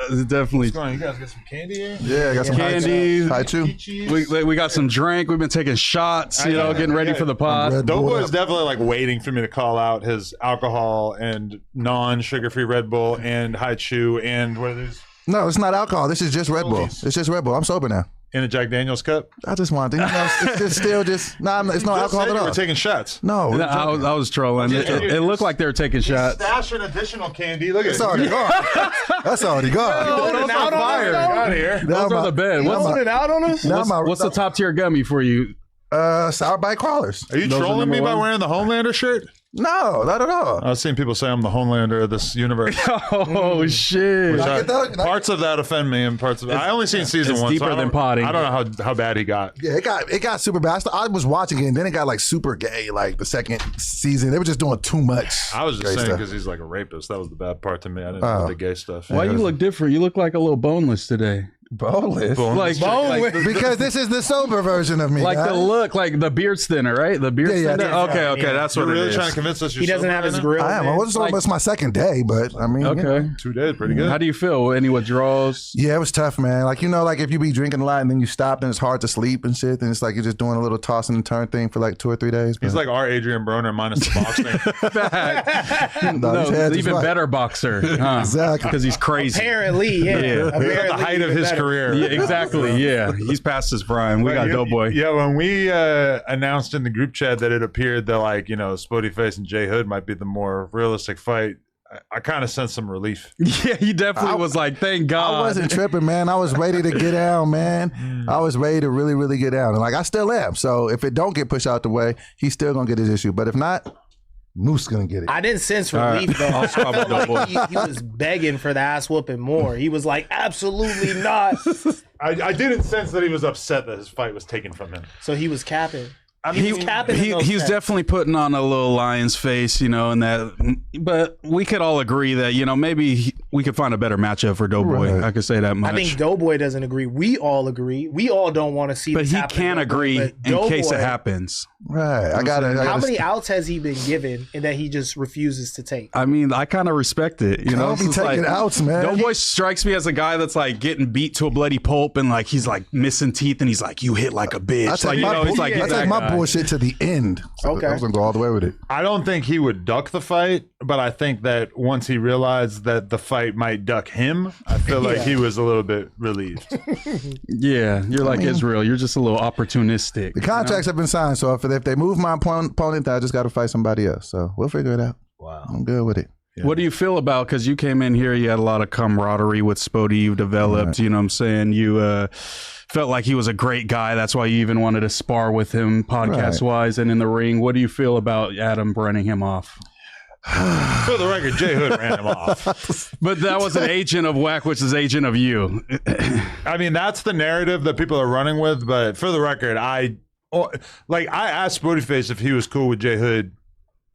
definitely. What's going on? You guys got some candy here? Yeah, I got some candy. High chew. We got some drink. We've been taking shots, getting ready for the pod. Doughboy is definitely like waiting for me to call out his alcohol and non-sugar-free Red Bull and high chew and what are these? No, it's not alcohol. This is just Red Bull. It's just Red Bull. I'm sober now. In a Jack Daniels cup? I just wanted to. It's just still just. It's no alcohol at all. We're taking shots. No, I was trolling. It looked like they were taking shots. Stashing additional candy. Look at it's already gone. That's already gone. Those are fire. Out of here. Those are the bed. What's it out on us? What's the top tier gummy for you? Sour bite crawlers. Are you trolling me by wearing the Homelander shirt? No, not at all. I've seen people say I'm the Homelander of this universe. Oh shit! Parts of that offend me, and parts of it. I only seen season one. Deeper than potting. I don't know how bad he got. Yeah, it got super bad. I was watching it, and then it got like super gay. Like the second season, they were just doing too much. I was just saying because he's like a rapist. That was the bad part to me. I didn't know the gay stuff. Why you look different? You look like a little boneless today. Boneless? Like because this is the sober version of me. Like guys. the look, like the beard's thinner, right? The beard's thinner? Okay, that's what it is. You're really trying to convince us he doesn't have his grill. I am. It's my second day, but I mean. Okay. 2 days, pretty good. How do you feel? Any withdrawals? Yeah, it was tough, man. Like, like if you be drinking a lot and then you stop and it's hard to sleep and shit, and it's like you're just doing a little tossing and turn thing for like 2 or 3 days. He's like our Adrian Broner minus the boxing. No, even better boxer. Huh? Exactly. Because he's crazy. Apparently, yeah. Apparently, at the height of his career. Yeah, exactly. Yeah, he's past his prime. We got Doughboy. Yeah, when we announced in the group chat that it appeared that Spoetyface and Jay Hood might be the more realistic fight, I kind of sensed some relief. Yeah, he definitely was like, thank God. I wasn't tripping, man. I was ready to get down, man. I was ready to really, really get down. And like, I still am. So if it don't get pushed out the way, he's still going to get his issue. But if not, Moose gonna get it. I didn't sense relief though. I felt like he was begging for the ass whooping more. He was like, absolutely not. I didn't sense that he was upset that his fight was taken from him. So he was capping. He's definitely putting on a little lion's face, and that. But we could all agree that maybe we could find a better matchup for Doughboy. Right. I could say that much. I think Doughboy doesn't agree. We all agree. We all don't want to see. But he can agree in case it happens. Right. I got it. How many outs has he been given and that he just refuses to take? I mean, I kind of respect it. I don't be taking outs, man. Doughboy strikes me as a guy that's like getting beat to a bloody pulp and like he's like missing teeth and he's like, you hit like a bitch. That's my bullshit to the end. So okay. I was gonna go all the way with it. I don't think he would duck the fight, but I think that once he realized that the fight might duck him, I feel like he was a little bit relieved. Yeah, you're like Israel. You're just a little opportunistic. The contracts have been signed, so if they move my opponent, I just got to fight somebody else. So we'll figure it out. Wow, I'm good with it. Yeah. What do you feel about, because you came in here, you had a lot of camaraderie with Spoety, you've developed, right. You know what I'm saying? You felt like he was a great guy. That's why you even wanted to spar with him podcast-wise and in the ring. What do you feel about Adam running him off? For the record, Jay Hood ran him off. But that was an agent of Whack, which is agent of you. I mean, that's the narrative that people are running with, but for the record, I asked Spoetyface if he was cool with Jay Hood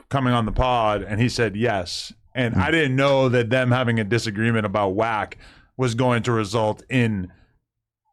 coming on the pod, and he said yes. And I didn't know that them having a disagreement about Whack was going to result in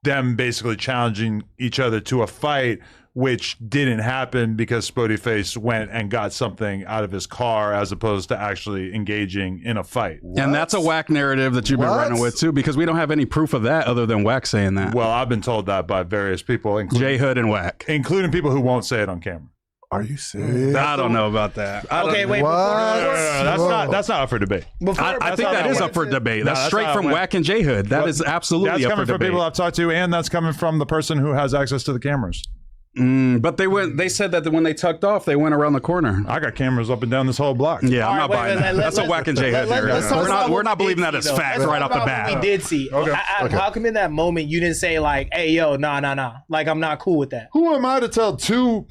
them basically challenging each other to a fight, which didn't happen because Spoetyface went and got something out of his car as opposed to actually engaging in a fight. What? And that's a Whack narrative that you've been running with too, because we don't have any proof of that other than Whack saying that. Well, I've been told that by various people, Jay Hood and Whack, including people who won't say it on camera. Are you serious? I don't know about that. Okay, wait. No, that's not up for debate. I think that is up for debate. That's straight from Whack and Jay Hood. That is absolutely up for debate. That's coming from people I've talked to, and that's coming from the person who has access to the cameras. But they said that when they tucked off, they went around the corner. I got cameras up and down this whole block. Yeah, I'm not buying that. That's a Whack and Jay Hood theory. We're not believing that as fact right off the bat. We did see. Okay. How come in that moment you didn't say like, hey, yo, nah. Like, I'm not cool with that. Who am I to tell two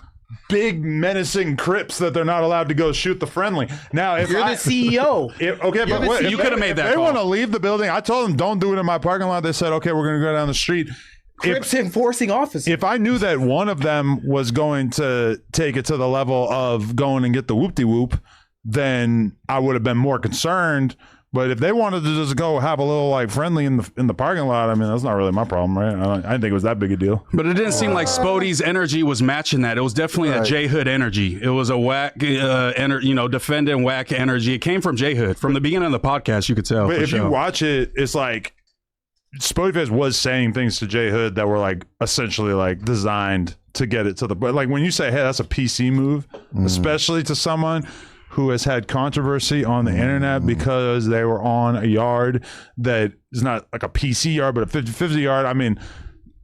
big menacing Crips that they're not allowed to go shoot the friendly? Now, if you're the CEO. But you could have made that. They want to leave the building. I told them don't do it in my parking lot. They said, okay, we're going to go down the street. Crips enforcing officers. If I knew that one of them was going to take it to the level of going and get the whoop-de-whoop, then I would have been more concerned. But if they wanted to just go have a little like friendly in the parking lot, I mean, that's not really my problem, right? I didn't think it was that big a deal. But it didn't seem like Spoety's energy was matching that. It was definitely a Jay Hood energy. It was a Whack, defending Whack energy. It came from Jay Hood from the beginning of the podcast. You could tell. But if you watch it, it's like Spoetyface was saying things to J Hood that were like essentially like designed to get it to the, but like when you say, hey, that's a PC move, especially to someone who has had controversy on the internet because they were on a yard that is not like a PC yard, but a 50-50 yard. I mean,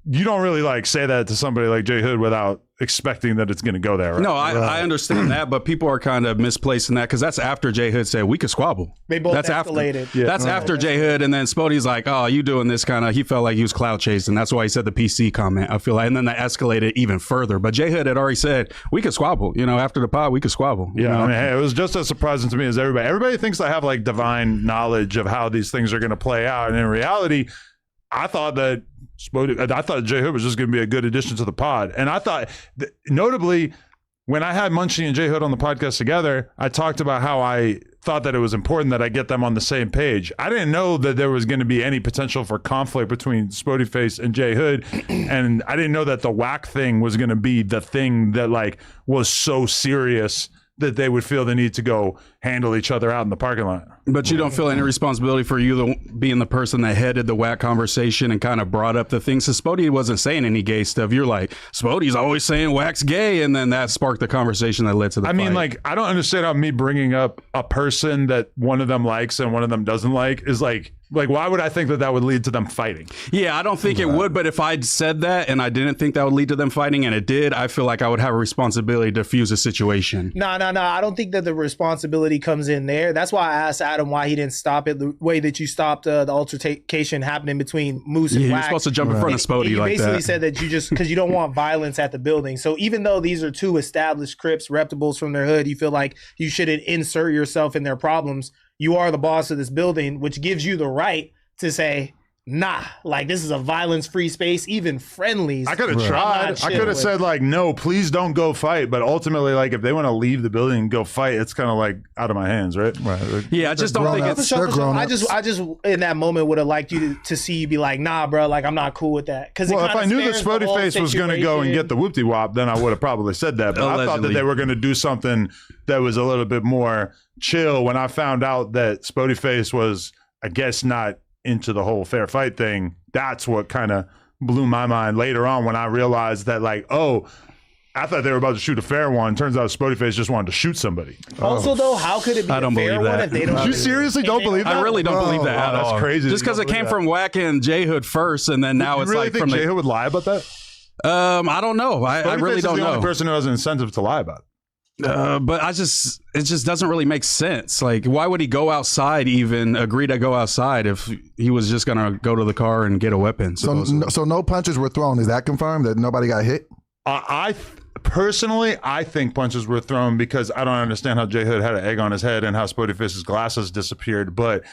you don't really like say that to somebody like J Hood without expecting that it's going to go there. Right? No, I understand that, but people are kind of misplacing that because that's after J Hood said we could squabble. They both that's escalated. That's after J Hood, and then Spoty's like, "Oh, you doing this kind of?" He felt like he was clout chasing. That's why he said the PC comment. I feel like, and then that escalated even further. But J Hood had already said we could squabble. You know, after the pod, we could squabble. Yeah, you know? I mean, hey, it was just as surprising to me as everybody. Everybody thinks they have like divine knowledge of how these things are going to play out, and in reality, I thought that J Hood was just going to be a good addition to the pod. And I thought, notably, when I had Munchie and J Hood on the podcast together, I talked about how I thought that it was important that I get them on the same page. I didn't know that there was going to be any potential for conflict between Spoetyface and J Hood. And I didn't know that the whack thing was going to be the thing that like was so serious that they would feel the need to go handle each other out in the parking lot. But you don't feel any responsibility for you being the person that headed the whack conversation and kind of brought up the things. So Spoety wasn't saying any gay stuff. You're like, Spoty's always saying whack's gay. And then that sparked the conversation that led to the fight. I mean, like, I don't understand how me bringing up a person that one of them likes and one of them doesn't like is like, why would I think that that would lead to them fighting? Yeah, I don't think it would. But if I'd said that and I didn't think that would lead to them fighting and it did, I feel like I would have a responsibility to diffuse a situation. No. I don't think that the responsibility comes in there. That's why I asked Adam why he didn't stop it the way that you stopped the altercation happening between Moose and You're Wack. supposed to jump in front of Spoety like that. You basically said that you just, because you don't want violence at the building. So even though these are two established Crips, reputables from their hood, you feel like you shouldn't insert yourself in their problems. You are the boss of this building, which gives you the right to say, nah, like this is a violence-free space, even friendlies. I could have tried. I could have said like, no, please don't go fight. But ultimately, like if they want to leave the building and go fight, it's kind of like out of my hands, right? Right. Yeah, I just don't think it's. I just in that moment would have liked you to see you be like, nah, bro, like I'm not cool with that. Because well, if I knew that Spoetyface was going to go and get the whoopty wop, then I would have probably said that. But I thought that they were going to do something that was a little bit more chill. When I found out that Spoetyface was, I guess, not into the whole fair fight thing, that's what kind of blew my mind later on when I realized that like, oh, I thought they were about to shoot a fair one. Turns out Spoetyface just wanted to shoot somebody. Also, though, how could it be I don't a fair believe that. one if they don't? You seriously don't believe that? I really don't believe that at all. That's crazy. Just because it came from Wack and J Hood first, and then now you it's really like think from J Hood would lie about that? I don't know. I really don't the know. only person who has an incentive to lie about it. But it just doesn't really make sense. Like, why would he go outside, even agree to go outside if he was just gonna go to the car and get a weapon? So no punches were thrown. Is that confirmed that nobody got hit? I personally think punches were thrown because I don't understand how J Hood had an egg on his head and how Spoetyface's glasses disappeared. But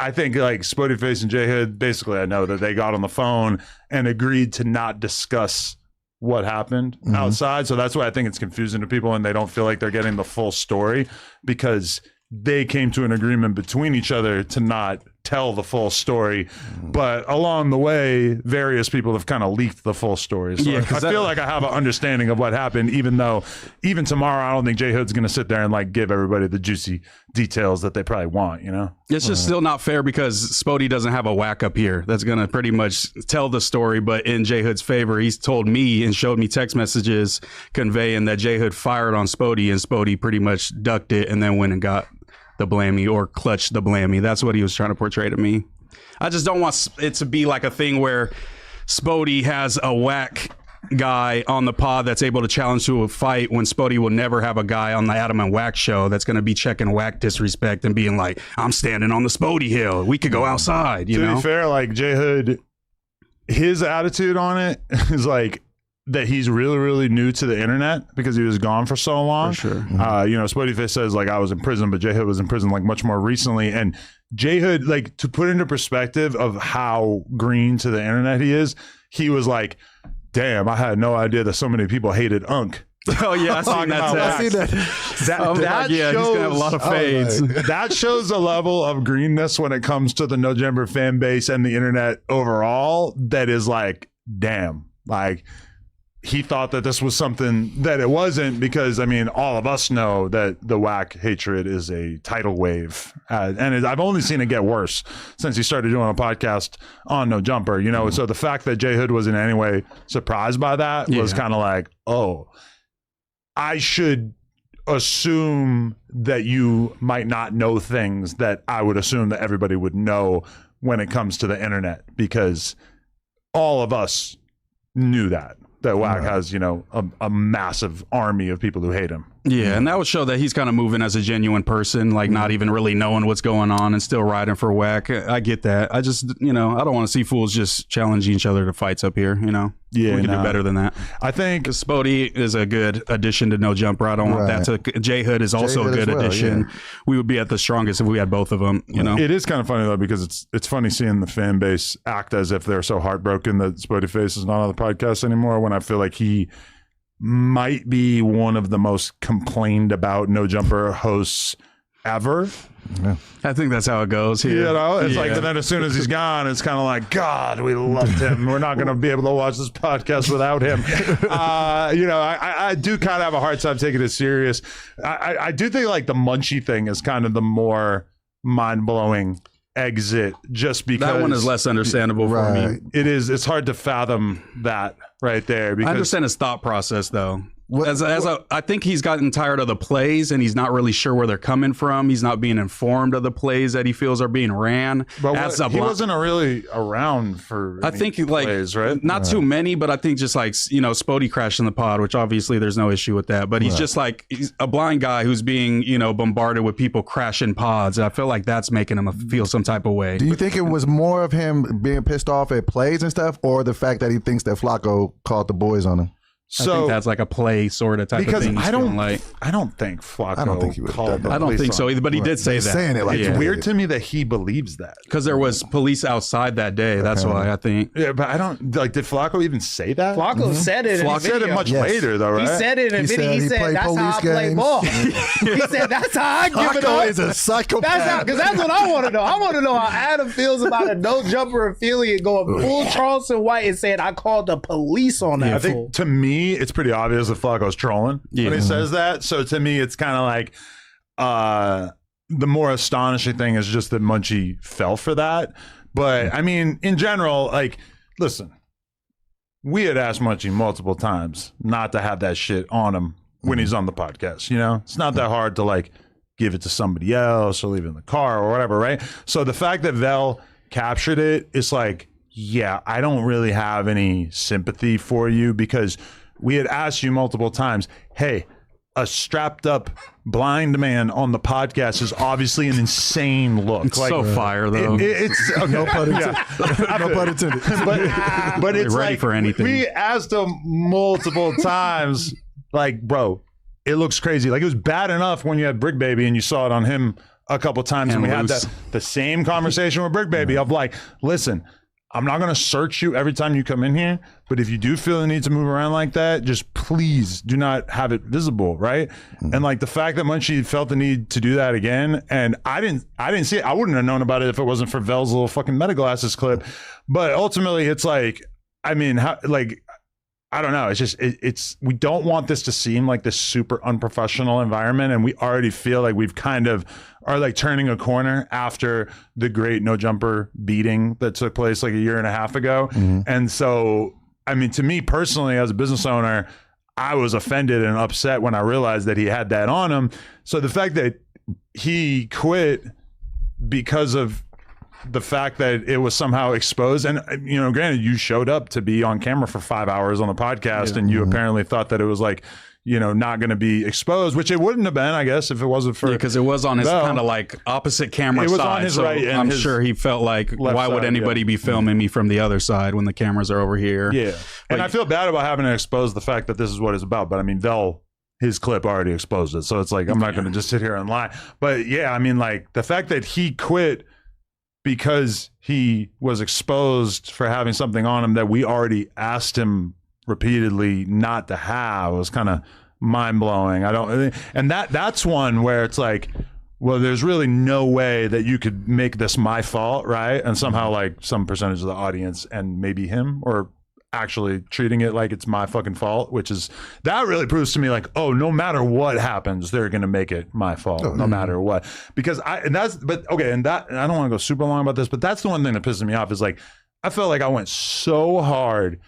I think like Spoetyface and J Hood, basically, I know that they got on the phone and agreed to not discuss what happened outside. So that's why I think it's confusing to people and they don't feel like they're getting the full story because they came to an agreement between each other to not tell the full story. But along the way, various people have kind of leaked the full story. So I feel like I have an understanding of what happened, even though even tomorrow, I don't think J Hood's going to sit there and like give everybody the juicy details that they probably want, you know? It's just still not fair because Spoety doesn't have a whack up here that's going to pretty much tell the story. But in J Hood's favor, he's told me and showed me text messages conveying that J Hood fired on Spoety and Spoety pretty much ducked it and then went and got the blammy or clutched the blammy. That's what he was trying to portray to me. I just don't want it to be like a thing where Spoety has a whack guy on the pod that's able to challenge to a fight when Spoety will never have a guy on the Adam and Wack show that's going to be checking whack disrespect and being like, I'm standing on the Spoety hill. We could go outside, you know? To be fair, like J Hood, his attitude on it is like that he's really, really new to the internet because he was gone for so long. For sure. You know, Spoetyface says like I was in prison, but J Hood was in prison like much more recently. And J Hood, like to put into perspective of how green to the internet he is, he was like, damn, I had no idea that so many people hated Unk. Oh yeah, I seen that. That yeah, shows, he's gonna have a lot of fades. That shows a level of greenness when it comes to the No Jumper fan base and the internet overall. That is like, damn, like he thought that this was something that it wasn't, because I mean, all of us know that the whack hatred is a tidal wave, and I've only seen it get worse since he started doing a podcast on No Jumper. You know, so the fact that J Hood was in any way surprised by that was kind of like, oh, I should assume that you might not know things that I would assume that everybody would know when it comes to the internet, because all of us knew that Wack has, you know, a massive army of people who hate him. Yeah, and that would show that he's kind of moving as a genuine person, like not even really knowing what's going on and still riding for Wack. I get that. I just, you know, I don't want to see fools just challenging each other to fights up here, you know? Yeah, we can do better than that. I think Spotey is a good addition to No Jumper. I don't want that to. J Hood is also a good addition. Yeah. We would be at the strongest if we had both of them, you know? It is kind of funny, though, because it's funny seeing the fan base act as if they're so heartbroken that Spoetyface is not on the podcast anymore, when I feel like he might be one of the most complained about No Jumper hosts ever. Yeah. I think that's how it goes here. You know, it's like, but then as soon as he's gone, it's kind of like, God, we loved him. We're not going to be able to watch this podcast without him. You know, I do kind of have a hard time taking it serious. I do think like the Munchie thing is kind of the more mind-blowing exit, just because that one is less understandable for me. It is. It's hard to fathom that right there. Because I understand his thought process, though. I think he's gotten tired of the plays, and he's not really sure where they're coming from. He's not being informed of the plays that he feels are being ran. But he wasn't really around for I think plays, right? Not too many, but I think just like, you know, Spotey crashing the pod, which obviously there's no issue with that. But he's just like, he's a blind guy who's being, you know, bombarded with people crashing pods. I feel like that's making him feel some type of way. Do you think it was more of him being pissed off at plays and stuff, or the fact that he thinks that Flacco called the boys on him? So I think that's like a play sort of type of thing. I don't think Flacco. I don't think he would. I don't think so either. But he did say that. Saying it like it's weird to me that he believes that, because there was police outside that day. That's why I think. Yeah, but I don't like. Did Flacco even say that? Flacco said it. Flacco said it much later, though, right? He said it in a video. He said that's how I play ball. He said that's how I give it up. Flacco is a psychopath. Because that's what I want to know. I want to know how Adam feels about a No Jumper affiliate going full Charleston White and saying I called the police on that. I think to me it's pretty obvious that Flacco's trolling when he says that. So to me, it's kind of like the more astonishing thing is just that Munchie fell for that. But I mean, in general, like, listen, we had asked Munchie multiple times not to have that shit on him when he's on the podcast. You know, it's not that hard to like give it to somebody else or leave it in the car or whatever, right? So the fact that Vel captured it, it's like, yeah, I don't really have any sympathy for you, because we had asked you multiple times, hey, a strapped up blind man on the podcast is obviously an insane look. It's like, so fire, though. It's okay. No pun intended. No pun intended. But it's ready like, for anything. We asked him multiple times, like, bro, it looks crazy. Like, it was bad enough when you had Brick Baby and you saw it on him a couple times, and we had the same conversation with Brick Baby of like, listen, I'm not going to search you every time you come in here, but if you do feel the need to move around like that, just please do not have it visible, right? And like the fact that Munchie felt the need to do that again, and I didn't see it. I wouldn't have known about it if it wasn't for Vel's little fucking Meta Glasses clip. But ultimately, it's like, I mean, I don't know. It's just, we don't want this to seem like this super unprofessional environment. And we already feel like we've kind of are like turning a corner after the great No Jumper beating that took place like a year and a half ago. And so, I mean, to me personally, as a business owner, I was offended and upset when I realized that he had that on him. So the fact that he quit because of the fact that it was somehow exposed, and you know, granted, you showed up to be on camera for 5 hours on the podcast, and you apparently thought that it was like, you know, not going to be exposed, which it wouldn't have been, I guess, if it wasn't for because it was on his kind of like opposite camera side. It was on his right, and I'm sure he felt like, why would anybody be filming me from the other side when the cameras are over here? Yeah, and I feel bad about having to expose the fact that this is what it's about, but I mean, his clip already exposed it, so it's like I'm not going to just sit here and lie. But yeah, I mean, like the fact that he quit because he was exposed for having something on him that we already asked him repeatedly not to have was kind of mind-blowing. And that's one where it's like, well, there's really no way that you could make this my fault, right? And somehow like some percentage of the audience and maybe him or actually treating it like it's my fucking fault, which is, that really proves to me like, oh, no matter what happens, they're going to make it my fault, no matter what. Because I don't want to go super long about this, but that's the one thing that pisses me off is like, I felt like I went so hard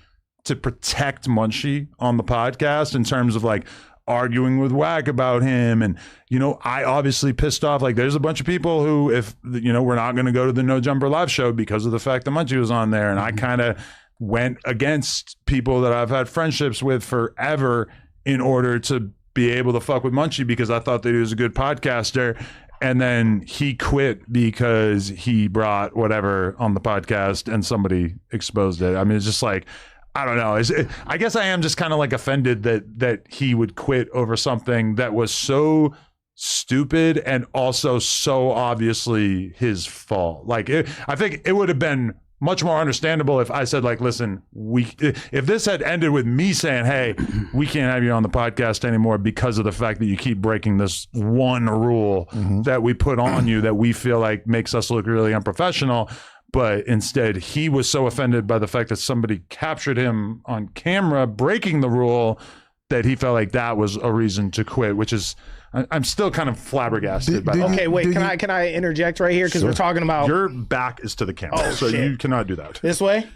to protect Munchie on the podcast in terms of like arguing with Wack about him. And, you know, I obviously pissed off, like there's a bunch of people who, if, you know, we're not going to go to the No Jumper live show because of the fact that Munchie was on there. And I kind of went against people that I've had friendships with forever in order to be able to fuck with Munchie because I thought that he was a good podcaster. And then he quit because he brought whatever on the podcast and somebody exposed it. I mean, it's just like, I don't know. I guess I am just kind of like offended that he would quit over something that was so stupid and also so obviously his fault. Like, I think it would have been much more understandable if I said, like, listen, if this had ended with me saying, hey, we can't have you on the podcast anymore because of the fact that you keep breaking this one rule that we put on you that we feel like makes us look really unprofessional. But instead, he was so offended by the fact that somebody captured him on camera breaking the rule that he felt like that was a reason to quit, which is, I'm still kind of flabbergasted by that. Okay, wait, can I interject right here? Because we're talking about... Your back is to the camera, so shit. You cannot do that. This way?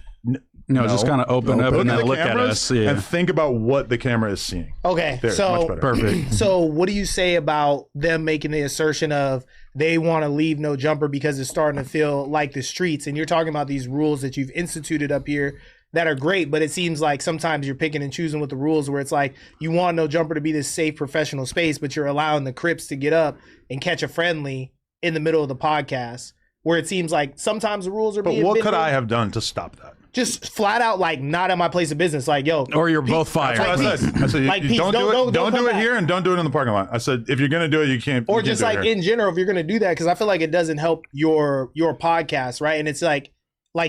No, just kind of open up and then look at us. Yeah. And think about what the camera is seeing. Okay, there, so... much better. Perfect. So what do you say about them making the assertion of they want to leave No Jumper because it's starting to feel like the streets? And you're talking about these rules that you've instituted up here that are great, but it seems like sometimes you're picking and choosing with the rules where it's like you want No Jumper to be this safe professional space, but you're allowing the Crips to get up and catch a friendly in the middle of the podcast, where it seems like sometimes the rules are being... But what could I have done to stop that? Just flat out, like, not at my place of business. Like, yo, or you're both fired. That's what I said. Like, you don't do it back. here and don't do it in the parking lot. I said, if you're going to do it, you can't. Or you just can't like do it in general, if you're going to do that, because I feel like it doesn't help your podcast, right? And it's like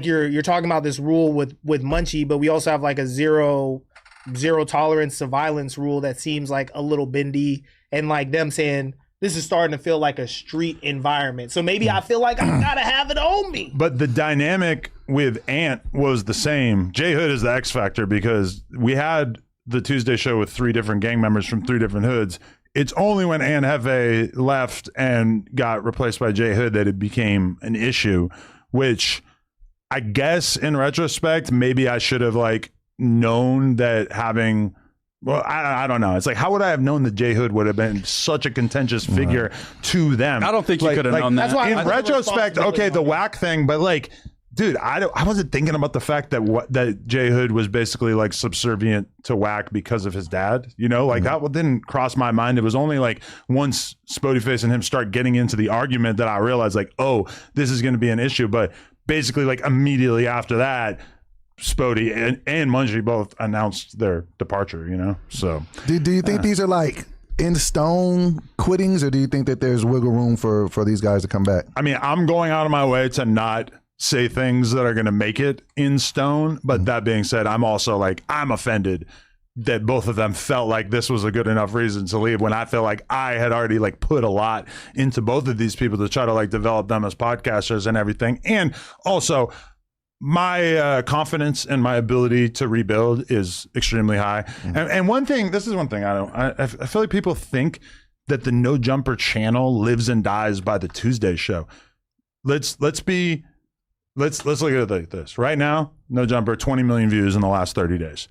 you're talking about this rule with Munchie, but we also have like a zero tolerance to violence rule that seems like a little bendy, and like them saying this is starting to feel like a street environment. So maybe I feel like I gotta have it on me. But the dynamic with Ant was the same. J Hood is the X factor because we had the Tuesday show with 3 different gang members from 3 different hoods. It's only when Ant Hefe left and got replaced by J Hood that it became an issue, which I guess in retrospect, maybe I should have like known that having... Well, I don't know. It's like, how would I have known that J Hood would have been such a contentious figure to them? I don't think you could have known that. That's why in retrospect, okay, the Whack thing, but like, dude, I wasn't thinking about the fact that J Hood was basically like subservient to Whack because of his dad. You know, like that didn't cross my mind. It was only like once Spoetyface and him start getting into the argument that I realized like, oh, this is going to be an issue. But basically, like immediately after that, Spoety and Munchie both announced their departure, you know? So do you think these are like in stone quittings, or do you think that there's wiggle room for these guys to come back? I mean, I'm going out of my way to not say things that are going to make it in stone. But that being said, I'm also like, I'm offended that both of them felt like this was a good enough reason to leave when I feel like I had already like put a lot into both of these people to try to like develop them as podcasters and everything. And also, my confidence and my ability to rebuild is extremely high. And one thing, this is one thing I feel like people think that the No Jumper channel lives and dies by the Tuesday show. Let's look at it like this. Right now, No Jumper, 20 million views in the last 30 days.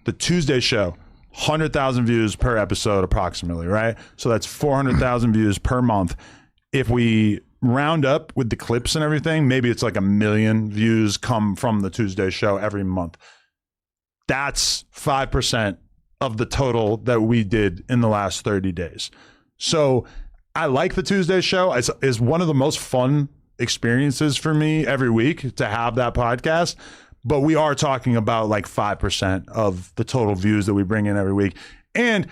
The Tuesday show, 100,000 views per episode approximately, right? So that's 400,000 views per month. If we round up with the clips and everything, maybe it's like 1 million views come from the Tuesday show every month. That's 5% of the total that we did in the last 30 days. So I like the Tuesday show. It's one of the most fun experiences for me every week to have that podcast. But we are talking about like 5% of the total views that we bring in every week. And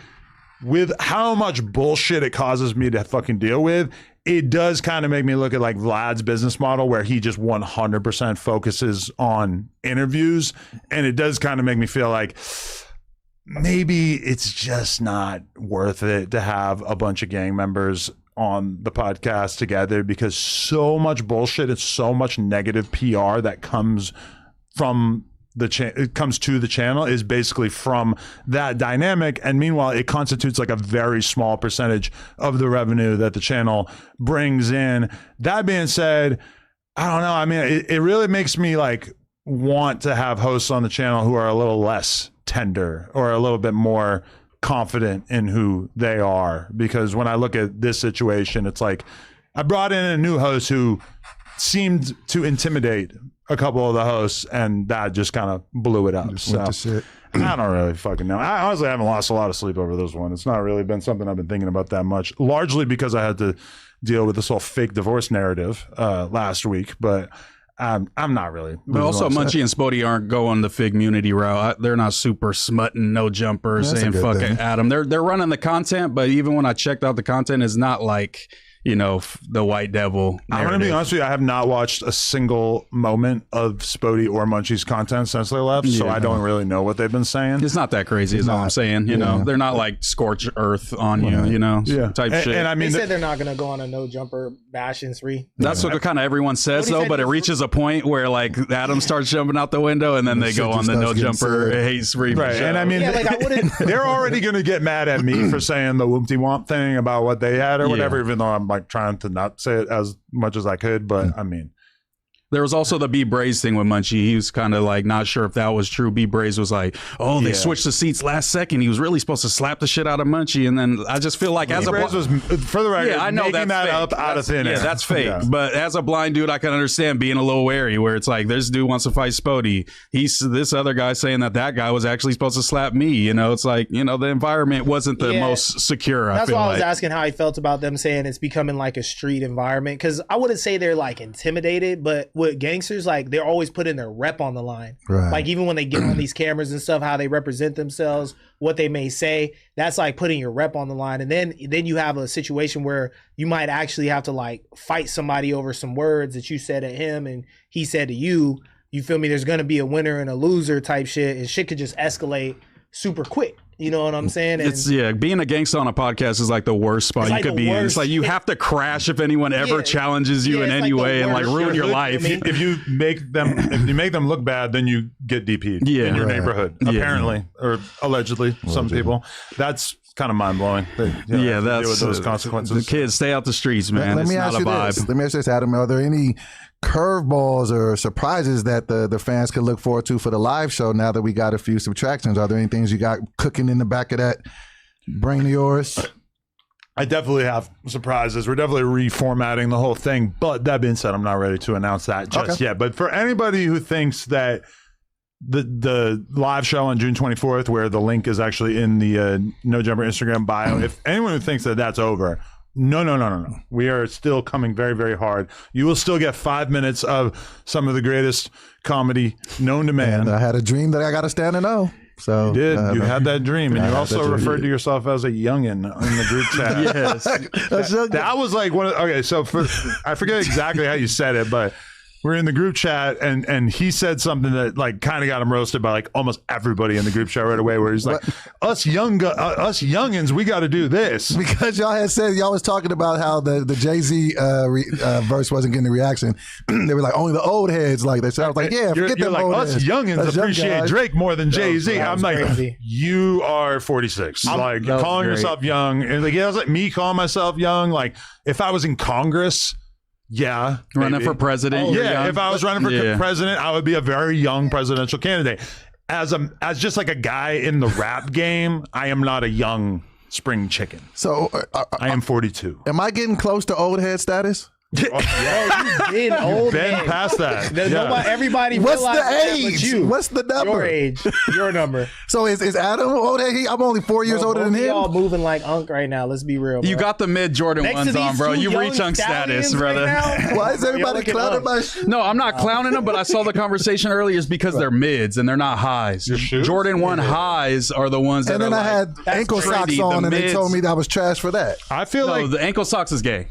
with how much bullshit it causes me to fucking deal with, it does kind of make me look at like Vlad's business model where he just 100% focuses on interviews. And it does kind of make me feel like maybe it's just not worth it to have a bunch of gang members on the podcast together, because so much bullshit and so much negative PR that comes from it comes to the channel is basically from that dynamic. And meanwhile, it constitutes like a very small percentage of the revenue that the channel brings in. That being said, I don't know. I mean, it really makes me like want to have hosts on the channel who are a little less tender or a little bit more confident in who they are. Because when I look at this situation, it's like I brought in a new host who seemed to intimidate a couple of the hosts, and that just kind of blew it up. So I don't really fucking know. I honestly haven't lost a lot of sleep over this one. It's not really been something I've been thinking about that much, largely because I had to deal with this whole fake divorce narrative last week. But I'm not really. But also, Munchie and Spoety aren't going the Fig Munity route. They're not super smutting, no jumper, saying fuck it, Adam. They're running the content, but even when I checked out the content, it's not like, you know, the White Devil narrative. I'm going to be honest with you, I have not watched a single moment of Spoety or Munchie's content since they left, so I don't really know what they've been saying. It's not that crazy is all I'm saying. You know, they're not like scorch earth on you, you know, type shit. And I mean, they said they're not going to go on a no jumper bashing spree. That's what kind of everyone says though, but it reaches a point where like Adam starts jumping out the window and then they go on the no jumper hate spree. Right. And I mean, like, I wouldn't... they're already going to get mad at me for saying the whoopty womp thing about what they had or whatever, even though I'm like trying to not say it as much as I could, but I mean, there was also the B Braze thing with Munchie. He was kind of like not sure if that was true. B Braze was like, "Oh, they switched the seats last second. He was really supposed to slap the shit out of Munchie." And then I just feel like as a was for the record, I know making that fake. up out of thin air. Yeah, that's fake. But as a blind dude, I can understand being a little wary. Where it's like this dude wants to fight Spoety. He's this other guy saying that guy was actually supposed to slap me. You know, it's like, you know, the environment wasn't the most secure. That's why I was asking how he felt about them saying it's becoming like a street environment, because I wouldn't say they're like intimidated, but with gangsters, like they're always putting their rep on the line. Right. Like even when they get on these cameras and stuff, how they represent themselves, what they may say, that's like putting your rep on the line. And then you have a situation where you might actually have to like fight somebody over some words that you said at him and he said to you. You feel me? There's going to be a winner and a loser type shit, and shit could just escalate super quick. You know what I'm saying? And it's being a gangster on a podcast is like the worst spot you could be in. It's like you have to crash if anyone ever challenges you in any way and like ruin your life. If you make them look bad, then you get DP'd in your neighborhood. Apparently, or allegedly, some people. That's kind of mind blowing. That's deal with those consequences. The kids stay out the streets, man. Let me ask you this. Let me ask you this, Adam. Are there any curveballs or surprises that the fans could look forward to for the live show now that we got a few subtractions? Are there any things you got cooking in the back of that brain of yours? I definitely have surprises. We're definitely reformatting the whole thing. But that being said, I'm not ready to announce that just yet. But for anybody who thinks that the live show on June 24th, where the link is actually in the No Jumper Instagram bio, if anyone who thinks that that's over, No. We are still coming very, very hard. You will still get 5 minutes of some of the greatest comedy known to man. And I had a dream that I got to stand and know. So you did. You had that dream, and you also referred to yourself as a youngin in the group chat. Yes, that was like one. Okay, so I forget exactly how you said it, but we're in the group chat, and he said something that like kind of got him roasted by like almost everybody in the group chat right away. Where he's like, us youngins, we got to do this because y'all had said y'all was talking about how the Jay-Z verse wasn't getting the reaction. They were like, only the old heads like this. So I was like, yeah, forget you're them like old us heads. youngins appreciate Drake more than Jay-Z. I'm like, crazy. You are 46. Like calling yourself young, and like, yeah, it was like me calling myself young. Like if I was in Congress. Yeah, running for president. If I was running for president, I would be a very young presidential candidate. As just like a guy in the rap game, I am not a young spring chicken. So I am 42. Am I getting close to old head status? You've been old. Been past that. Everybody. What's the age? You. What's the number? Your age. Your number. So is Adam old? I'm only 4 years older than him. Y'all moving like Unk right now. Let's be real. Bro. You got the mid Jordan ones on, bro. You reach Unk status, brother. Right Why is everybody clowning my shit? No, I'm not clowning them, but I saw the conversation earlier is because they're mids and they're not highs. Jordan 1 highs are the ones that and then are I had ankle socks on, and they told me that I was trash for that. I feel like the ankle socks is gay.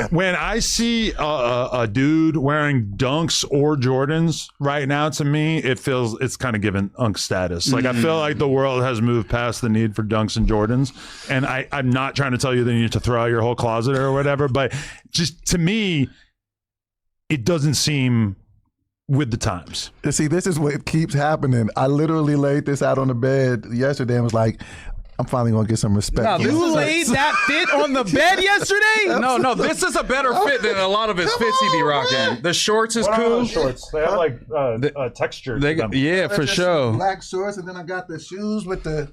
When I see a dude wearing Dunks or Jordans right now, to me, it's kind of given Unk status. Like I feel like the world has moved past the need for Dunks and Jordans, and I'm not trying to tell you that you need to throw out your whole closet or whatever, but just to me, it doesn't seem with the times. And see, this is what keeps happening. I literally laid this out on the bed yesterday and was like, I'm finally gonna get some respect. No, You laid that fit on the bed yesterday? No, this is a better fit than a lot of his fits he be rocking. The shorts is cool. Shorts. They have like texture. Yeah, for sure. Black shorts, and then I got the shoes with the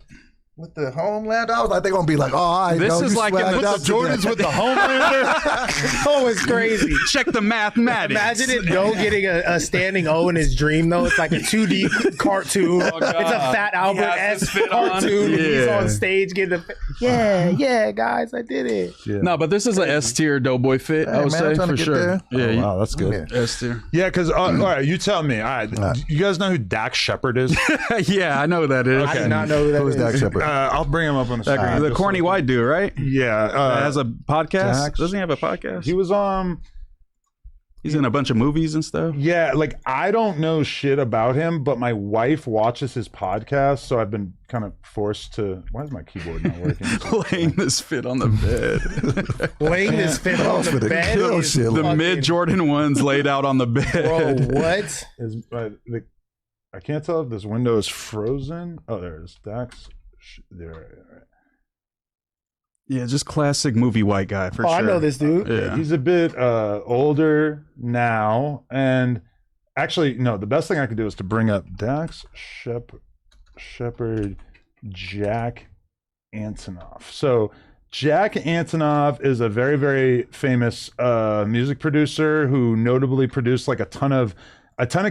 Homeland. I was like, they're gonna be like, oh, all right, This no, is you like in swagged the up Jordans today. with the Homelander. Oh, it's crazy. Check the mathematics. Imagine it, Joe getting a standing O in his dream, though. It's like a 2D cartoon. It's a Fat Albert-esque cartoon. And he's on stage getting yeah, guys, I did it. Yeah. No, but this is an S tier Doughboy fit, I would man, I'm say, trying to for get sure. there. Yeah, Wow, that's good. S tier. Yeah, because all right, you tell me. All right, you guys know who Dax Shepard is? Yeah, I know who that is. I did not know who that Who's is. Dax Shepard? I'll bring him up on the screen. The corny white dude, right? Yeah, Has a podcast. Dax. Doesn't he have a podcast? he was He's in a bunch of movies and stuff. Yeah, like I don't know shit about him, but my wife watches his podcast, so I've been kind of forced to. Why is my keyboard not working? Laying this fit on the bed. Laying this fit on for the the bed. kill is shit. The fucking- mid Jordan ones laid out on the bed. Bro, what? I can't tell if this window is frozen. Oh, there it is. Dax. There. Right. Yeah, just classic movie white guy for Oh, sure. I know this dude. Yeah. He's a bit older now, and actually, no. The best thing I could do is to bring up Dax Shepard, Jack Antonoff. So Jack Antonoff is a very, very famous music producer who notably produced like a ton of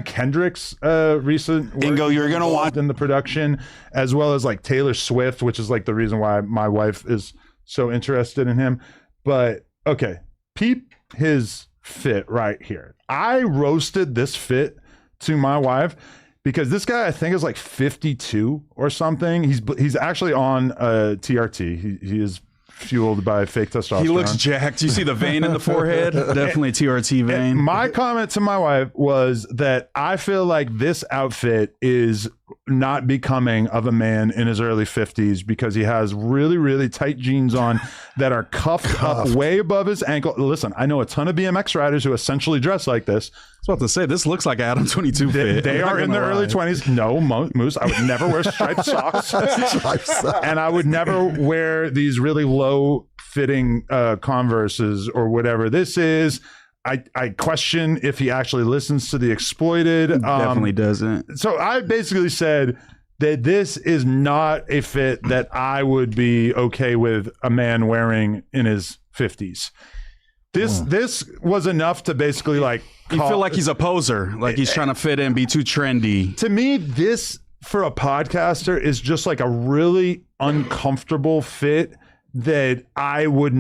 Kendrick's recent work. Bingo, you're gonna want in the production, as well as like Taylor Swift, which is like the reason why my wife is so interested in him. But okay, peep his fit right here. I roasted this fit to my wife because this guy I think is like 52 or something. He's actually on TRT. He is fueled by fake testosterone. He looks jacked. You see the vein in the forehead? Definitely TRT vein. My comment to my wife was that I feel like this outfit is not becoming of a man in his early 50s because he has really, really tight jeans on that are cuffed up way above his ankle. Listen, I know a ton of BMX riders who essentially dress like this. I was about to say, this looks like Adam 22 fit. They are in their early 20s. No, Moose, I would never wear striped socks. And I would never wear these really low-fitting Converses or whatever this is. I question if he actually listens to The Exploited. Definitely doesn't. So I basically said that this is not a fit that I would be okay with a man wearing in his 50s. This was enough to basically like You feel like he's a poser, like he's trying to fit in, be too trendy. to me, this for a podcaster is just like a really uncomfortable fit that I would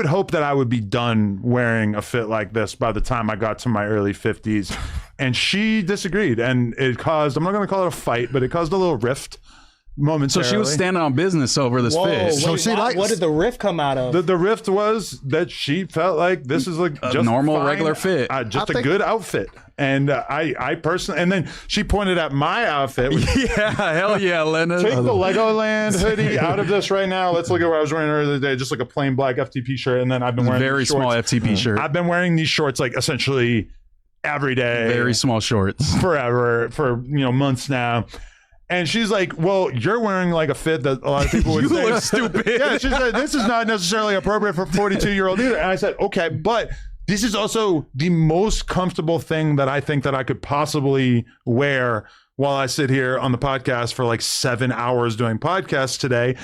hope that I would be done wearing a fit like this by the time I got to my early 50s. And she disagreed. And it caused, I'm not going to call it a fight, but it caused a little rift momentarily. So she was standing on business over this Whoa, fit. So wait, she what, likes- what did the riff come out of? The rift was that she felt like this is like A just normal, fine, regular fit. just I a think- good outfit. And I personally, and then she pointed at my outfit. Which, Yeah, hell yeah, Lennon. take the Legoland hoodie out of this right now. Let's look at what I was wearing earlier today, just like a plain black FTP shirt. And then I've been wearing Very these small shorts. FTP shirt. I've been wearing these shorts like essentially every day, Very small shorts. forever, for months now. And she's like, well, you're wearing like a fit that a lot of people would You say. look stupid. Yeah, she said, this is not necessarily appropriate for a 42-year-old either. And I said, okay, but this is also the most comfortable thing that I think that I could possibly wear while I sit here on the podcast for like 7 hours doing podcasts today.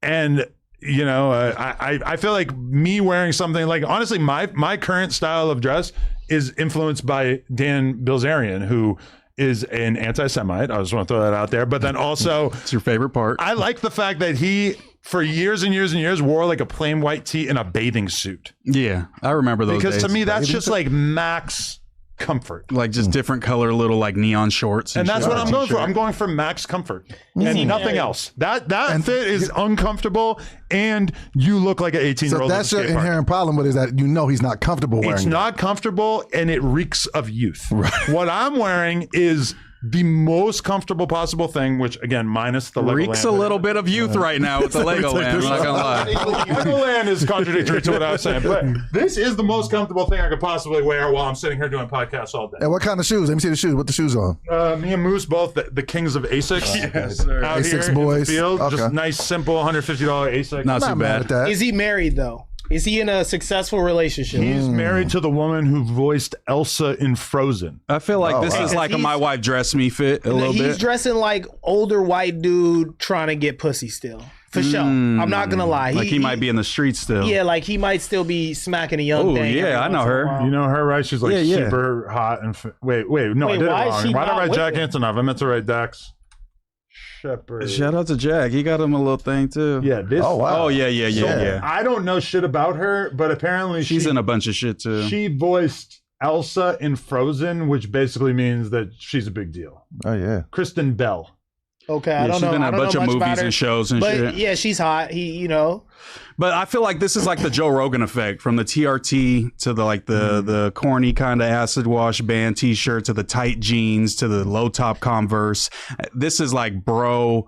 And I feel like me wearing something like, honestly, my current style of dress is influenced by Dan Bilzerian, who is an anti-Semite. I just want to throw that out there. But then also, It's your favorite part. I like the fact that he, for years and years and years, wore like a plain white tee and a bathing suit. Yeah, I remember those Because to days. me, that's just like max comfort. Like just different color little like neon shorts. And that's shit. what I'm going for. I'm going for max comfort and nothing else. That fit is uncomfortable, and you look like an 18-year-old. So that's your inherent problem with it, is that he's not comfortable wearing It's it. not comfortable, and it reeks of youth. Right. What I'm wearing is the most comfortable possible thing, which again, minus the Reeks a little bit of youth right now with the Legoland. I'm not gonna lie. Legoland is contradictory to what I was saying, but this is the most comfortable thing I could possibly wear while I'm sitting here doing podcasts all day. And what kind of shoes? Let me see the shoes. What the shoes on? Me and Moose, both the kings of ASICs. Yes, sir. Out ASICs here boys. in the field. Okay. Just nice, simple $150 ASIC. Not too Not mad bad. at that. Is he married though? Is he in a successful relationship? He's married to the woman who voiced Elsa in Frozen. I feel like this wow. is like a He's- my wife dressed me fit a little He's bit. dressing like older white dude trying to get pussy still. For sure. I'm not gonna lie. Like he might be in the streets still. Yeah, like he might still be smacking a young Oh, thing. yeah, every I know once in a her. while. You know her, right? She's like Yeah. super hot and wait, no, I Wait, did it why is wrong. she Why did I not write with Jack him? Antonoff? I meant to write Dax Shepard. Shout out to Jack. He got him a little thing too. Yeah, this. Oh, wow. Oh yeah. I don't know shit about her, but apparently She's in a bunch of shit too. She voiced Elsa in Frozen, which basically means that she's a big deal. Oh yeah. Kristen Bell. Okay, Yeah, I don't she's know. been in I a don't bunch know of much about movies her, and shows and but shit. yeah, she's hot. But I feel like this is like the Joe Rogan effect, from the TRT to the corny kind of acid wash band T-shirt to the tight jeans to the low top Converse. This is like bro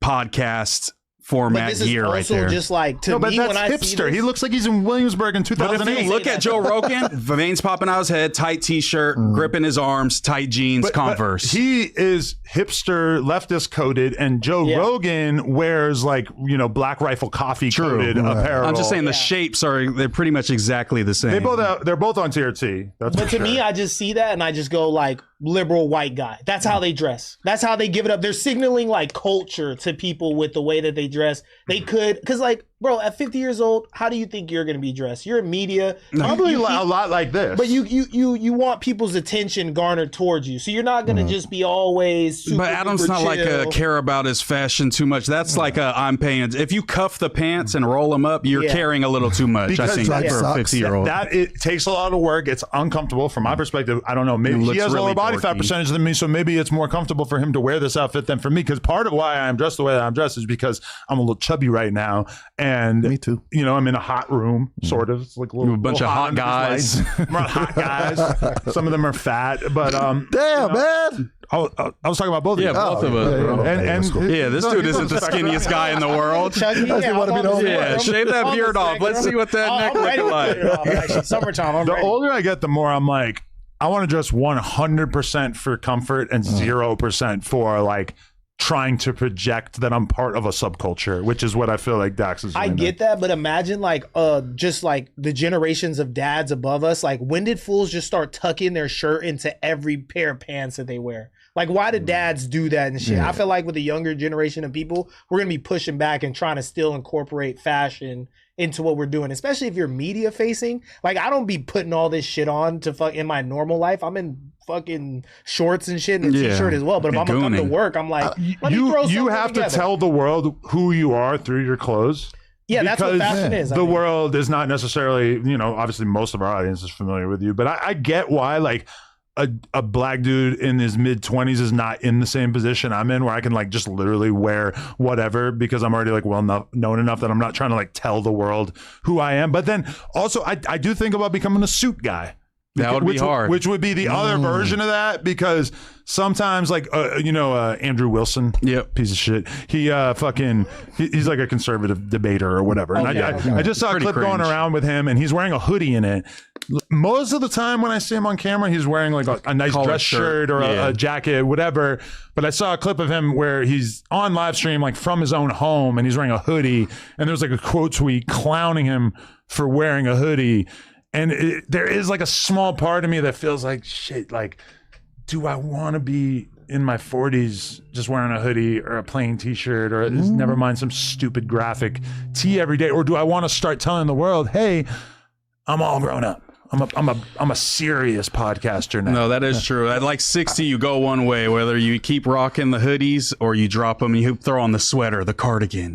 podcast But format this is gear right also there. just like to No, but me that's when I see hipster. this, He looks like he's in Williamsburg in But if 2008. you look at Joe Rogan, veins popping out his head, tight T-shirt, gripping his arms, tight jeans, But Converse. he is hipster, leftist coded, and Joe Yeah. Rogan wears like Black Rifle coffee coded apparel. I'm just saying the shapes they're pretty much exactly the same. they're both on TRT. That's But for to sure. me, I just see that and I just go like liberal white guy. That's how they dress. That's how they give it up. They're signaling like culture to people with the way that they dress. They could, because like, bro, at 50 years old, how do you think you're going to be dressed? You're in media. Probably You a keep- lot like this. But you want people's attention garnered towards you. So you're not going to just be always super But Adam's duper not like chill. care about his fashion too much. That's like I'm paying. If you cuff the pants and roll them up, you're Yeah. caring a little too much. Because I think like for a socks. 50-year-old. that it takes a lot of work. It's uncomfortable from my perspective. I don't know. Maybe It he looks has a really lower body fat dorky. percentage than me, so maybe it's more comfortable for him to wear this outfit than for me. Because part of why I'm dressed the way that I'm dressed is because I'm a little chubby right now, and Me too. I'm in a hot room, sort of. It's like a little, A bunch little of hot under these guys. lights. I'm around hot guys. Some of them are fat, but Damn, man. I was talking about both. Yeah, of you. both of us, bro. And cool. Yeah, this dude isn't the skinniest guy in the world. Chuggy, Doesn't yeah, wanna I'm be on the the only Yeah, one. shave that On the beard off. spectrum. Let's see what that neck I'm ready looking to like. put it off, actually. Summertime, I'm The ready. older I get, the more I'm like, I want to dress 100% for comfort and 0% for like trying to project that I'm part of a subculture, which is what I feel like Dax is doing. I get that, but imagine like just like the generations of dads above us. Like, when did fools just start tucking their shirt into every pair of pants that they wear? Like, why did dads do that and shit? I feel like with the younger generation of people, we're gonna be pushing back and trying to still incorporate fashion into what we're doing, especially if you're media facing. Like, I don't be putting all this shit on to fuck in my normal life. I'm in fucking shorts and shit and a Yeah. t-shirt as well. But if I'm gonna come to Gooning. work, I'm like, let me throw You something have together. to tell the world who you are through your clothes. Yeah, that's what because fashion is. I The think. world is not necessarily, obviously most of our audience is familiar with you, but I get why like a black dude in his mid-20s is not in the same position I'm in, where I can like just literally wear whatever because I'm already like known enough that I'm not trying to like tell the world who I am. But then also I do think about becoming a suit guy. That would be hard. Which would be the other version of that, because sometimes like Andrew Wilson, Yep. piece of shit. He's like a conservative debater or whatever. And I just saw a Pretty clip going cringe. around with him, and he's wearing a hoodie in it. Most of the time when I see him on camera, he's wearing like a nice Collared dress shirt or yeah. a jacket, whatever. But I saw a clip of him where he's on live stream, like from his own home, and he's wearing a hoodie. And there's like a quote tweet clowning him for wearing a hoodie. And there is like a small part of me that feels like, shit, like, do I want to be in my 40s just wearing a hoodie or a plain t-shirt or never mind some stupid graphic tee every day? Or do I want to start telling the world, hey, I'm all grown up. I'm a serious podcaster now. No, that is true. At like 60, you go one way, whether you keep rocking the hoodies or you drop them, you throw on the sweater, the cardigan,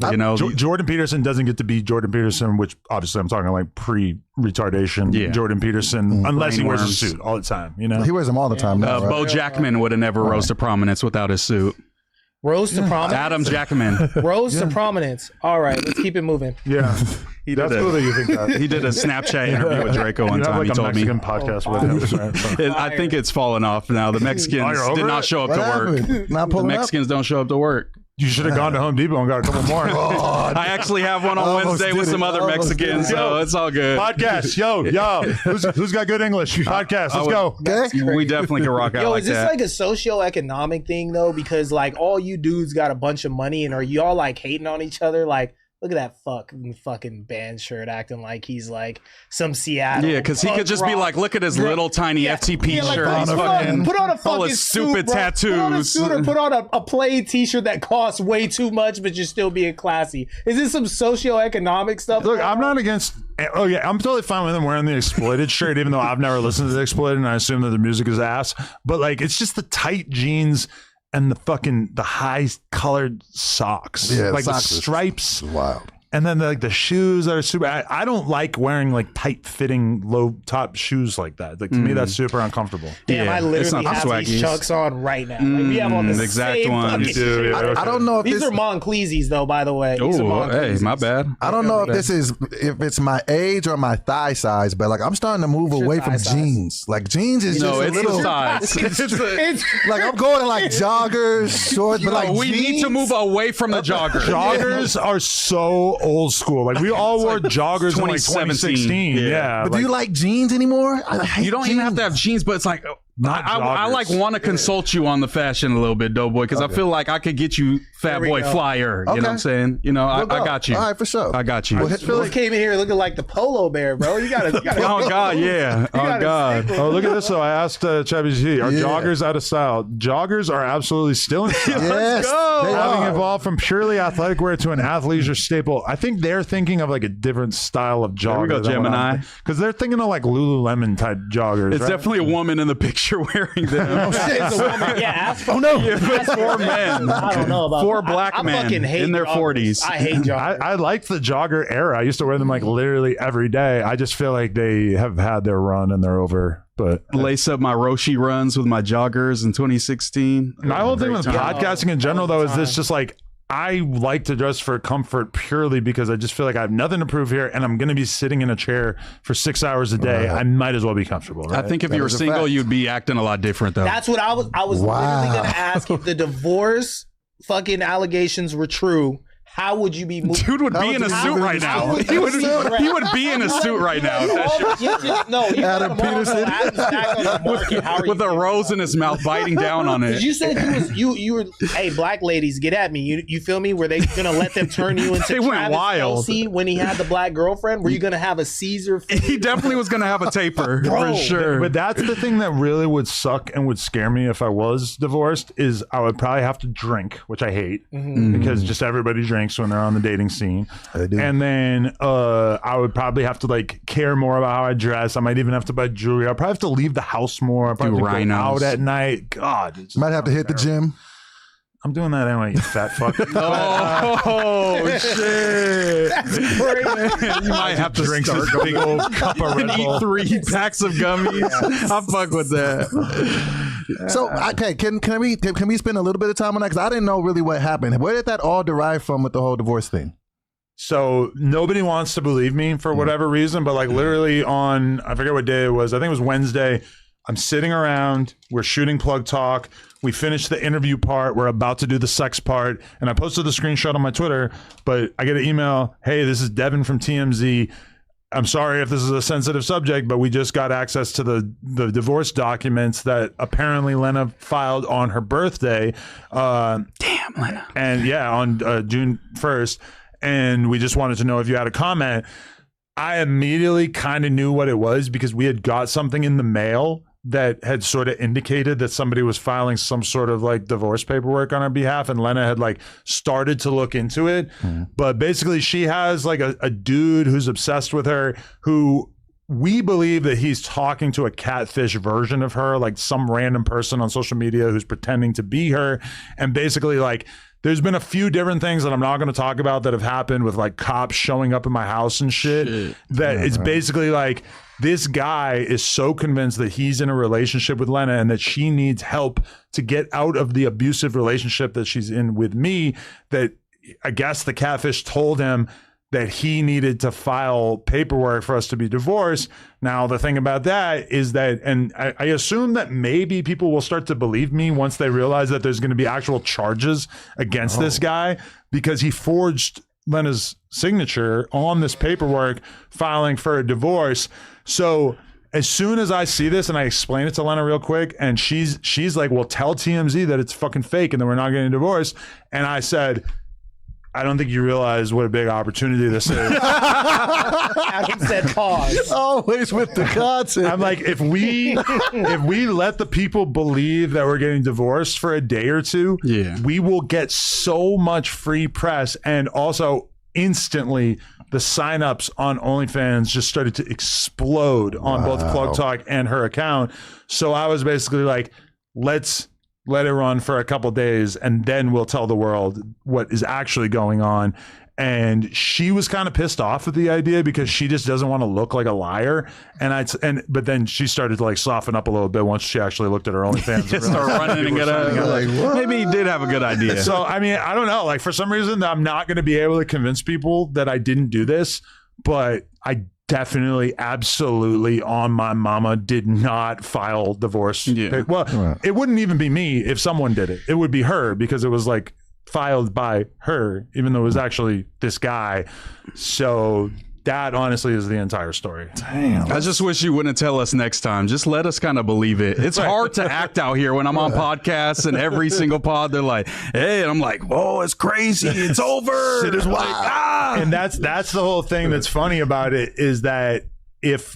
Jordan Peterson doesn't get to be Jordan Peterson, which obviously I'm talking like pre-retardation Yeah. Jordan Peterson, unless he wears a Brainworms. suit all the time, He wears them all the time now, right? Bo Jackman would have never rose to prominence without his suit. Rose to prominence. Adam Jackman. Rose to prominence. All right, let's keep it moving. Yeah. That's cool that you think that. He did a Snapchat interview with Draco one You have time. like He a told me. Mexican podcast with him. Right? I think it's fallen off now. The Mexicans you're over did not it? show up What to work. happened? Not The pulling up? Mexicans don't show up to work. You should have gone to Home Depot and got a couple more. I actually have one on Almost Wednesday with did some it. other Almost Mexicans, did it. so it's all good. Podcast, yo, who's got good English? Podcast, let's go. Okay. We definitely can rock out Yo, like is this that. like a socioeconomic thing though? Because like all you dudes got a bunch of money, and are y'all like hating on each other? Like, look at that fucking band shirt acting like he's like some Seattle. Yeah, because he punk could just be rock. like, look at his little tiny FTP Yeah, like, shirt. He's put fucking on a all fucking his suit, stupid bro. tattoos. Put on a suit or put on a plaid t-shirt that costs way too much, but you're still being classy. Is this some socioeconomic stuff? Look, I'm not against. Oh yeah, I'm totally fine with him wearing the Exploited shirt, even though I've never listened to the Exploited, and I assume that the music is ass. But like, it's just the tight jeans and the high colored socks, Yeah, like the socks is stripes. Wild. And then like the shoes that are super. I don't like wearing like tight fitting low top shoes like that. Like to me, that's super uncomfortable. Damn, Yeah, I it's literally not have swaggies. these Chucks on right now. Like, we have on the The exact same one. fucking You do, shit. yeah. I don't know if These this, are Moncleese's though, by the way. These are Oh, hey, Moncleese's. my bad. I don't know if it's my age or my thigh size, but like I'm starting to move your away thigh from size? jeans. Like jeans is No, just it's a little the size. It's like I'm going to like joggers, shorts, but like we need to jeans? move away from the jogger. Joggers are so old school. Like we all wore joggers in like 2017. 2016. Yeah. Yeah. But do you like jeans anymore? I hate You don't even have jeans. to have jeans, but it's like Not I joggers. like want to consult you on the fashion a little bit, Doughboy, because I feel like I could get you Fat There we Boy go. Flyer. You know what I'm saying? You know, I We'll go. got you. All right, for sure. I got you. Well, I feel like came in here looking like the polo bear, bro. You gotta Oh God, yeah. Oh gotta God. stick with Oh, look at this. So I asked ChatGPT, are Yeah. joggers out of style? Joggers are absolutely still in style. Yes, go. they Having are. evolved from purely athletic wear to an athleisure staple, I think they're thinking of like a different style of jogger. we go, Gemini. Because they're thinking of like Lululemon type joggers. It's right? definitely a woman in the picture wearing them. It's a woman. Yeah, ask for, Ask for men. I don't know about 4 black I men fucking hate in their joggers. 40s. I hate joggers. I liked the jogger era. I used to wear them like literally every day. I just feel like they have had their run and they're over. But Lace up my Roshi runs with my joggers in 2016. my whole thing Great with time. podcasting in general, though, is this just like I like to dress for comfort purely because I just feel like I have nothing to prove here, and I'm going to be sitting in a chair for 6 hours a day. I might as well be comfortable. Right? I think if That you were is a single, fact. you'd be acting a lot different, though. That's what I was Wow. literally gonna ask if the divorce fucking allegations were true. How would you be moving? Dude would How be in a would you suit be right in a now. suit? He would be in a suit right now. No, you Adam Peterson. With a rose in his mouth, biting down on it. You said you were hey, black ladies, get at me. You feel me? Were they gonna let them turn you into They went Travis wild. Kelce when he had the black girlfriend? Were you gonna have a Caesar? He definitely was going to have a taper Bro. for sure. But that's the thing that really would suck and would scare me if I was divorced is I would probably have to drink, which I hate because just everybody drinks when they're on the dating scene. They do. And then I would probably have to like care more about how I dress. I might even have to buy jewelry. I'll probably have to leave the house more. I'll probably have to rhinos. go out at night. God, it's just Might have to hit the gym. I'm doing that anyway, you fat fuck. Oh, shit. You might have to Drinks start this big old cup of Red and Bull. eat 3 packs of gummies. I fuck with that. So okay, can we spend a little bit of time on that? Because I didn't know really what happened. Where did that all derive from with the whole divorce thing? So nobody wants to believe me for whatever reason, but like literally on, I forget what day it was. I think it was Wednesday. I'm sitting around. We're shooting Plug Talk. We finished the interview part. We're about to do the sex part. And I posted the screenshot on my Twitter, but I get an email. Hey, this is Devin from TMZ. I'm sorry if this is a sensitive subject, but we just got access to the divorce documents that apparently Lena filed on her birthday. Damn, Lena. And yeah, on June 1st. And we just wanted to know if you had a comment. I immediately kind of knew what it was because we had got something in the mail that had sort of indicated that somebody was filing some sort of like divorce paperwork on our behalf, and Lena had like started to look into it. But basically she has like a dude who's obsessed with her, who we believe that he's talking to a catfish version of her, like some random person on social media who's pretending to be her. And basically like there's been a few different things that I'm not going to talk about that have happened with like cops showing up in my house and shit. That it's basically like this guy is so convinced that he's in a relationship with Lena and that she needs help to get out of the abusive relationship that she's in with me, that I guess the catfish told him that he needed to file paperwork for us to be divorced. Now, the thing about that is that, and I assume that maybe people will start to believe me once they realize that there's going to be actual charges against this guy, because he forged Lena's signature on this paperwork filing for a divorce. So as soon as I see this and I explain it to Lena real quick, and she's like, well, tell TMZ that it's fucking fake and that we're not getting divorced. And I said, I don't think you realize what a big opportunity this is. Adam said pause. Always with the content. I'm like, if we let the people believe that we're getting divorced for a day or two, we will get so much free press. And also instantly the signups on OnlyFans just started to explode on both Plug Talk and her account. So I was basically like, let's let it run for a couple days and then we'll tell the world what is actually going on. And she was kind of pissed off at the idea because she just doesn't want to look like a liar. But then she started to like soften up a little bit once she actually looked at her OnlyFans. Just start running and get like, maybe he did have a good idea. So I mean, I don't know. Like for some reason, I'm not going to be able to convince people that I didn't do this, but I definitely, absolutely, on my mama, did not file divorce. Well, it wouldn't even be me if someone did it. It would be her, because it was like filed by her, even though it was actually this guy. So that honestly is the entire story. Damn. I just wish you wouldn't tell us next time. Just let us kind of believe it. It's hard to act out here when I'm on podcasts, and every single pod they're like, hey, and I'm like, whoa, it's crazy. It's over. Shit is wild. Like, ah. And that's the whole thing that's funny about it, is that it's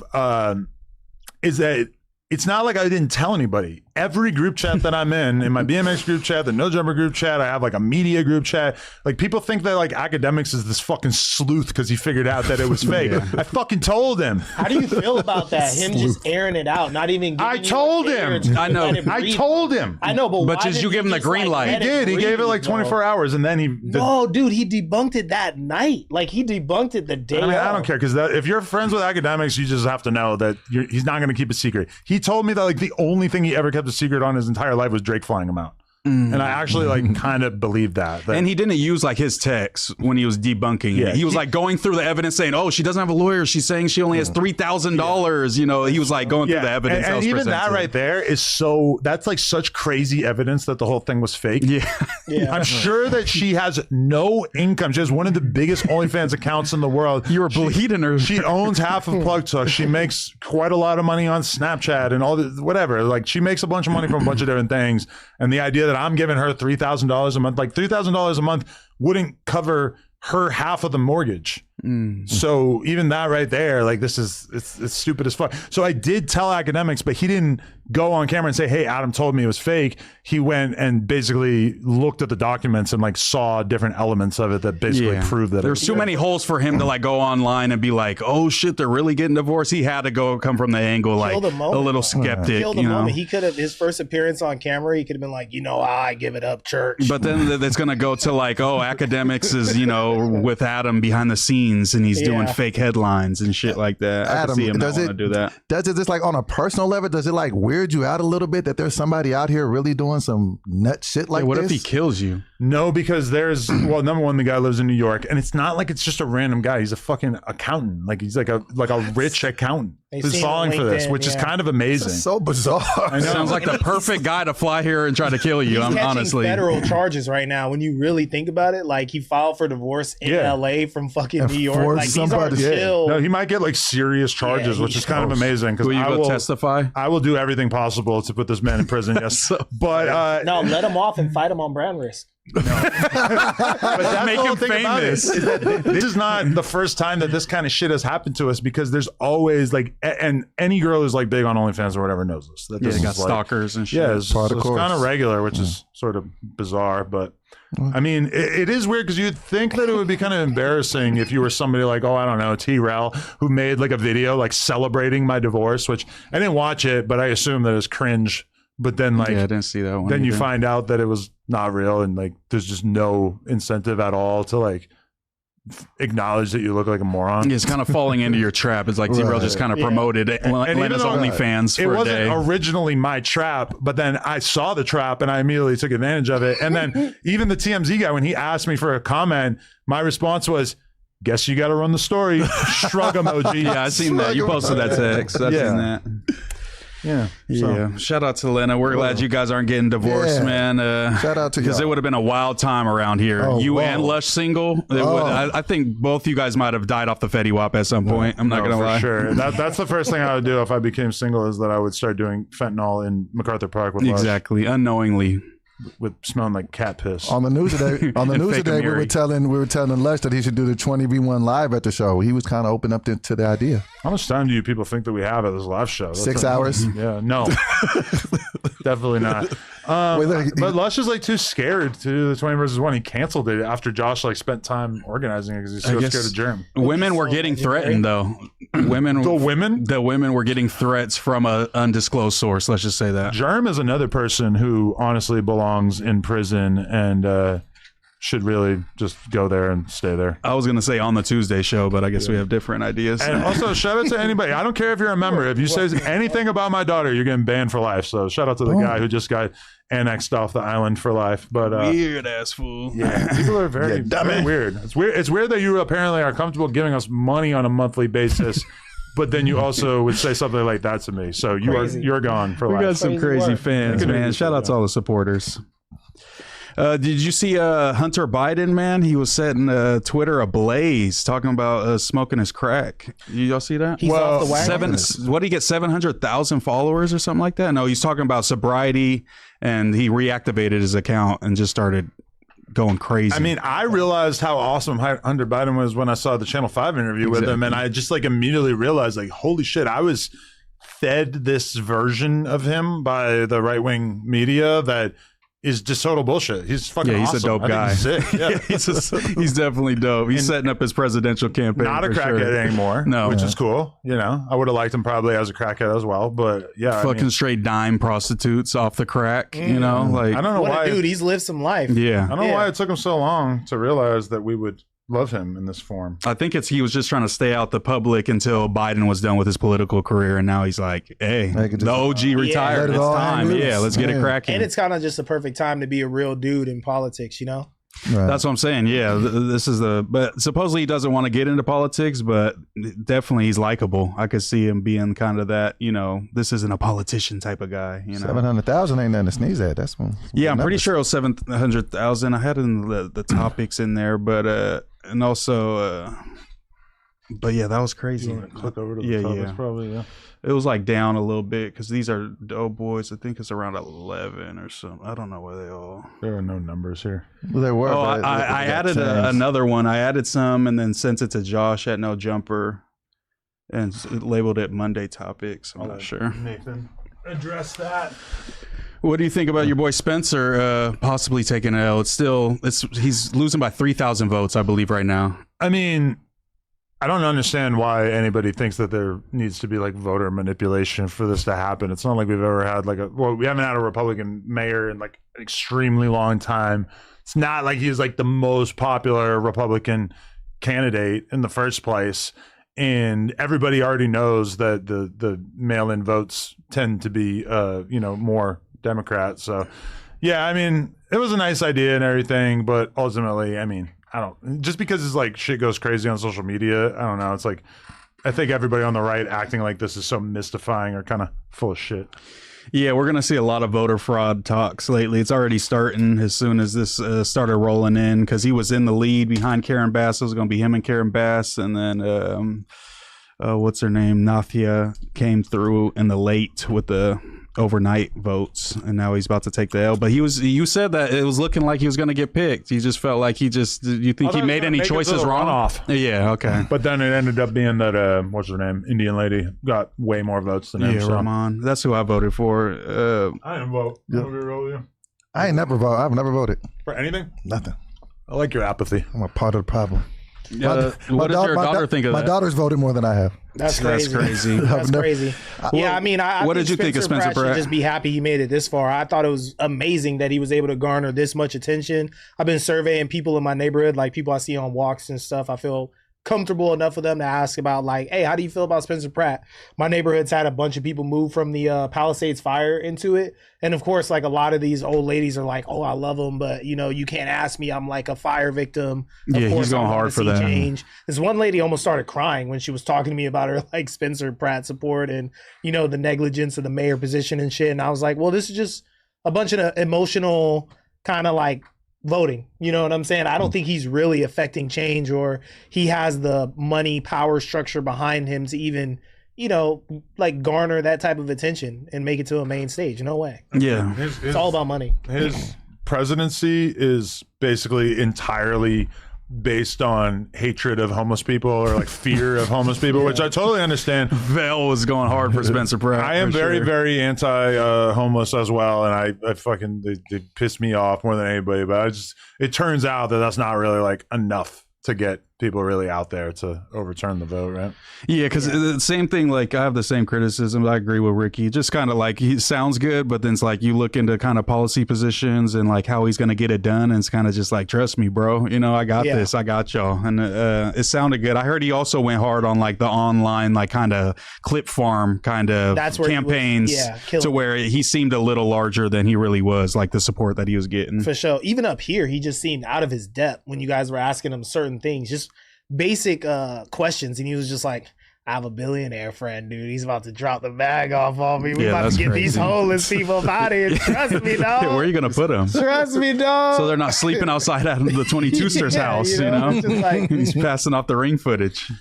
not like I didn't tell anybody. Every group chat that I'm in my BMX group chat, the No Jumper group chat, I have like a media group chat. Like people think that like Academics is this fucking sleuth because he figured out that it was fake. I fucking told him. How do you feel about that? Him just airing it out, not even giving I told him. I know. I told him. I know, but did you give him the green light? He did. He gave it like 24 hours, and then he. No, dude, he debunked it that night. Like he debunked it the day. I mean, I don't care, because if you're friends with Academics, you just have to know that he's not going to keep a secret. He told me that like the only thing he ever kept a secret on his entire life was Drake flying him out. And I actually like kind of believe that. And he didn't use like his text when he was debunking it. He was like going through the evidence saying, oh, she doesn't have a lawyer. She's saying she only has $3,000. You know, he was like going through the evidence. And even that right there is that's like such crazy evidence that the whole thing was fake. Yeah. I'm sure that she has no income. She has one of the biggest OnlyFans accounts in the world. You were bleeding her. She owns half of Plug Talk. She makes quite a lot of money on Snapchat and all the whatever. Like she makes a bunch of money from a bunch of different things. And the idea that I'm giving her $3,000 a month, like $3,000 a month wouldn't cover her half of the mortgage. So even that right there, like it's stupid as fuck. So I did tell Academics, but he didn't go on camera and say, hey, Adam told me it was fake. He went and basically looked at the documents and like saw different elements of it that basically proved that there's too many holes for him to like go online and be like, oh shit, they're really getting divorced. He had to come from the angle like a little skeptic. Kill the moment. He could have, his first appearance on camera, he could have been like, I give it up, church. But then it's gonna go to like, oh, Academics is with Adam behind the scenes and he's doing fake headlines and shit like that. I can see him not want to do that. Does it just like on a personal level, does it like weird you out a little bit that there's somebody out here really doing some nut shit like what this? What if he kills you? No, because there's number one, the guy lives in New York, and it's not like it's just a random guy. He's a fucking accountant. Like he's like a rich accountant who's falling for this, which is kind of amazing. That's so bizarre. I know. Sounds like the perfect guy to fly here and try to kill you. He's honestly federal charges right now. When you really think about it, like he filed for divorce in LA from fucking New York. Like these are chill. No, he might get like serious charges, which is kind of amazing. Will you go testify? I will do everything possible to put this man in prison. Yes, but no, let him off and fight him on brand risk. No. But that's make him famous. Is that this is not the first time that this kind of shit has happened to us, because there's always like, and any girl who's like big on OnlyFans or whatever knows this. That they got stalkers and shit. Yeah, it's kind of regular, which is sort of bizarre. But I mean, it is weird because you'd think that it would be kind of embarrassing if you were somebody like, oh, I don't know, T-Rel, who made like a video like celebrating my divorce, which I didn't watch it, but I assume that it's cringe. But then like, I didn't see that one. Then you find out that it was not real, and like there's just no incentive at all to like acknowledge that you look like a moron. It's kind of falling into your trap. It's like T-Rel just kind of promoted Lena's OnlyFans for a day. It wasn't originally my trap, but then I saw the trap and I immediately took advantage of it. And then even the TMZ guy, when he asked me for a comment, my response was, guess you got to run the story. Shrug emoji. Yeah, I seen that. You posted that text. I seen that. Yeah. Yeah. Shout out to Lena. We're glad you guys aren't getting divorced, man. Shout out to you. Because it would have been a wild time around here. And Lush single. I think both you guys might have died off the Fetty Wap at some point. I'm not going to lie. Sure. That's the first thing I would do if I became single, is that I would start doing fentanyl in MacArthur Park with Lush. Exactly. Unknowingly. With smelling like cat piss. On the news today, we were telling Lush that he should do the 20v1 live at the show. He was kind of open up to the idea. How much time do you people think that we have at this live show? That's 6 hours? Yeah, no. Definitely not. But Lush is like too scared to do the 20 versus 1. He canceled it after Josh like spent time organizing it because he's so scared of Germ. Women were getting threatened though. The women were getting threats from a undisclosed source. Let's just say that. Germ is another person who honestly belongs in prison and should really just go there and stay there. I was going to say on the Tuesday show, but I guess we have different ideas. And also, shout out to anybody. I don't care if you're a member. If you say anything about my daughter, you're getting banned for life. So shout out to the guy who just got annexed off the island for life. But weird ass fool. Yeah, people are very weird. It's weird that you apparently are comfortable giving us money on a monthly basis. But then you also would say something like that to me. So you're gone for life. We got some crazy fans, man. Shout out to all the supporters. Did you see Hunter Biden, man? He was setting Twitter ablaze, talking about smoking his crack. Y'all see that? He's off the wagon. What did he get, 700,000 followers or something like that? No, he's talking about sobriety, and he reactivated his account and just started going crazy. I mean, I realized how awesome Hunter Biden was when I saw the Channel 5 interview with him, and I just like immediately realized, like, holy shit, I was fed this version of him by the right-wing media that is just total bullshit. He's fucking he's awesome. A dope guy. He's sick. Yeah. He's definitely dope. He's setting up his presidential campaign. Not a crackhead anymore, which is cool. You know, I would have liked him probably as a crackhead as well. But yeah, fucking straight dime prostitutes off the crack. You know, like I don't know why, dude. He's lived some life. Yeah, I don't know why it took him so long to realize that we would love him in this form. I think he was just trying to stay out the public until Biden was done with his political career, and now he's like, hey, the OG retired. It's time. Yeah, let's get it cracking. And it's kind of just the perfect time to be a real dude in politics, you know? Right. That's what I'm saying. Yeah, this is but supposedly he doesn't want to get into politics, but definitely he's likable. I could see him being kind of that, you know, this isn't a politician type of guy. You know, 700,000 ain't nothing to sneeze at. That's one. Yeah, I'm pretty sure it was 700,000. I had the topics in there, but and also, but yeah, that was crazy. You want to click over to the topics, probably. It was like down a little bit because these are dope boys. I think it's around 11 or something. I don't know where they all. There are no numbers here. Well, there were. I added another one. I added some and then sent it to Josh at No Jumper and labeled it Monday Topics. I'm not sure. Nathan, address that. What do you think about your boy Spencer possibly taking an L? He's losing by 3,000 votes, I believe, right now. I mean, I don't understand why anybody thinks that there needs to be like voter manipulation for this to happen. It's not like we've ever had we haven't had a Republican mayor in like an extremely long time. It's not like he's like the most popular Republican candidate in the first place. And everybody already knows that the mail-in votes tend to be, more Democrat. So, yeah, I mean, it was a nice idea and everything, but ultimately, I mean, just because it's like shit goes crazy on social media, I don't know. It's like, I think everybody on the right acting like this is so mystifying or kind of full of shit. Yeah, we're going to see a lot of voter fraud talks lately. It's already starting as soon as this started rolling in because he was in the lead behind Karen Bass. It was going to be him and Karen Bass. And then, what's her name? Nathia came through in the late with the overnight votes, and now he's about to take the L. But you said that it was looking like he was going to get picked. You just felt like you think he made any choices wrong? Off. Yeah, okay. But then it ended up being that what's her name, Indian lady, got way more votes than him. Yeah, Rahman. That's who I voted for. I didn't vote. Yeah. I ain't never voted. I've never voted for anything. Nothing. I like your apathy. I'm a part of the problem. What does your daughter think of that? My daughter's voted more than I have. That's crazy. That's crazy. Yeah, I mean, what did you think of Spencer Pratt? Should just be happy he made it this far. I thought it was amazing that he was able to garner this much attention. I've been surveying people in my neighborhood, like people I see on walks and stuff. I feel comfortable enough with them to ask about like, hey, how do you feel about Spencer Pratt? My neighborhood's had a bunch of people move from the Palisades fire into it. And of course, like a lot of these old ladies are like, oh, I love him, but you know, you can't ask me. I'm like a fire victim. Of course, he's going hard for that. Change. This one lady almost started crying when she was talking to me about her like Spencer Pratt support and, you know, the negligence of the mayor position and shit. And I was like, well, this is just a bunch of emotional kind of like voting. You know what I'm saying? I don't think he's really affecting change, or he has the money power structure behind him to even, you know, like garner that type of attention and make it to a main stage. No way. Yeah. It's all about money. His presidency is basically entirely based on hatred of homeless people or like fear of homeless people, which I totally understand. Vel was going hard for Spencer Pratt. I am very, very anti-homeless as well, and I fucking they piss me off more than anybody. But it turns out that that's not really like enough to get people really out there to overturn the vote, right? Yeah, because the same thing, like I have the same criticism. I agree with Ricky. Just kind of like he sounds good, but then it's like you look into kind of policy positions and like how he's going to get it done. And it's kind of just like, trust me, bro. You know, I got this. I got y'all. And it sounded good. I heard he also went hard on like the online, like kind of clip farm kind of campaigns to where he seemed a little larger than he really was, like the support that he was getting. For sure. Even up here, he just seemed out of his depth when you guys were asking him certain things. Just basic questions, and he was just like, I have a billionaire friend, dude. He's about to drop the bag off on me. We're about to get these homeless people out of here. Trust me, dog. Where are you going to put them? Trust me, dog. So they're not sleeping outside at the 22ster's house, you know? Just like, he's passing off the ring footage.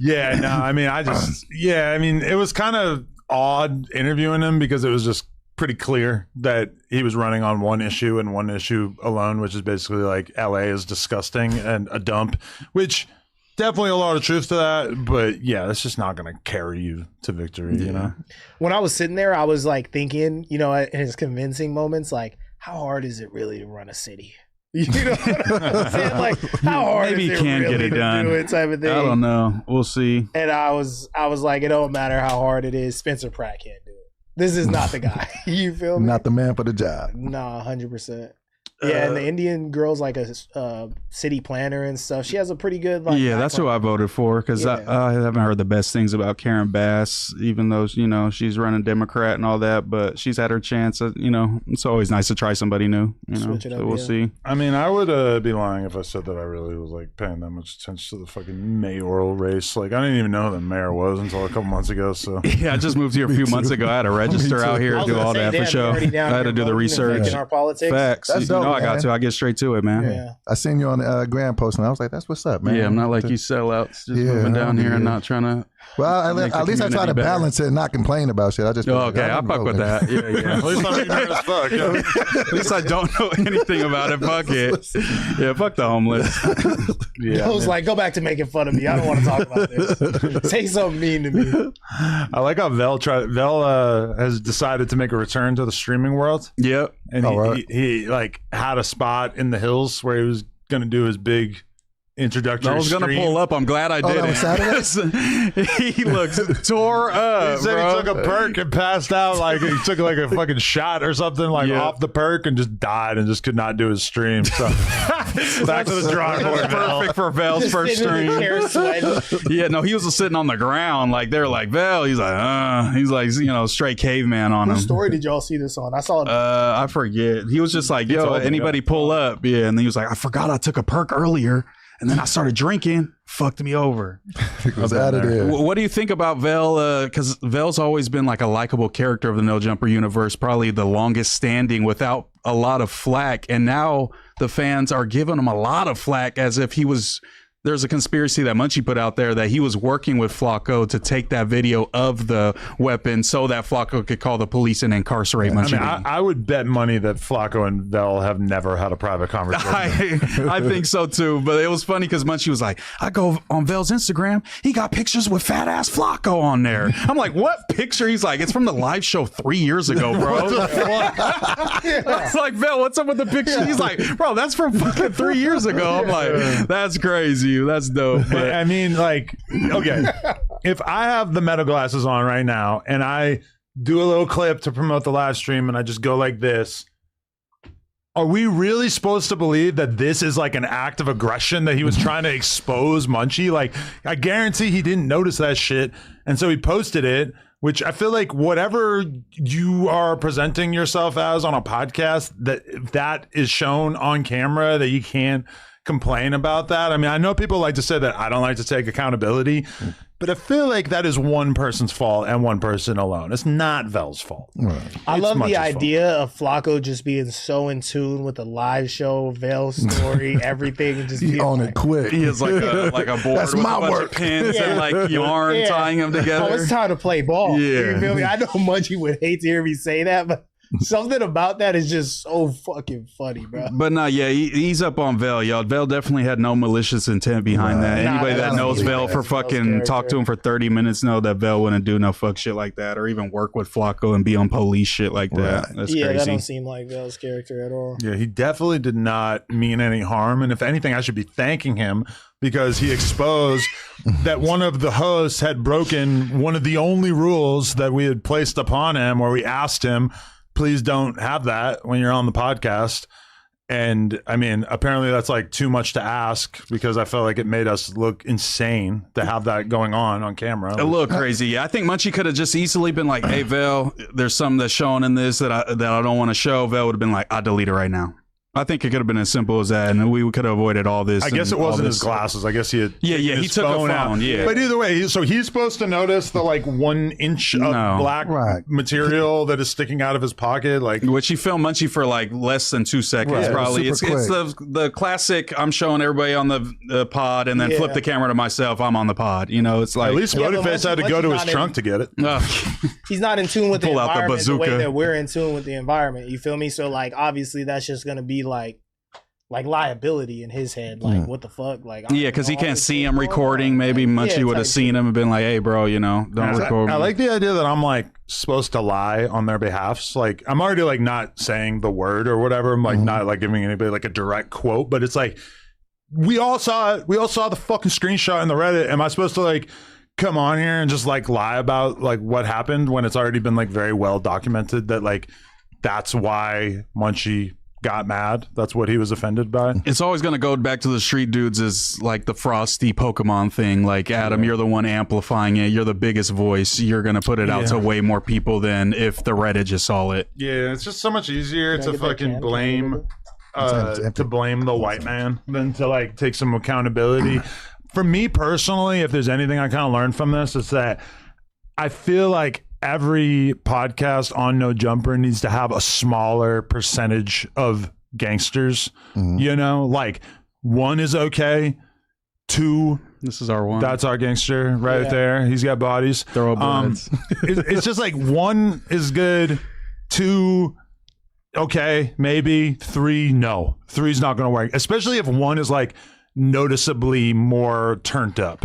Yeah, no, I mean, it was kind of odd interviewing him because it was just pretty clear that he was running on one issue and one issue alone, which is basically like LA is disgusting and a dump, which definitely a lot of truth to that. But yeah, that's just not going to carry you to victory, you know? When I was sitting there, I was like thinking, you know, in his convincing moments, like, how hard is it really to run a city? You know what I'm saying? Like, how hard maybe is he it can really get it done. do it type of thing? I don't know. We'll see. And I was like, it don't matter how hard it is. Spencer Pratt can't do it. This is not the guy. You feel me? Not the man for the job. Nah, 100%. Yeah, and the Indian girl's like a city planner and stuff. She has a pretty good like. Yeah, that's who I voted for because I haven't heard the best things about Karen Bass, even though you know she's running Democrat and all that. But she's had her chance. You know, it's always nice to try somebody new. You know, switch it up, so we'll see. I mean, I would be lying if I said that I really was like paying that much attention to the fucking mayoral race. Like, I didn't even know who the mayor was until a couple months ago. So yeah, I just moved here a few months ago. I had to register out here and do all that for sure. I had to do the research. In our politics. Facts. That's dope, I got to. I get straight to it, man. Yeah. I seen you on the Grand Post, and I was like, "That's what's up, man." Yeah, I'm not like you sellouts, just moving down here and not trying to. Well, at least I try to balance it and not complain about shit. I just okay, I fuck with that. Yeah. at least I'm ignorant as fuck. Yeah. At least I don't know anything about it. Fuck it. Yeah, fuck the homeless. I was like, go back to making fun of me. I don't want to talk about this. Say something mean to me. I like how Vel has decided to make a return to the streaming world. Yep. And he like had a spot in the hills where he was going to do his big introductory I was going to pull up. I'm glad I did it. He looks tore up, he said bro. He took a perk and passed out. Like he took like a fucking shot or something off the perk and just died and just could not do his stream. So back to the drawing board. Perfect for Vel's first stream. Yeah, no, he was sitting on the ground. Like they're like, Vel, he's like, you know, straight caveman on him. What story did y'all see this on? I saw it. I forget. He was just like, yo, anybody pull up? Yeah, and then he was like, I forgot I took a perk earlier. And then I started drinking, fucked me over. Was out of there. What do you think about Vel? Because Vel's always been like a likable character of the No Jumper universe, probably the longest standing without a lot of flack. And now the fans are giving him a lot of flack as if he was... There's a conspiracy that Munchie put out there that he was working with Flacco to take that video of the weapon so that Flacco could call the police and incarcerate Munchie. I mean, I would bet money that Flacco and Vel have never had a private conversation. I think so too, but it was funny because Munchie was like, I go on Vel's Instagram, he got pictures with fat ass Flacco on there. I'm like, what picture? He's like, it's from the live show 3 years ago, bro. I was like, Vel, what's up with the picture? He's like, bro, that's from fucking 3 years ago. I'm like, that's crazy. That's dope. But I mean, like, okay, if I have the meta glasses on right now and I do a little clip to promote the live stream and I just go like this, are we really supposed to believe that this is like an act of aggression, that he was trying to expose Munchie? Like, I guarantee he didn't notice that shit, and so he posted it, which I feel like whatever you are presenting yourself as on a podcast, that is shown on camera, that you can't complain about that. I mean, I know people like to say that I don't like to take accountability, but I feel like that is one person's fault and one person alone. It's not Vel's fault. Right. I love Munchie's the idea of Flacco just being so in tune with the live show, Vel's story, everything, and just He being on like, it quick. He is like a board That's with my a bunch work. of pins Yeah. and like yarn Yeah. tying them oh, together. it's time to play ball. Yeah. You feel me? I know Munchie would hate to hear me say that, but something about that is just so fucking funny, bro. But no, yeah, he's up on Vel, y'all. Vel definitely had no malicious intent behind that. Nah, Anybody that's that knows not Vel Vel's for fucking character. talk to him for 30 minutes know that Vel wouldn't do no fuck shit like that, or even work with Flacco and be on police shit like that. Right. That's Yeah, that crazy. don't seem like Vel's character at all. Yeah, he definitely did not mean any harm. And if anything, I should be thanking him because he exposed that one of the hosts had broken one of the only rules that we had placed upon him, where we asked him, please don't have that when you're on the podcast. And I mean, apparently that's like too much to ask, because I felt like it made us look insane to have that going on camera. A little crazy. Yeah, I think Munchie could have just easily been like, "Hey, Vel, there's something that's showing in this that I don't want to show." Vel would have been like, "I'll delete it right now." I think it could have been as simple as that, and we could have avoided all this. I guess it and all wasn't this. his glasses. I guess he had Yeah, taken he his took a phone out. phone, yeah. But either way, so he's supposed to notice the like 1 inch of No. black Right. material that is sticking out of his pocket. Like, Which he filmed Munchie for like less than 2 seconds, Right. probably. It's Super the classic. I'm showing everybody on the pod, and then flip Yeah. the camera to myself. I'm on the pod. You know, it's like at least Yeah, but Spoetyface had to go Munchie's to his not in- trunk to get it. He's not in tune with the Pull out the environment the way bazooka. that we're in tune with the environment. You feel me? So like, obviously, that's just gonna be like liability in his head. Like, what the fuck? Like, yeah, because he can't see him recording. Maybe Munchie would have seen him and been like, "Hey, bro, you know, don't record me." I like the idea that I'm like supposed to lie on their behalfs. Like, I'm already like not saying the word or whatever. I'm like not like giving anybody like a direct quote, but it's like we all saw it. We all saw the fucking screenshot in the Reddit. Am I supposed to like come on here and just like lie about like what happened when it's already been like very well documented that like that's why Munchie got mad? That's what he was offended by. It's always going to go back to the street dudes as like the frosty Pokemon thing. Like, Adam, you're the one amplifying it. You're the biggest voice. You're going to put it out to way more people than if the Reddit just saw it. Yeah, it's just so much easier Can I to get that fucking can? blame It's empty. to blame the white man than to like take some accountability. For me personally, if there's anything I kind of learned from this, it's that I feel like every podcast on No Jumper needs to have a smaller percentage of gangsters. You know, like 1 is okay, 2, This is our one. that's our gangster right Yeah. there. He's got bodies. Throw bullets. It's just like 1 is good, 2 okay, maybe, 3 no. 3's not going to work, especially if 1 is like noticeably more turned up.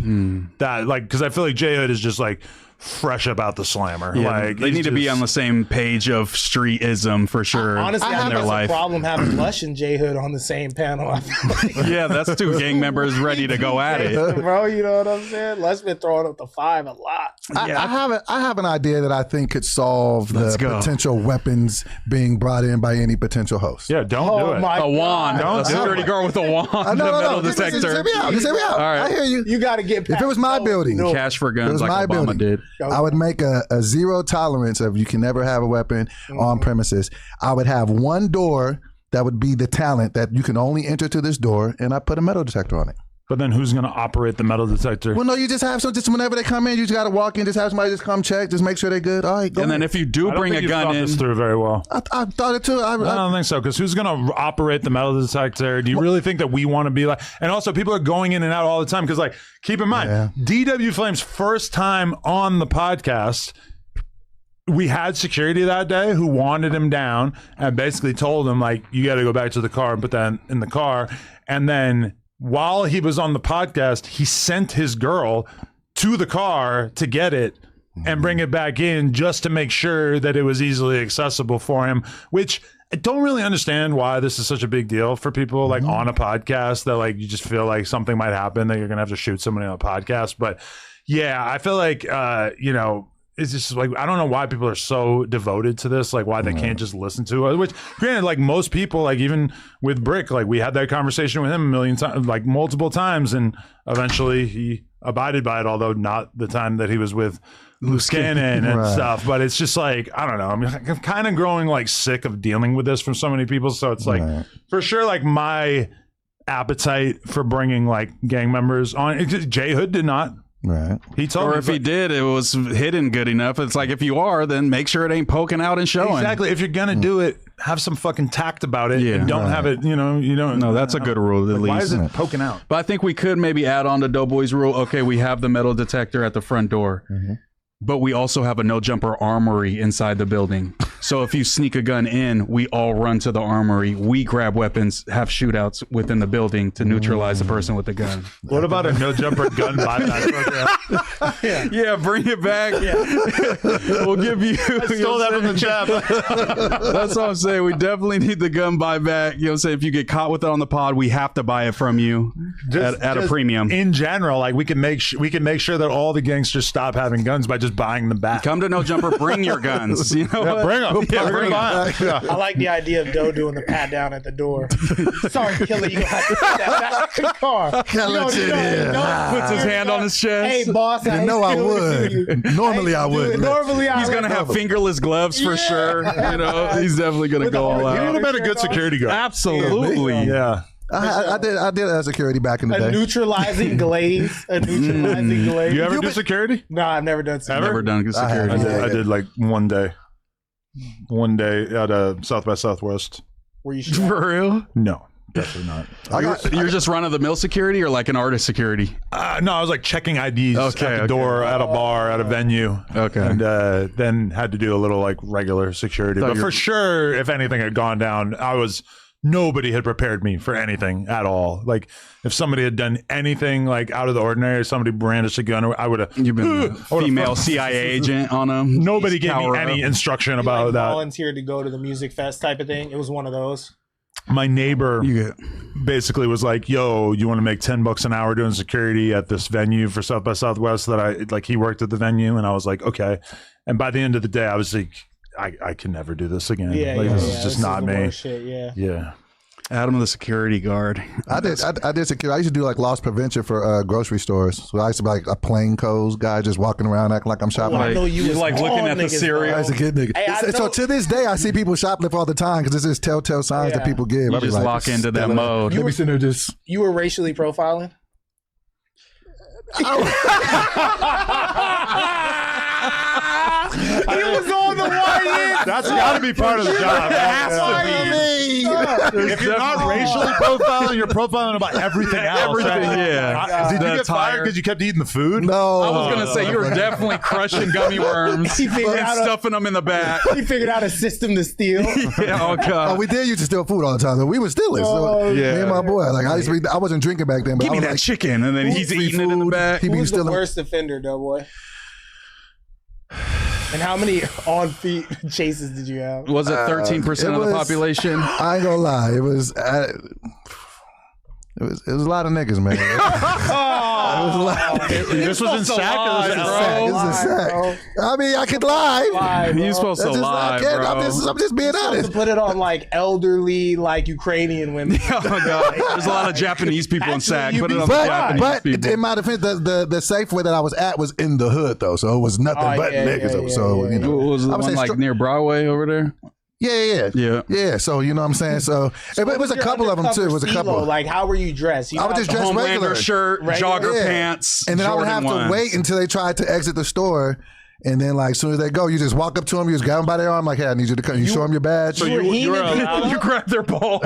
That like, because I feel like J Hood is just like fresh about the slammer. Yeah, Like they he's need to be just- on the same page of streetism for sure. Honestly, I in think their that's life. a problem having Lush and J Hood on the same panel. I feel like. Yeah, that's 2 gang members ready to go at it. Bro, you know what I'm saying? Lush been throwing up the 5 a lot. I have an idea that I think could solve the Let's go. potential weapons being brought in by any potential host. Yeah, don't do Oh it. my A wand, Don't a do security it. guard with a wand, a metal Just detector. hear me out. Just hear me out. All right. I hear you. You got to get If it was my building, no. Cash for It guns was like my Obama building. did. I would make a zero tolerance of you can never have a weapon on premises. I would have one door that would be the talent that you can only enter to this door, and I put a metal detector on it. But then who's going to operate the metal detector? Well, no, you just have some. Just whenever they come in, you just got to walk in. Just have somebody just come check. Just make sure they're good. All right, go And then ahead. if you do I don't bring think a you've gun thought in, this through very well. I thought it too. I don't think so, because who's going to operate the metal detector? Do you really think that we want to be like, and also people are going in and out all the time, because like, keep in mind, Yeah. DW Flame's first time on the podcast, we had security that day who wanted him down and basically told him like, you got to go back to the car and put that in the car. And then while he was on the podcast, he sent his girl to the car to get it and bring it back in just to make sure that it was easily accessible for him, which I don't really understand why this is such a big deal for people like on a podcast, that like you just feel like something might happen that you're going to have to shoot somebody on a podcast. But yeah, I feel like, you know, it's just like, I don't know why people are so devoted to this, like why they can't just listen to it. Which, granted, like most people, like even with Brick, like we had that conversation with him a million times, like multiple times, and eventually he abided by it, although not the time that he was with loose cannon and stuff. But it's just like, I don't know, I'm kind of growing like sick of dealing with this from so many people. So it's like, for sure, like my appetite for bringing like gang members on, J Hood did not. Right. He told me, or if he did, it was hidden good enough. It's like, if you are, then make sure it ain't poking out and showing. exactly. If you're gonna do it, have some fucking tact about it. And don't have it. You don't. No, that's a good rule at least. Why is it poking out? But I think we could maybe add on to Doughboy's rule. Okay, we have the metal detector at the front door, but we also have a no jumper armory inside the building. So if you sneak a gun in, we all run to the armory. We grab weapons, have shootouts within the building to neutralize the person with the gun. What about a no jumper gun buyback? Yeah, bring it back. We'll give you. I stole that from the chat. That's what I'm saying. We definitely need the gun buyback. You know what I'm saying? If you get caught with it on the pod, we have to buy it from you at a premium. In general, like we can make sure that all the gangsters stop having guns by just buying them back. Come to No Jumper, bring your guns. You know what? Bring them. Bring them. I like the idea of Doe doing the pat down at the door. Sorry, Killer, you gonna have to put that back in the car. Puts his hand on his chest. Hey, boss, You know I would. Normally I would. Normally I He's would. gonna have fingerless gloves for sure. You know, he's definitely gonna go all He would out. have been a good security guard. Absolutely. Yeah. I did a security back in the A day. neutralizing glaze. A neutralizing glaze. You ever do security? No, I've never done security. Never done security. I did like one day at South by Southwest. Were you sure? For real? No, definitely not. You're just run of the mill security or like an artist security? No, I was like checking IDs at the door, at a bar, at a venue. Okay. And then had to do a little like regular security. But for sure, if anything had gone down, nobody had prepared me for anything at all. Like if somebody had done anything like out of the ordinary, somebody brandished a gun, I would have. You've been a female CIA agent on him. Nobody gave me any instruction about that. Volunteered to go to the music fest type of thing. It was one of those. My neighbor basically was like, yo, you want to make $10 an hour doing security at this venue for South by Southwest he worked at the venue. And I was like, okay. And by the end of the day, I was like, I can never do this again. This is just not me. Shit, yeah. Adam, the security guard. I did security. I used to do like loss prevention for grocery stores. So I used to be like a plainclothes guy just walking around acting like I'm shopping. I know you was like looking at the niggas, cereal. I was a kid nigga. Hey, So to this day, I see people shoplift all the time because this is telltale signs that people give. You I be just like, lock into that mode. You be sitting there just. You were racially profiling? He was on the way in. That's got to be part of the job. If you're not racially profiling, you're profiling about everything else. Did you get fired because you kept eating the food? No. I was going to say, you were definitely crushing gummy worms and stuffing them in the back. He figured out a system to steal. Oh, God. We did used to steal food all the time. So we were stealers. Me and my boy. Like I wasn't drinking back then. But Give me I was that like, chicken. And then he's eating it in the back. He be Who's the stealing. worst offender, Doughboy? And how many on-feet chases did you have? Was it 13% of the population? I ain't gonna lie. It was a lot of niggas, man. It was a lot. This was in sack. It's a sack. I mean, I could lie. You're supposed to That's just- lie, I can't- bro. I'm just being To honest. put it on like elderly, like Ukrainian women. Oh, God. There's a lot of Japanese people in SAC. Actually, Put it you'd on be the surprised. Japanese But people. in my defense, the safe way that I was at was in the hood though, so it was nothing but niggas. So you know, What was the I would one say like near Broadway over there? yeah. So you know what I'm saying. So it was a couple of them too. It was a couple. Like, how were you dressed? You I know would just how- dress regular. Homelander shirt, jogger Yeah. pants, And then I would have Jordan to wait ones. until they tried to exit the store. And then, like, as soon as they go, you just walk up to them, you just grab them by their arm, like, hey, I need you to come. You show them your badge. So you were allowed, You grab their balls.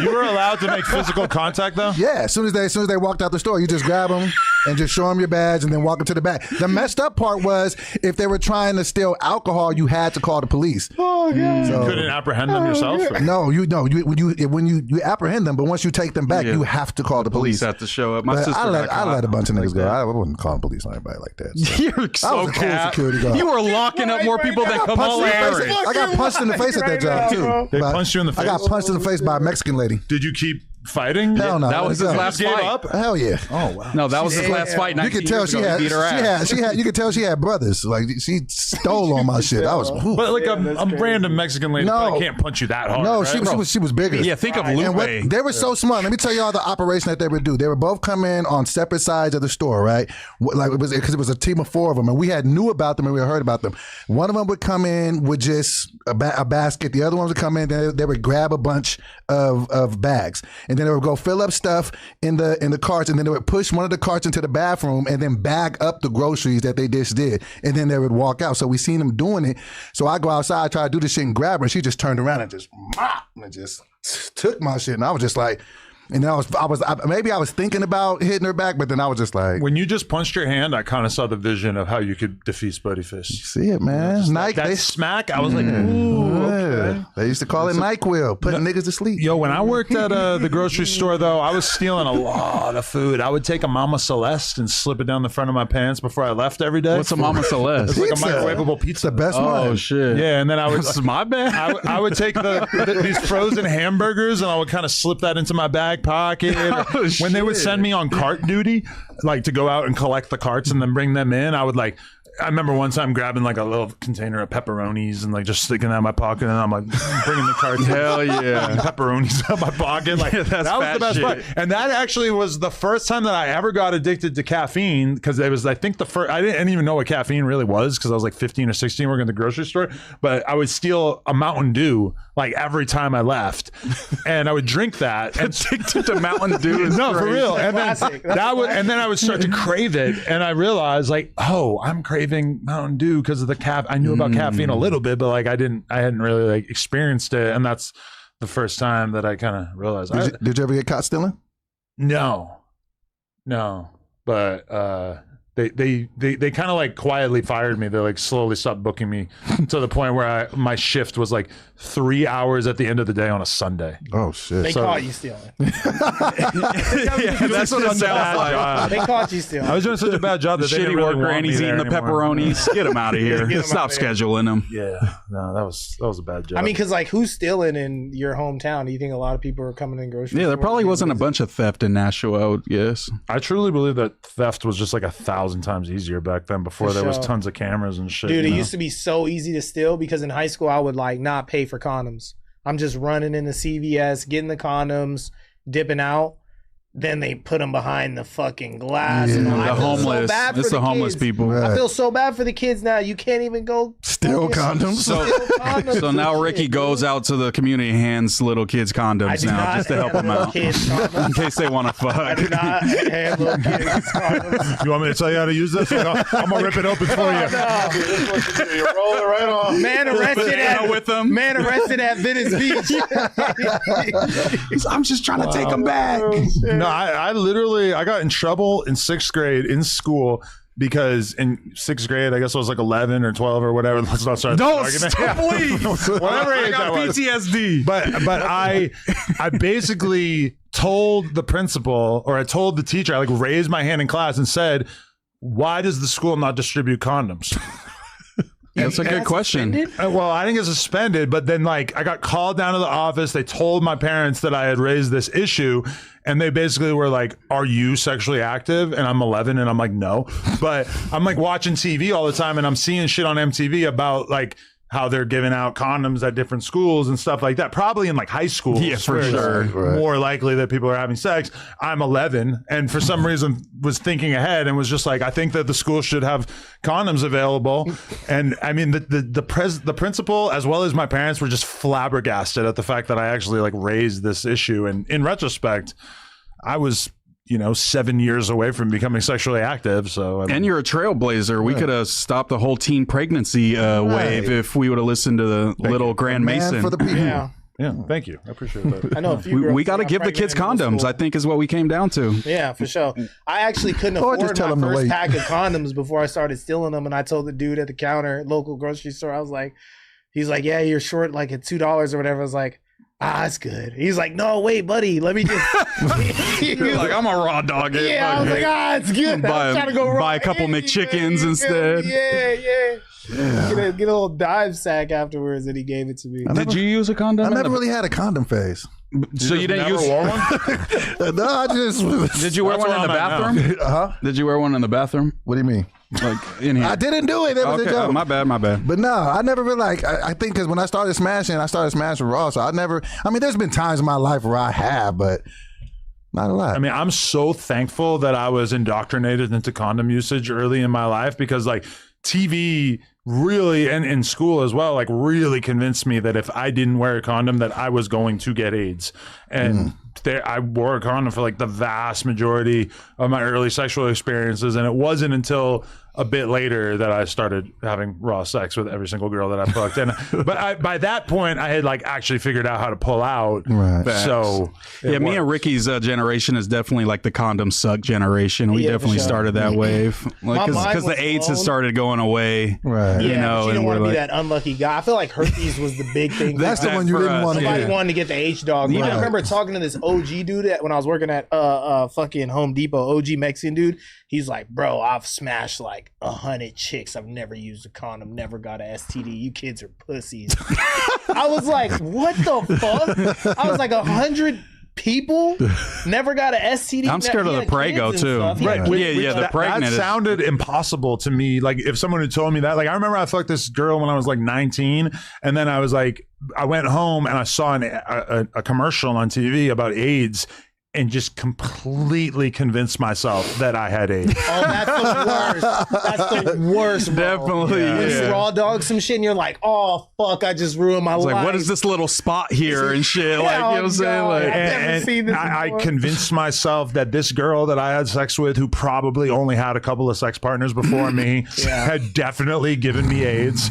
you were allowed to make physical contact though? Yeah, as soon as they walked out the store, you just grab them and just show them your badge and then walk them to the back. The messed up part was if they were trying to steal alcohol, you had to call the police. Oh, God. So, You couldn't apprehend them yourself? Or? no, when you apprehend them, but once you take them back, you have to call the police. Police have to show up. My But sister I let got caught a bunch of niggas like go. that. I wouldn't call police on anybody like that. So. You're so was a cool cap. security guard. You were locking up more people than Kamala Harris. I got punched in the face at that job too. They punched you in the I got face? punched in the face by a Mexican lady. Did you keep fighting? Hell no. That was his last Gave fight. up? Hell yeah. Oh wow. No, that was his last fight. You could tell she had. You could tell she had brothers. Like she stole all my shit. I was. But like that's a crazy. random Mexican lady No. probably can't punch you that hard. No, right? she was bigger. Yeah, think of And what, Lupe. they were so smart. Let me tell you all the operation that they would do. They would both come in on separate sides of the store, right? Like it was because it was a team of 4 of them, and we knew about them and we had heard about them. One of them would come in with just a basket. The other ones would come in. They would grab a bunch of bags, and then they would go fill up stuff in the carts, and then they would push one of the carts into the bathroom, and then bag up the groceries that they just did, and then they would walk out. So we seen them doing it. So I go outside, try to do this shit, and grab her. And she just turned around and just took my shit, and I was just like. And then I was maybe I was thinking about hitting her back, but then I was just like, When you just punched your hand, I kind of saw the vision of how you could defeat Spoetyface. see it, man. Nike, That smack, I was like, ooh. yeah. They used to call it NyQuil, putting niggas to sleep. Yo, when I worked at the grocery store, though, I was stealing a lot of food. I would take a Mama Celeste and slip it down the front of my pants before I left every day. What's a Mama Celeste? It's like a Pizza. microwavable It's pizza. the best Oh one. shit! Yeah, and then I would. This is my bad. I would take these frozen hamburgers and I would kind of slip that into my back pocket. Oh, When they would shit. send me on cart duty, like to go out and collect the carts and then bring them in, I would like. I remember one time grabbing like a little container of pepperonis and like just sticking that in my pocket, and I'm like bringing the carts. Hell yeah. Pepperonis out of my pocket. Like Yeah, that's that was the fat best shit. part. And that actually was the first time that I ever got addicted to caffeine, because it was, I think, the first. I didn't even know what caffeine really was because I was like 15 or 16 working at the grocery store. But I would steal a Mountain Dew like every time I left, and I would drink that. And Addicted to Mountain Dew is no, for crazy. real. And then Classic. That's that would, classic. and then I would start to crave it, and I realized like, oh, I'm craving Mountain Dew because of the I knew about caffeine a little bit, but like I hadn't really like experienced it, and that's the first time that I kind of realized. Did you ever get caught stealing? No, but they kind of like quietly fired me. They like slowly stopped booking me to the point where my shift was like 3 hours at the end of the day on a Sunday. Oh shit! They caught you stealing. Yeah, that's what it sounds like. They caught you stealing. I was doing such a bad job that they Shitty didn't really worker, want and me he's there eating the anymore. pepperonis. Get him out of here. Get him Stop outta here. scheduling him. Yeah, no, that was a bad job. I mean, because like, who's stealing in your hometown? Do you think a lot of people are coming in grocery? Yeah, there stores probably and wasn't a doing bunch of theft in Nashua, I would guess. I truly believe that theft was just like 1,000 times easier back then, before For there was sure. tons of cameras and shit. Dude, it you know? used to be so easy to steal because in high school I would like not pay for condoms. I'm just running into CVS, getting the condoms, dipping out. Then they put them behind the fucking glass. Yeah. And all. I The feel homeless. So bad for It's the homeless kids. people. Right. I feel so bad for the kids now. You can't even go Steal condoms. So- steal condoms So and now shit, Ricky bro. goes out to the community and hands little kids I condoms do now not just to help hand them little out. kids condoms. In case they want to I do fuck. not hand little kids condoms. You want me to tell you how to use this? I'm gonna rip it open for you. No. You roll it right off. Man arrested Yeah, at with them. Man arrested at Venice Beach. I'm just trying to take them back. No, I literally I got in trouble in 6th grade in school because in 6th grade, I guess I was like 11 or 12 or whatever. Let's not start Don't this argument. stop, please. Whatever I age got I was. PTSD. But I basically told the principal, or I told the teacher, I like raised my hand in class and said, "Why does the school not distribute condoms?" That's a good question. Well, I didn't get suspended, but then like I got called down to the office. They told my parents that I had raised this issue, and they basically were like, "Are you sexually active?" And I'm 11, and I'm like, "No," but I'm like watching TV all the time, and I'm seeing shit on MTV about like how they're giving out condoms at different schools and stuff like that. Probably in like high school, Yeah, for where it's sure. Right. more likely that people are having sex. I'm 11, and for some reason was thinking ahead and was just like, I think that the school should have condoms available. And I mean, the principal as well as my parents were just flabbergasted at the fact that I actually like raised this issue. And in retrospect, I was 7 years away from becoming sexually active. So I mean, And you're a trailblazer. We could have stopped the whole teen pregnancy wave if we would have listened to the little Grand Man Mason. for the people. Yeah. yeah, thank you. I appreciate that. I know a few we girls got to got give the pregnant kids in middle condoms, school. I think is what we came down to. Yeah, for sure. I actually couldn't Or just afford tell my them to first wait. pack of condoms before I started stealing them, and I told the dude at the counter at local grocery store, I was like, he's like, yeah, you're short like at $2 or whatever. I was like, that's good. He's like, no, wait, buddy, let me just. You're like, I'm a raw dog. Yeah, I was like, it's good. I was trying to go wrong. Buy a couple Yeah, McChickens yeah, instead. Yeah. Get a little dive sack afterwards, and he gave it to me. Did you use a condom? I never really had a condom phase. So you didn't use wore one? No, I just. Did you wear That's one in the where I'm at bathroom? Huh? Did you wear one in the bathroom? What do you mean? Like in here? I didn't do it. That was a Okay, joke. my bad. But no, I never really like. I think because when I started smashing raw. So I never. I mean, there's been times in my life where I have, but not a lot. I mean, I'm so thankful that I was indoctrinated into condom usage early in my life because like TV really, and in school as well, like really convinced me that if I didn't wear a condom that I was going to get AIDS. And I wore a condom for like the vast majority of my early sexual experiences. And it wasn't until a bit later that I started having raw sex with every single girl that I fucked. And by that point, I had like actually figured out how to pull out. Right. So Yeah, me and Ricky's generation is definitely like the condom suck generation. We Yeah, for definitely sure. started that wave, like My mind because was the AIDS has blown. started going away. Right. Yeah, You know, but you and don't we're want to be like- that unlucky guy. I feel like herpes was the big thing. That's the That one you for didn't us, want to Nobody get. wanted to get the H dog. Even I remember talking to this OG dude when I was working at fucking Home Depot. OG Mexican dude. He's like, bro, I've smashed like 100 chicks. I've never used a condom. Never got a STD. You kids are pussies. I was like, what the fuck? I was like 100 people never got a STD. I'm scared of He the had Prego kids and too. stuff. He had Right? kids. Yeah, the pregnant. That is- sounded impossible to me. Like if someone had told me that, like I remember I fucked this girl when I was like 19, and then I was like, I went home and I saw a commercial on TV about AIDS. And just completely convinced myself that I had AIDS. Oh, that's the worst. That's the worst, bro. Definitely, When you yeah. raw dog some shit and you're like, oh, fuck, I just ruined my It's life. like, what is this little spot here and shit? Like, you know what I'm saying? God. Like, I've never seen this I before. convinced myself that this girl that I had sex with, who probably only had a couple of sex partners before me, had definitely given me AIDS.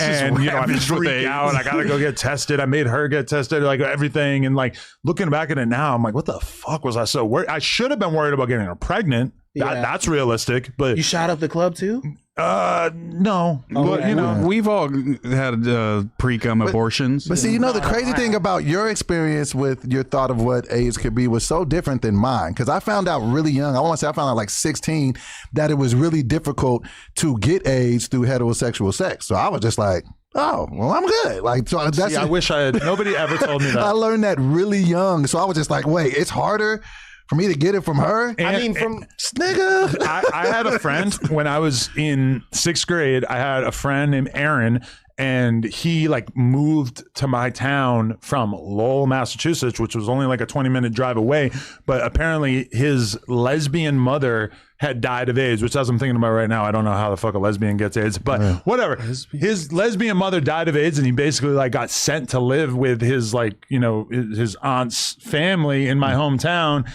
And you know, I ravaged with freaked AIDS. out. I gotta go get tested. I made her get tested, like everything. And like looking back at it now, I'm like, what the fuck was I so worried? I should have been worried about getting her pregnant. Yeah. That's realistic, but You shot up the club too? no. But you know, we've all had pre-cum abortions. But see, you know, the crazy thing about your experience with your thought of what AIDS could be was so different than mine. Because I found out really young, I want to say I found out like 16, that it was really difficult to get AIDS through heterosexual sex. So I was just like, oh, well, I'm good. Like, so that's see, I wish I had. Nobody ever told me I that. learned that really young. So I was just like, wait, it's harder for me to get it from her? I mean, from Nigga. I had a friend when I was in 6th grade. I had a friend named Aaron, and he like moved to my town from Lowell, Massachusetts, which was only like a 20-minute drive away. But apparently his lesbian mother had died of AIDS, which as I'm thinking about right now, I don't know how the fuck a lesbian gets AIDS, but whatever. His lesbian mother died of AIDS, and he basically like got sent to live with his like, you know, his aunt's family in my hometown.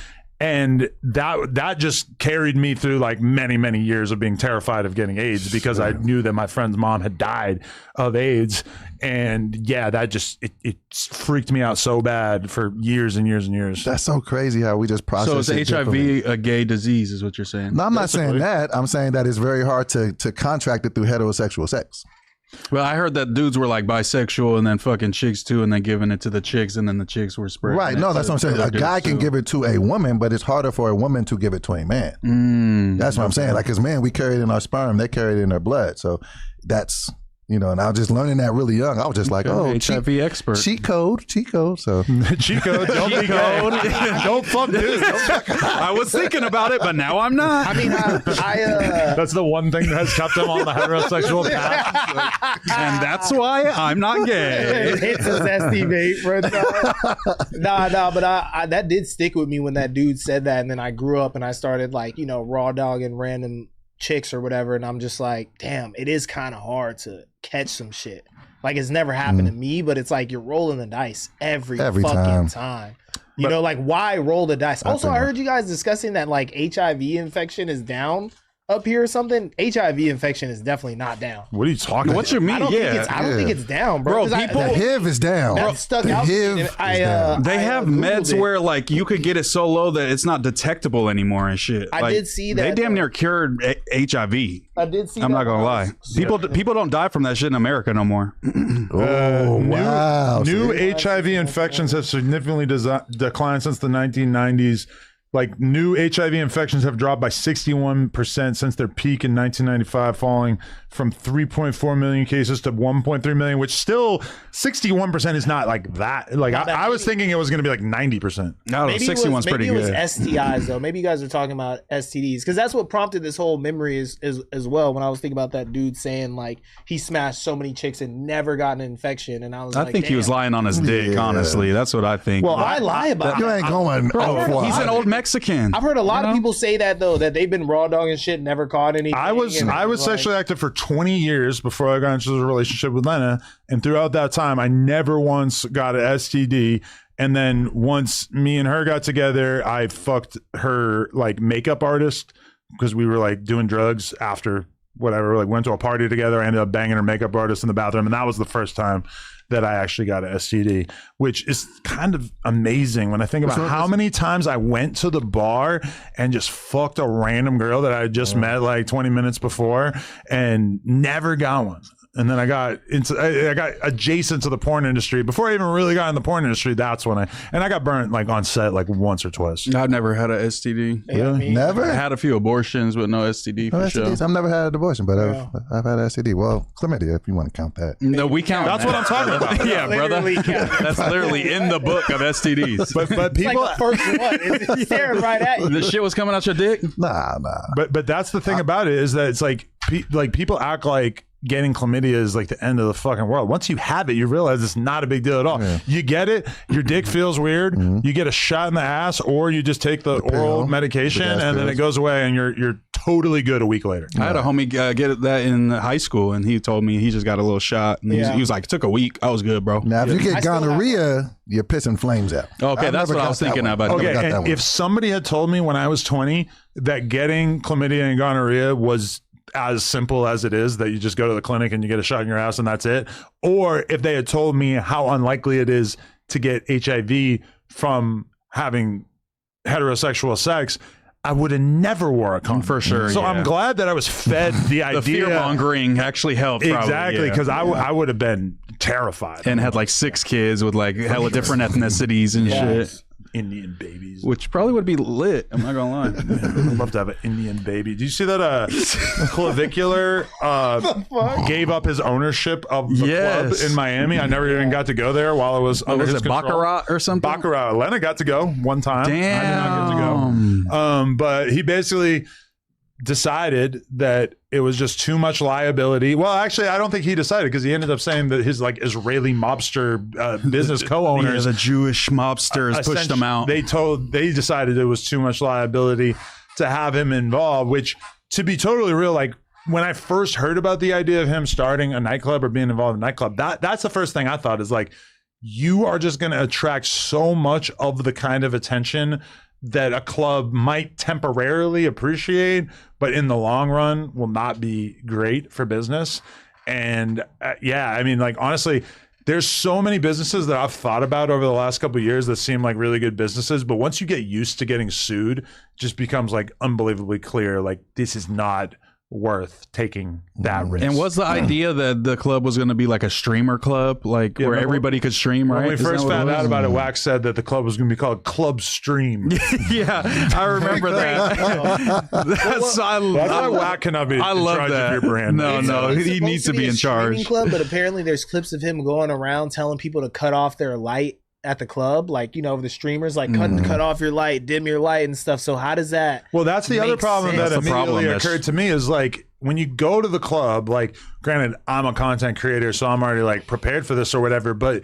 And that just carried me through like many years of being terrified of getting AIDS because I knew that my friend's mom had died of AIDS. And yeah, that just it freaked me out so bad for years and years and years. That's so crazy how we just process So is it differently. HIV a gay disease, is what you're saying? No, I'm not saying that. I'm saying that it's very hard to contract it through heterosexual sex. Well, I heard that dudes were like bisexual and then fucking chicks too, and then giving it to the chicks, and then the chicks were spreading. Right. it No, that's to what I'm saying. other A guy dudes, can too. give it to a woman, but it's harder for a woman to give it to a man. That's what I'm saying. Like, as men, we carry it in our sperm, they carry it in their blood. So that's, you know, and I was just learning that really young. I was just like, oh, HIV expert. cheat code. So Chico, don't be gay. Don't fuck dudes. I was thinking about it, but now I'm not. I mean, That's the one thing that has kept him on the heterosexual path. And that's why I'm not gay. it hits a zesty vape, bro. Nah, but I that did stick with me when that dude said that, and then I grew up and I started like, you know, raw dogging random chicks or whatever, and I'm just like, damn, it is kind of hard to catch some shit. Like, it's never happened to me, but it's like you're rolling the dice every fucking time. You know, like, why roll the dice? Also, I heard you guys discussing that like HIV infection is down up here or something. HIV infection is definitely not down. What are you talking What you about? mean? I don't think Yeah. it's. I don't think it's down, bro. Bro, 'Cause people- the HIV is down. that stuck the out. to me, HIV and is down. They have Googled meds it. where like you could get it so low that it's not detectable anymore and shit. I Like, did see They that, damn though. near cured HIV. I did see. I'm that not gonna when I lie. was- People don't die from that shit in America no more. Oh, wow. New See? HIV infections have significantly declined since the 1990s. Like new HIV infections have dropped by 61% since their peak in 1995, falling from 3.4 million cases to 1.3 million, which still 61% is not like that. Like I was thinking it was going to be like 90%. No, 61's pretty good. Maybe it was STIs though. Maybe you guys are talking about STDs because that's what prompted this whole memory as well. When I was thinking about that dude saying like he smashed so many chicks and never got an infection, and I think he was lying on his dick. Honestly, that's what I think. Well, I lie about You ain't going. he's an old Mexican. I've heard a lot of people say that though, that they've been raw dogging shit, never caught anything. I was sexually active for 20 years before I got into the relationship with Lena, and throughout that time, I never once got an STD. And then once me and her got together, I fucked her like makeup artist because we were like doing drugs after whatever. Like went to a party together. I ended up banging her makeup artist in the bathroom, and that was the first time that I actually got an STD, which is kind of amazing when I think about how many times I went to the bar and just fucked a random girl that I had just met like 20 minutes before and never got one. And then I got adjacent to the porn industry before I even really got in the porn industry. That's when I got burnt like on set like once or twice. I've never had an STD. Really? Never? I had a few abortions, but no STD for sure. I've never had an abortion, but I've had an STD. Well, chlamydia, if you want to count that. No, we count. That's what I'm talking about. Yeah, brother. That's literally in the book of STDs. But people, like the first one. It's staring right at you. The shit was coming out your dick? Nah. But that's the thing about it is that it's like people act like getting chlamydia is like the end of the fucking world. Once you have it, you realize it's not a big deal at all. Yeah. You get it, your dick feels weird, you get a shot in the ass, or you just take the oral medication and then it goes away and you're totally good a week later. I had a homie get that in high school, and he told me he just got a little shot, and he was like, it took a week. I was good, bro. Now, if you get gonorrhea, you're pissing flames out. Okay, that's what I was thinking about. Okay, and if somebody had told me when I was 20 that getting chlamydia and gonorrhea was as simple as it is, that you just go to the clinic and you get a shot in your ass and that's it, or if they had told me how unlikely it is to get HIV from having heterosexual sex, I would have never wore a condom. For sure. So I'm glad that I was fed the idea. The fear-mongering actually helped. Exactly, because I would have been terrified. And had like 6 kids with like hella different ethnicities and shit. Indian babies. Which probably would be lit. I'm not gonna lie. I'd love to have an Indian baby. Do you see that Clavicular gave up his ownership of the club in Miami? I never even got to go there while it was under his control. Baccarat or something? Baccarat. Lena got to go one time. Damn. I did not get to go. But he basically decided that it was just too much liability. Well, actually, I don't think he decided, because he ended up saying that his like Israeli mobster business co-owners, the Jewish mobsters pushed him out. They decided it was too much liability to have him involved, which, to be totally real, like when I first heard about the idea of him starting a nightclub or being involved in a nightclub, that's the first thing I thought is like, you are just going to attract so much of the kind of attention that a club might temporarily appreciate, but in the long run will not be great for business. And I mean, like, honestly, there's so many businesses that I've thought about over the last couple of years that seem like really good businesses, but once you get used to getting sued, it just becomes like unbelievably clear, like this is not worth taking that risk. And was the idea that the club was going to be like a streamer club, like where everybody could stream, right? When we first found out about it, Wax said that the club was going to be called Club Stream. Yeah, I remember that. That's why Wax cannot be in charge of your brand. No, he needs to be in charge. Club, but apparently there's clips of him going around telling people to cut off their light at the club, like, you know, the streamers, like cut off your light, dim your light and stuff. So how does that that's the other problem that immediately occurred to me is like, when you go to the club, like, granted, I'm a content creator, so I'm already like prepared for this or whatever, but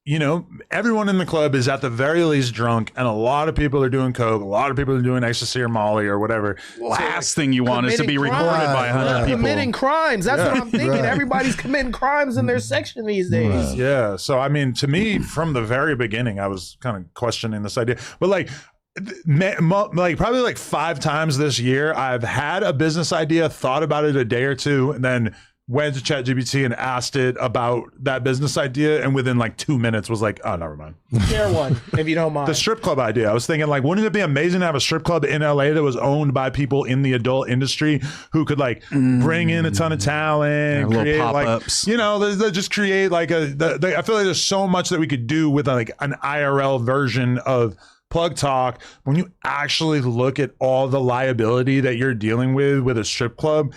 you know, everyone in the club is at the very least drunk, and a lot of people are doing coke, a lot of people are doing ecstasy or Molly or whatever. Last thing you want is to be recorded by 100 people committing crimes. That's what I'm thinking. Everybody's committing crimes in their section these days. Yeah. So I mean, to me, from the very beginning, I was kind of questioning this idea, but like probably like 5 times this year, I've had a business idea, thought about it a day or two, and then went to ChatGPT and asked it about that business idea, and within like 2 minutes was like, oh, never mind. Share one, if you don't mind. The strip club idea. I was thinking, like, wouldn't it be amazing to have a strip club in LA that was owned by people in the adult industry who could like bring in a ton of talent, create pop-ups. Like, you know, they just create like I feel like there's so much that we could do with like an IRL version of plug talk. When you actually look at all the liability that you're dealing with a strip club,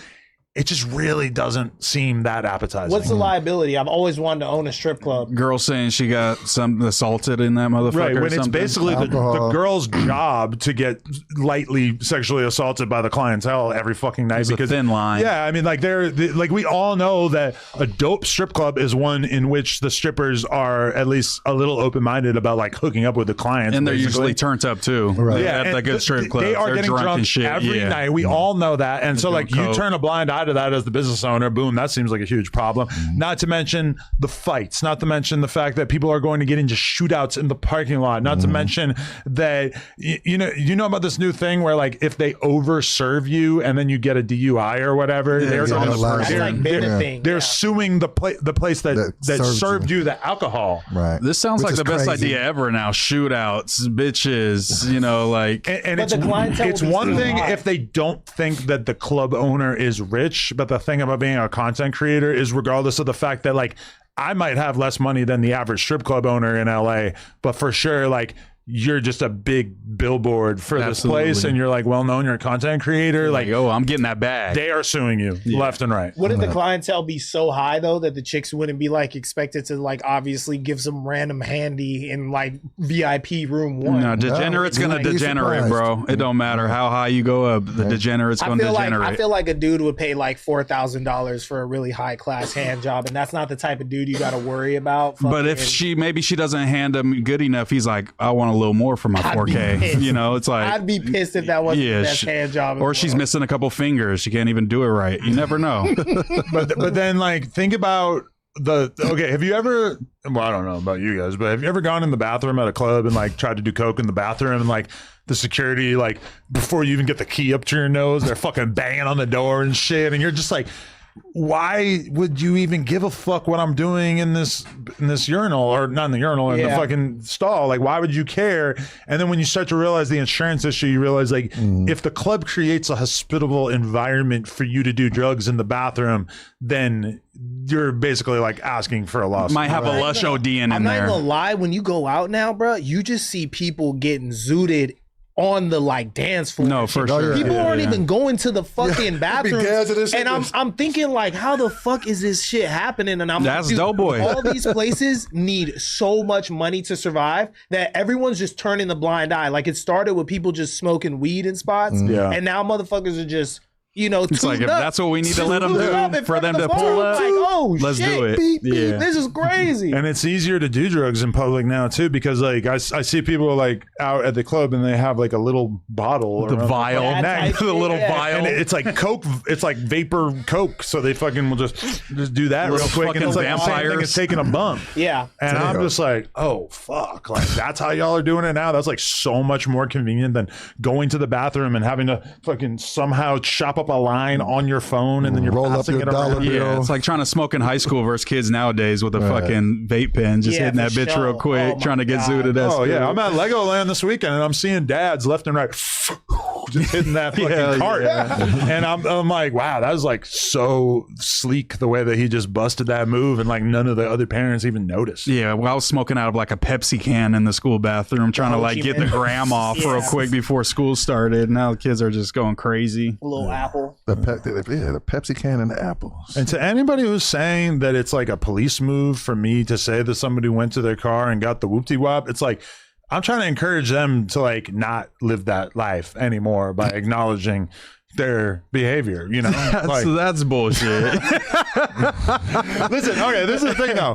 it just really doesn't seem that appetizing. What's the liability? I've always wanted to own a strip club. Girl saying she got some assaulted in that motherfucker. Right, or when it's something. basically the girl's job to get lightly sexually assaulted by the clientele every fucking night. It's because a thin line. Yeah, I mean, like like we all know that a dope strip club is one in which the strippers are at least a little open minded about like hooking up with the clients, and they're basically. usually turned up too. Right. Yeah, at the good strip clubs. They are They're getting drunk and shit. every night. We all know that, and so like you coke. turn a blind eye to that as the business owner. Boom, that seems like a huge problem. Not to mention the fights. Not to mention the fact that people are going to get into shootouts in the parking lot. Not to mention that you know about this new thing where like if they overserve you and then you get a DUI or whatever, they're suing the place that served you the alcohol. Right. This sounds Which like is the best crazy. idea ever now. Shootouts, bitches, you know, like. And But the clientele it's will be one so thing high. if they don't think that the club owner is rich, but the thing about being a content creator is regardless of the fact that like I might have less money than the average strip club owner in LA, but for sure like you're just a big billboard for this place and you're like well known, you're a content creator, like oh, I'm getting that bag. they are suing you left and right. Wouldn't the clientele be so high though that the chicks wouldn't be like expected to like obviously give some random handy in like VIP room one? No, degenerate's gonna You'd be degenerate, surprised. bro. It don't matter how high you go up, the degenerate's I gonna feel like degenerate. I feel like a dude would pay like $4,000 for a really high class hand job, and that's not the type of dude you got to worry about. But if Fucking- she doesn't hand him good enough, he's like, I want a little more for my I'd be 4K. pissed. You know, it's like I'd be pissed if that wasn't the best hand job, in or the she's world. missing a couple fingers. She can't even do it right. You never know. But then like think about have you ever, well I don't know about you guys, but have you ever gone in the bathroom at a club and like tried to do coke in the bathroom and like the security, like before you even get the key up to your nose, they're fucking banging on the door and shit, and you're just like, why would you even give a fuck what I'm doing in this urinal, or not in the urinal, in the fucking stall? Like, why would you care? And then when you start to realize the insurance issue, you realize like if the club creates a hospitable environment for you to do drugs in the bathroom, then you're basically like asking for a lawsuit. Might have a lush OD in I'm not there. gonna lie, when you go out now, bro, you just see people getting zooted on the like dance floor. No, for sure. People Yeah, aren't yeah. even going to the fucking bathroom. gas of this And shit. I'm thinking like, how the fuck is this shit happening? And I'm That's like, dude, Doughboy. all these places need so much money to survive that everyone's just turning the blind eye. Like it started with people just smoking weed in spots, Yeah. and now motherfuckers are just, you know, It's like if that's what we need to let them tuned up do in for front them of to the pull bar. up. Like, oh Let's shit, do it. beep, beep. Yeah. This is crazy. And it's easier to do drugs in public now too, because like I see people like out at the club and they have like a little bottle, The around vial, fucking neck. type the little shit, yeah. vial. And it's like Coke, it's like vapor Coke, so they fucking will just do that real Little quick, and it's like fucking the same thing vampires. as taking a bump. Yeah. And I'm just like, oh fuck, like that's how y'all are doing it now. That's like so much more convenient than going to the bathroom and having to fucking somehow chop up a line on your phone and then you're Roll up passing your it around. dollar bill. Yeah, it's like trying to smoke in high school versus kids nowadays with a fucking vape pen, just Yeah, hitting that for bitch sure. real quick, Oh, my trying to get God. zooted. Oh yeah, I'm at Legoland this weekend and I'm seeing dads left and right just hitting that fucking Hell cart, yeah. and I'm like, wow, that was like so sleek the way that he just busted that move, and like none of the other parents even noticed. Yeah, well, I was smoking out of like a Pepsi can in the school bathroom, trying to like get the gram off real quick before school started. Now the kids are just going crazy. A little apple. The Pepsi can and the apples. And to anybody who's saying that it's like a police move for me to say that somebody went to their car and got the whoop-de-wop, it's like I'm trying to encourage them to like not live that life anymore by acknowledging their behavior, you know? That's bullshit. Listen, okay, this is the thing though.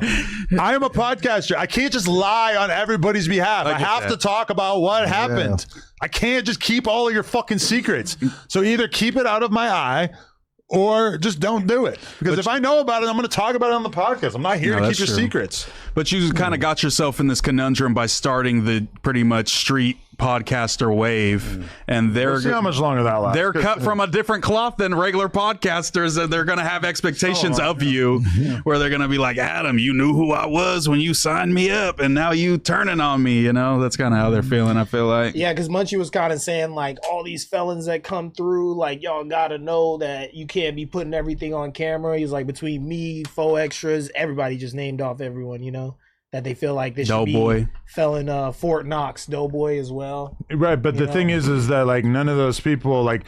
I am a podcaster. I can't just lie on everybody's behalf. I get have that. to talk about what happened. I can't just keep all of your fucking secrets. So either keep it out of my eye or just don't do it. Because if I know about it, I'm going to talk about it on the podcast. I'm not here to keep that's your true. secrets. But you kind of got yourself in this conundrum by starting the pretty much street podcaster wave, and they're We'll see how much longer that lasts. they're cut from a different cloth than regular podcasters, and they're going to have expectations of you where they're going to be like, Adam, you knew who I was when you signed me up, and now you turning on me. You know, that's kind of how they're feeling, I feel like. Yeah, because Munchie was kind of saying like all these felons that come through, like y'all gotta know that you can't be putting everything on camera. He's like, between me, faux extras, everybody just named off everyone, you know. that they feel like this should Doughboy. be fell in Fort Knox, Doughboy as well. Right, but the thing is that like none of those people, like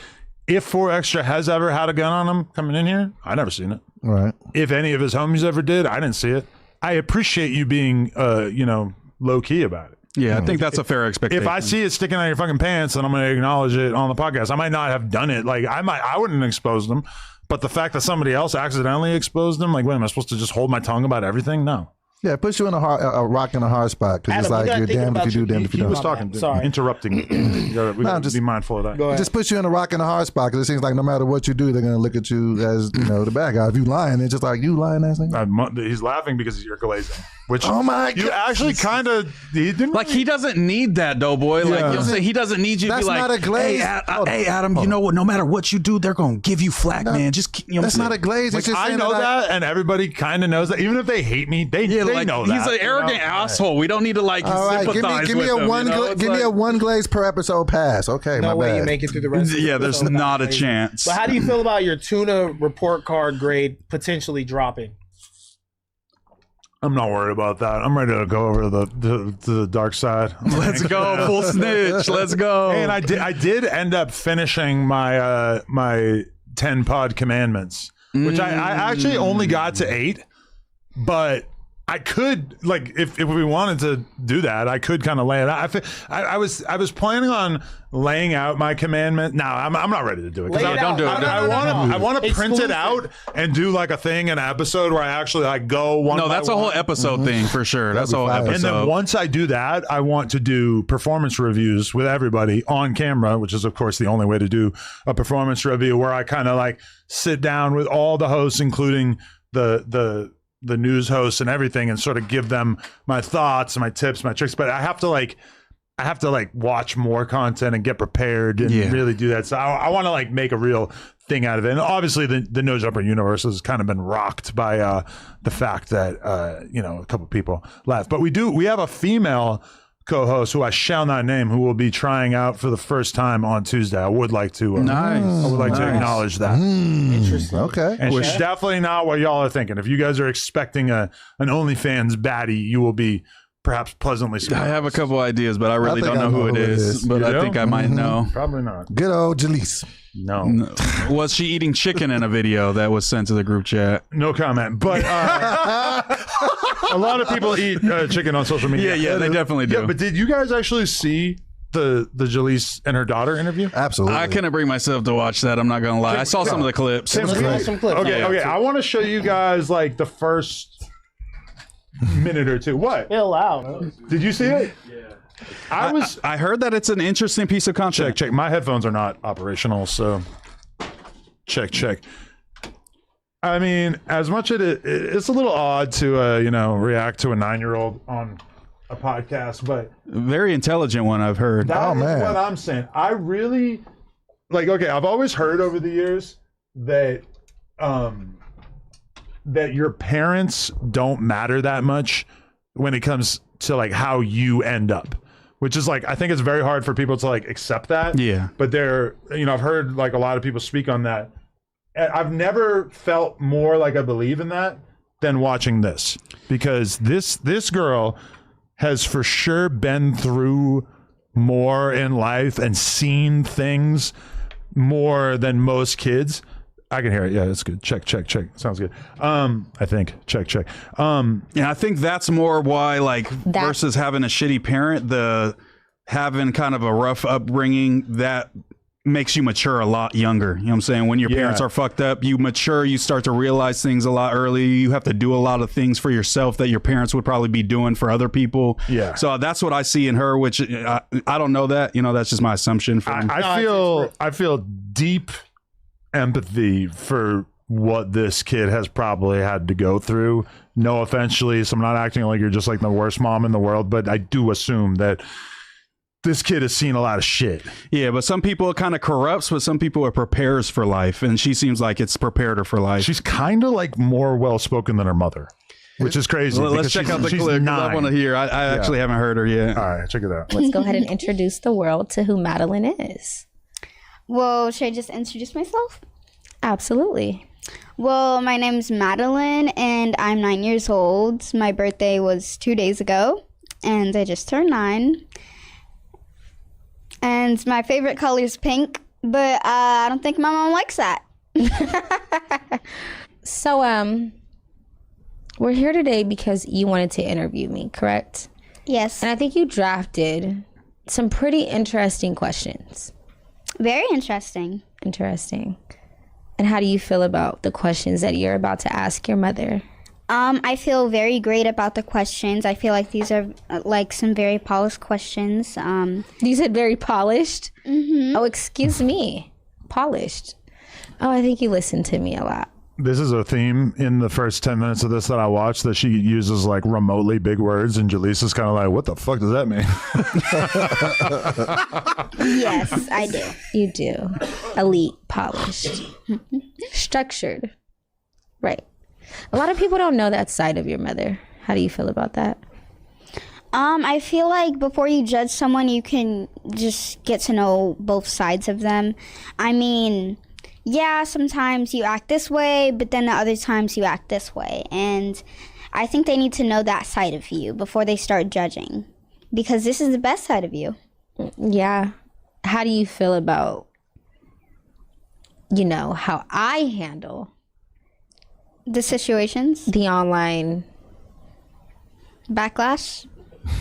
if 4 Extra has ever had a gun on him coming in here, I never seen it. Right. If any of his homies ever did, I didn't see it. I appreciate you being low key about it. Yeah, I think that's a fair expectation. If I see it sticking out of your fucking pants, then I'm going to acknowledge it on the podcast. I might not have done it. Like I wouldn't expose them, but the fact that somebody else accidentally exposed them, like, wait, am I supposed to just hold my tongue about everything? No. Yeah, it puts you in a rock in a hard spot because it's Adam, you like gotta you're think damned if about you do, your- damned if you He don't. was talking, Sorry. interrupting. We got to just- be mindful of that. Go It ahead. just puts you in a rock in a hard spot because it seems like no matter what you do, they're gonna look at you as the bad guy. If you lying, it's just like you lying ass nigga. He's laughing because you're glazing. Which Oh my you God. actually kind of he didn't like he doesn't need that, Doughboy. Like Yeah. you'll say, he doesn't need you to That's be like, not a glaze. Hey, Adam, you know what? No matter what you do, they're gonna give you flack, man. Just keep, you know, That's not a glaze. It's just I saying know that that, and everybody kind of knows that. Even if they hate me, they like, know that. he's an arrogant asshole. We don't need to like all right, sympathize give me with a him, one, you know? It's give me like- a one glaze per episode pass. Okay, No my way bad. you make it through the rest of the Yeah, there's episode not a without chance. But how do you feel about your tuna report card grade potentially dropping? I'm not worried about that. I'm ready to go over to the dark side. Let's go, full snitch. Let's go. And I did end up finishing my my 10 pod commandments, which I actually only got to 8, but I could, like, if we wanted to do that, I could kind of lay it out. I was planning on laying out my commandment. No, I'm not ready to do it. 'Cause Lay it don't out. do it. I want to print it Exclusive. out and do like a thing, an episode where I actually like go one. No, by that's a whole one. episode thing for sure. That's a whole be fire. episode. And then once I do that, I want to do performance reviews with everybody on camera, which is of course the only way to do a performance review, where I kind of like sit down with all the hosts, including the news hosts and everything, and sort of give them my thoughts, my tips, my tricks. But I have to like watch more content and get prepared and really do that. So I want to like make a real thing out of it. And obviously the No Jumper universe has kind of been rocked by the fact that a couple people left. But we have a female co-host who I shall not name, who will be trying out for the first time on Tuesday. I would like to Nice. I would like to Nice. acknowledge that. Interesting. Okay. And she's definitely not what y'all are thinking. If you guys are expecting an OnlyFans baddie, you will be perhaps pleasantly I surprised. have a couple ideas, but I really think don't know who it is. But You I do? think I might know. Probably not. Good old Jalise. No. Was she eating chicken in a video that was sent to the group chat? No comment. But a lot of people eat chicken on social media. Yeah, they definitely do. Yeah, but did you guys actually see the Jalise and her daughter interview? Absolutely. I couldn't bring myself to watch that. I'm not gonna lie. I saw some of the clips. Tim, Let's roll some clips. Okay, Yeah. okay. I want to show you guys like the first minute or two. What? Chill out. Did you see it? Yeah. I heard that it's an interesting piece of content. Check. My headphones are not operational, so check. I mean, as much as it's a little odd to react to a 9-year-old on a podcast, but Very intelligent one, I've heard. that is man. what I'm saying. I really like. Okay, I've always heard over the years that that your parents don't matter that much when it comes to like how you end up. Which is like, I think it's very hard for people to like accept that. Yeah. But I've heard like a lot of people speak on that. And I've never felt more like I believe in that than watching this, because this girl has for sure been through more in life and seen things more than most kids. I can hear it. Yeah, it's good. Check. Sounds good. I think. Check. Yeah, I think that's more why, like, versus having a shitty parent, having kind of a rough upbringing, that makes you mature a lot younger. You know what I'm saying? When your parents are fucked up, you mature, you start to realize things a lot earlier. You have to do a lot of things for yourself that your parents would probably be doing for other people. Yeah. So that's what I see in her, which I don't know that. You know, that's just my assumption. I feel deep empathy for what this kid has probably had to go through. No offense, Jalise, I'm not acting like you're just like the worst mom in the world, but I do assume that this kid has seen a lot of shit. Yeah, but some people it kind of corrupts, but some people it prepares for life, and she seems like it's prepared her for life. She's kind of like more well-spoken than her mother, which is crazy. Well, let's check out the clip, 'cause I want to hear. I actually haven't heard her yet. All right, check it out. Let's go ahead and introduce the world to who Madeline is. Well, should I just introduce myself? Absolutely. Well, my name's Madeline, and I'm 9 years old. My birthday was 2 days ago, and I just turned 9. And my favorite color is pink, but I don't think my mom likes that. So, we're here today because you wanted to interview me, correct? Yes. And I think you drafted some pretty interesting questions. Very interesting. Interesting. And how do you feel about the questions that you're about to ask your mother? I feel very great about the questions. I feel like these are like some very polished questions. You said very polished? Mm-hmm. Oh, excuse me. Polished. Oh, I think you listened to me a lot. This is a theme in the first 10 minutes of this that I watched, that she uses like remotely big words, and Jaleesa is kind of like, what the fuck does that mean? Yes, I do. You do. Elite, polished, structured. Right. A lot of people don't know that side of your mother. How do you feel about that? I feel like before you judge someone, you can just get to know both sides of them. I mean, yeah, sometimes you act this way, but then the other times you act this way. And I think they need to know that side of you before they start judging, because this is the best side of you. Yeah. How do you feel about, how I handle The situations, the online backlash.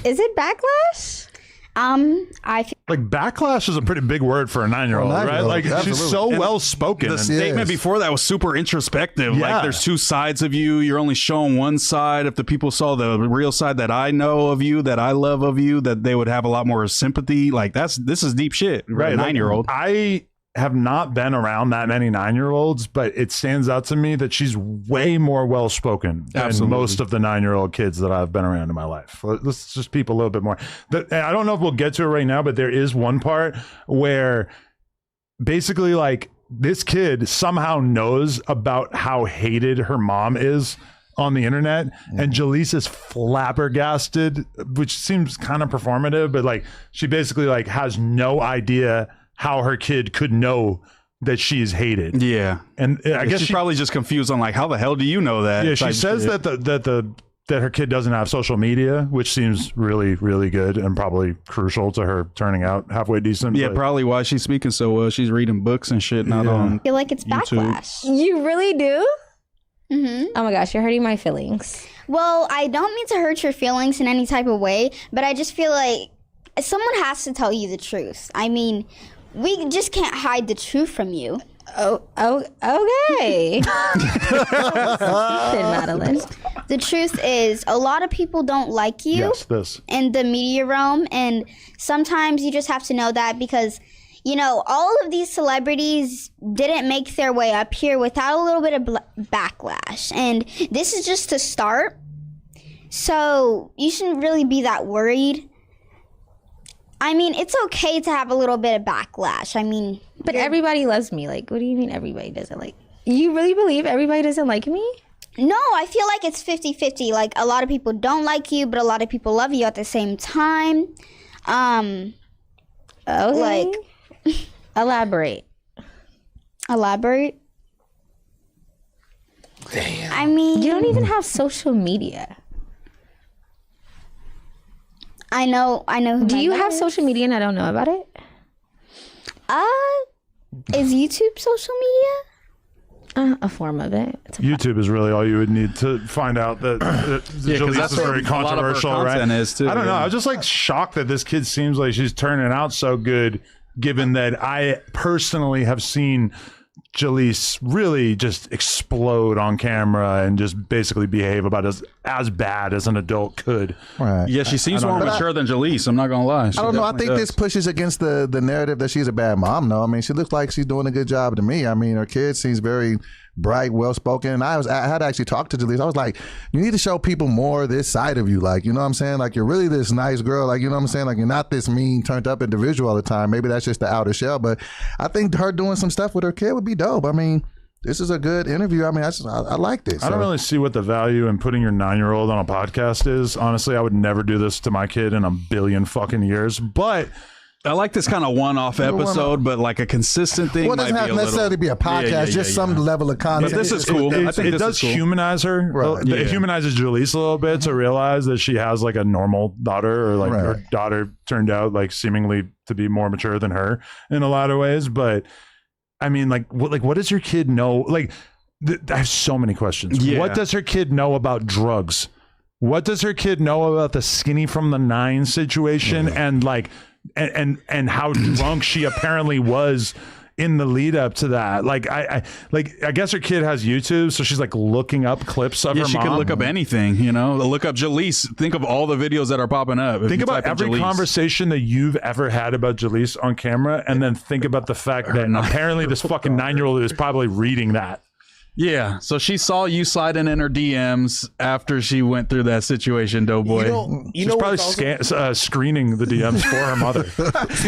Is it backlash? I feel Like, backlash is a pretty big word for a 9-year-old, For a right? 9-year-old, Like, she's absolutely. so And well spoken. The statement before that was super introspective. Yeah. Like, there's two sides of you. You're only showing one side. If the people saw the real side that I know of you, that I love of you, that they would have a lot more sympathy. Like, this is deep shit. Right, Like, 9-year-old. I have not been around that many 9-year-olds, but it stands out to me that she's way more well spoken than Absolutely. most of the 9-year-old kids that I've been around in my life. Let's just peep a little bit more. I don't know if we'll get to it right now, but there is one part where basically, like, this kid somehow knows about how hated her mom is on the internet, and Jaleesa is flabbergasted, which seems kind of performative, but like, she basically like has no idea how her kid could know that she's hated. Yeah. And I guess she's probably just confused on, like, how the hell do you know that? yeah, she type says shit. that her kid doesn't have social media, which seems really, really good and probably crucial to her turning out halfway decent. Yeah, but- probably why she's speaking so well. She's reading books and shit, not on. feel like it's YouTube. backlash. You really do? Mm-hmm. Oh my gosh, you're hurting my feelings. Well, I don't mean to hurt your feelings in any type of way, but I just feel like someone has to tell you the truth. I mean, we just can't hide the truth from you. Oh, okay. Listen, Madeline. The truth is, a lot of people don't like you Yes, this. in the media realm, and sometimes you just have to know that, because all of these celebrities didn't make their way up here without a little bit of backlash, and this is just to start, so you shouldn't really be that worried. I mean, it's okay to have a little bit of backlash. I mean, But everybody loves me. Like, what do you mean everybody doesn't like? You really believe everybody doesn't like me? no, I feel like it's 50-50. Like, a lot of people don't like you, but a lot of people love you at the same time. Okay. Like, Elaborate. elaborate. Damn. I mean, You don't even have social media. I know. Who Do my you mother have is. social media and I don't know about it? Is YouTube social media? A form of it. It's a YouTube is really all you would need to find out that Yeah, 'cause Jaleesa that's is what very a lot of her controversial, right? content is, too, I don't know. yeah. I was just like shocked that this kid seems like she's turning out so good, given that I personally have seen Jaleesa really just explode on camera and just basically behave about as bad as an adult could. Right. Yeah, she seems I don't more know. mature than Jaleesa. I'm not gonna lie. I don't know. I think this pushes against the narrative that she's a bad mom. No, I mean, she looks like she's doing a good job to me. I mean, her kid seems very bright, well spoken. And I had to actually talk to Jaleesa. I was like, you need to show people more this side of you. Like, you know what I'm saying? Like, you're really this nice girl. Like, you know what I'm saying? Like, you're not this mean, turned up individual all the time. Maybe that's just the outer shell. But I think her doing some stuff with her kid would be dope. I mean, this is a good interview. I mean, I like this. I don't So- really see what the value in putting your 9-year-old on a podcast is. Honestly, I would never do this to my kid in a billion fucking years. But I like this kind of one-off episode, but like a consistent thing. Well, it doesn't might have be to a necessarily be a podcast, just some level of content. But this is cool. I think it this does is cool. humanize her. Right. It humanizes Jalise a little bit to realize that she has like a normal daughter, or like her daughter turned out like seemingly to be more mature than her in a lot of ways. But I mean, like what does her kid know? Like, I have so many questions. Yeah. What does her kid know about drugs? What does her kid know about the skinny from the 9 situation and like and how drunk she apparently was in the lead up to that? Like I guess her kid has YouTube, so she's like looking up clips of her she mom. can look up anything, you know. Look up Jalise. Think of all the videos that are popping up. Think about every conversation that you've ever had about Jalise on camera, and then think about the fact that apparently this fucking 9-year-old is probably reading that. Yeah, so she saw you sliding in her DMs after she went through that situation, Doughboy. She's probably screening the DMs for her mother.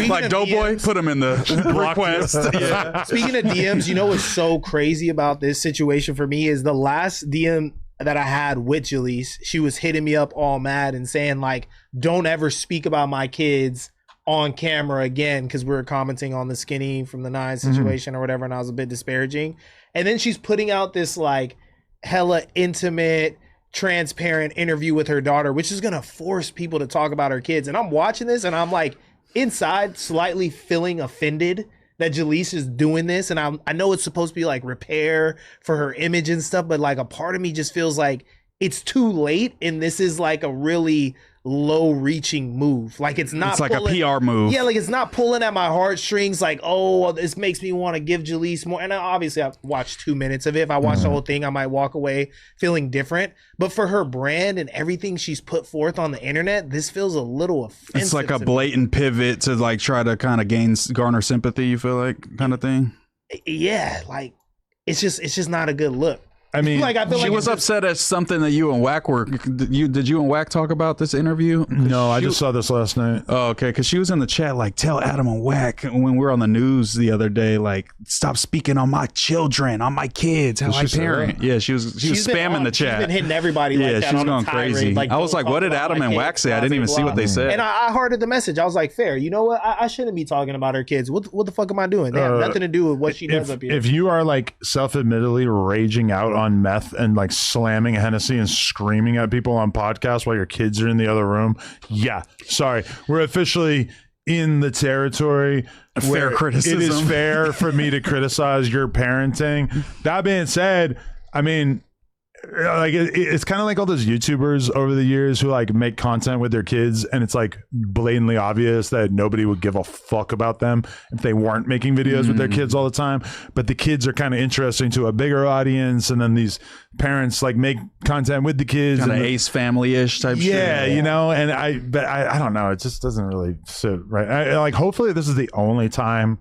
Like, Doughboy, DMs, put him in the request. Yeah. Speaking of DMs, you know what's so crazy about this situation for me is the last DM that I had with Jalise, she was hitting me up all mad and saying like, don't ever speak about my kids on camera again, because we were commenting on the skinny from the 9 situation or whatever, and I was a bit disparaging. And then she's putting out this like hella intimate, transparent interview with her daughter, which is gonna force people to talk about her kids. And I'm watching this and I'm like inside slightly feeling offended that Jalise is doing this. And I know it's supposed to be like repair for her image and stuff, but like a part of me just feels like it's too late, and this is like a really low reaching move. Like it's like a PR move. Yeah, like it's not pulling at my heartstrings like, oh, this makes me want to give Jalise more. And obviously I've watched 2 minutes of it. If I watch the whole thing, I might walk away feeling different. But for her brand and everything she's put forth on the internet, this feels a little offensive. It's like a blatant pivot to like try to kind of garner sympathy, you feel like, kind of thing. Yeah, like it's just not a good look. I mean, like, I feel she like was upset at something that you and Wack were. Did you and Wack talk about this interview? No, I just saw this last night. Oh, okay. Because she was in the chat like, tell Adam and Wack when we were on the news the other day, like, stop speaking on my children, on my kids, how I parent. Yeah, she was spamming the chat. She's been hitting everybody like that. Yeah, she was on going a tirade, crazy. like, I was like, what did Adam and Wack say? I didn't even see what they said. And I hearted the message. I was like, fair. You know what? I shouldn't be talking about her kids. What the fuck am I doing? They have nothing to do with what she does up here. If you are like self-admittedly raging out on meth and like slamming Hennessy and screaming at people on podcasts while your kids are in the other room, yeah, sorry, we're officially in the territory fair criticism. It is fair for me to criticize your parenting. That being said, I mean, like it's kind of like all those YouTubers over the years who like make content with their kids, and it's like blatantly obvious that nobody would give a fuck about them if they weren't making videos with their kids all the time. But the kids are kind of interesting to a bigger audience, and then these parents like make content with the kids, kind of Ace Family-ish type shit. Yeah, you know. And I don't know. It just doesn't really sit right. Like, hopefully this is the only time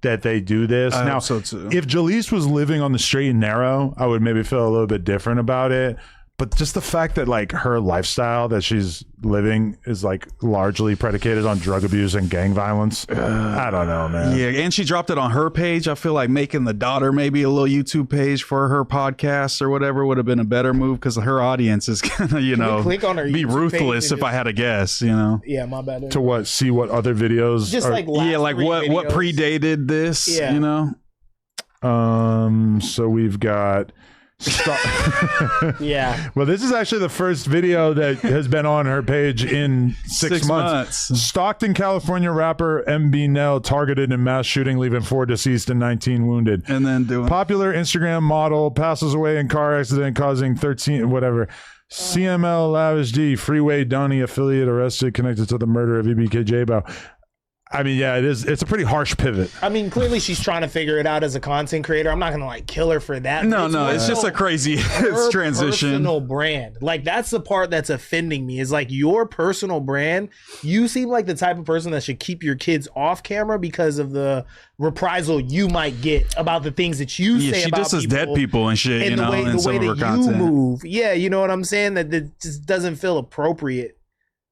that they do this. I now, hope so too. If Jalise was living on the straight and narrow, I would maybe feel a little bit different about it. But just the fact that like her lifestyle that she's living is like largely predicated on drug abuse and gang violence. I don't know, man. Yeah, and she dropped it on her page. I feel like making the daughter maybe a little YouTube page for her podcast or whatever would have been a better move, because her audience is gonna, you know, click on her be YouTube ruthless if I had to guess, you know. Yeah, my bad. To what? See what other videos? Just like last like what videos. predated this, Yeah. you know. So we've got. Yeah. Well, this is actually the first video that has been on her page in six months. Stockton, California rapper MB Nell targeted in mass shooting, leaving 4 deceased and 19 wounded. And then popular Instagram model passes away in car accident causing 13 whatever. CML Lavish D Freeway Donnie affiliate arrested connected to the murder of EBK J-Bow. I mean, yeah, it is. It's a pretty harsh pivot. I mean, clearly she's trying to figure it out as a content creator. I'm not going to like kill her for that. No, it's just a crazy transition. Personal brand. Like that's the part that's offending me is like your personal brand. You seem like the type of person that should keep your kids off camera because of the reprisal you might get about the things that you say she about just says people dead people and shit, and you know, in some of her content. Move. Yeah, you know what I'm saying? That just doesn't feel appropriate.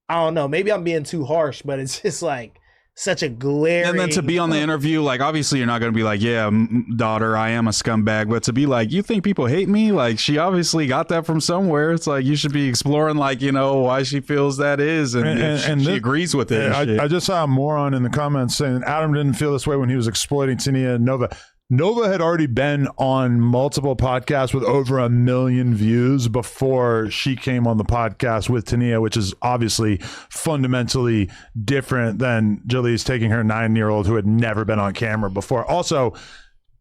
I don't know. Maybe I'm being too harsh, but it's just like such a glaring. And then to be on the interview, like, obviously you're not going to be like, yeah, daughter, I am a scumbag. But to be like, you think people hate me? Like, she obviously got that from somewhere. It's like, you should be exploring, like, you know, why she feels that is. And she agrees with it. I just saw a moron in the comments saying Adam didn't feel this way when he was exploiting Tania and Nova. Nova had already been on multiple podcasts with over 1 million views before she came on the podcast with Tania, which is obviously fundamentally different than Jalise taking her 9-year-old who had never been on camera before. Also,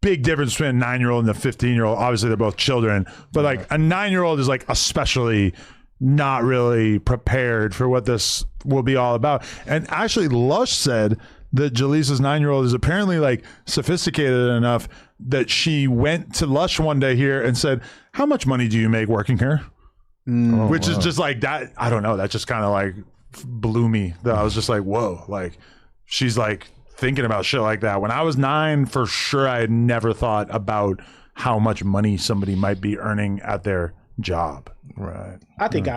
big difference between a 9-year-old and a 15-year-old. Obviously, they're both children, but like a 9-year-old is like especially not really prepared for what this will be all about. And actually, Lush said that Jalisa's 9-year-old is apparently like sophisticated enough that she went to Lush one day here and said, how much money do you make working here? Which is just like that. I don't know. That just kind of like blew me. I was just like, whoa, like she's like thinking about shit like that. When I was 9, for sure, I had never thought about how much money somebody might be earning at their job. Right. I think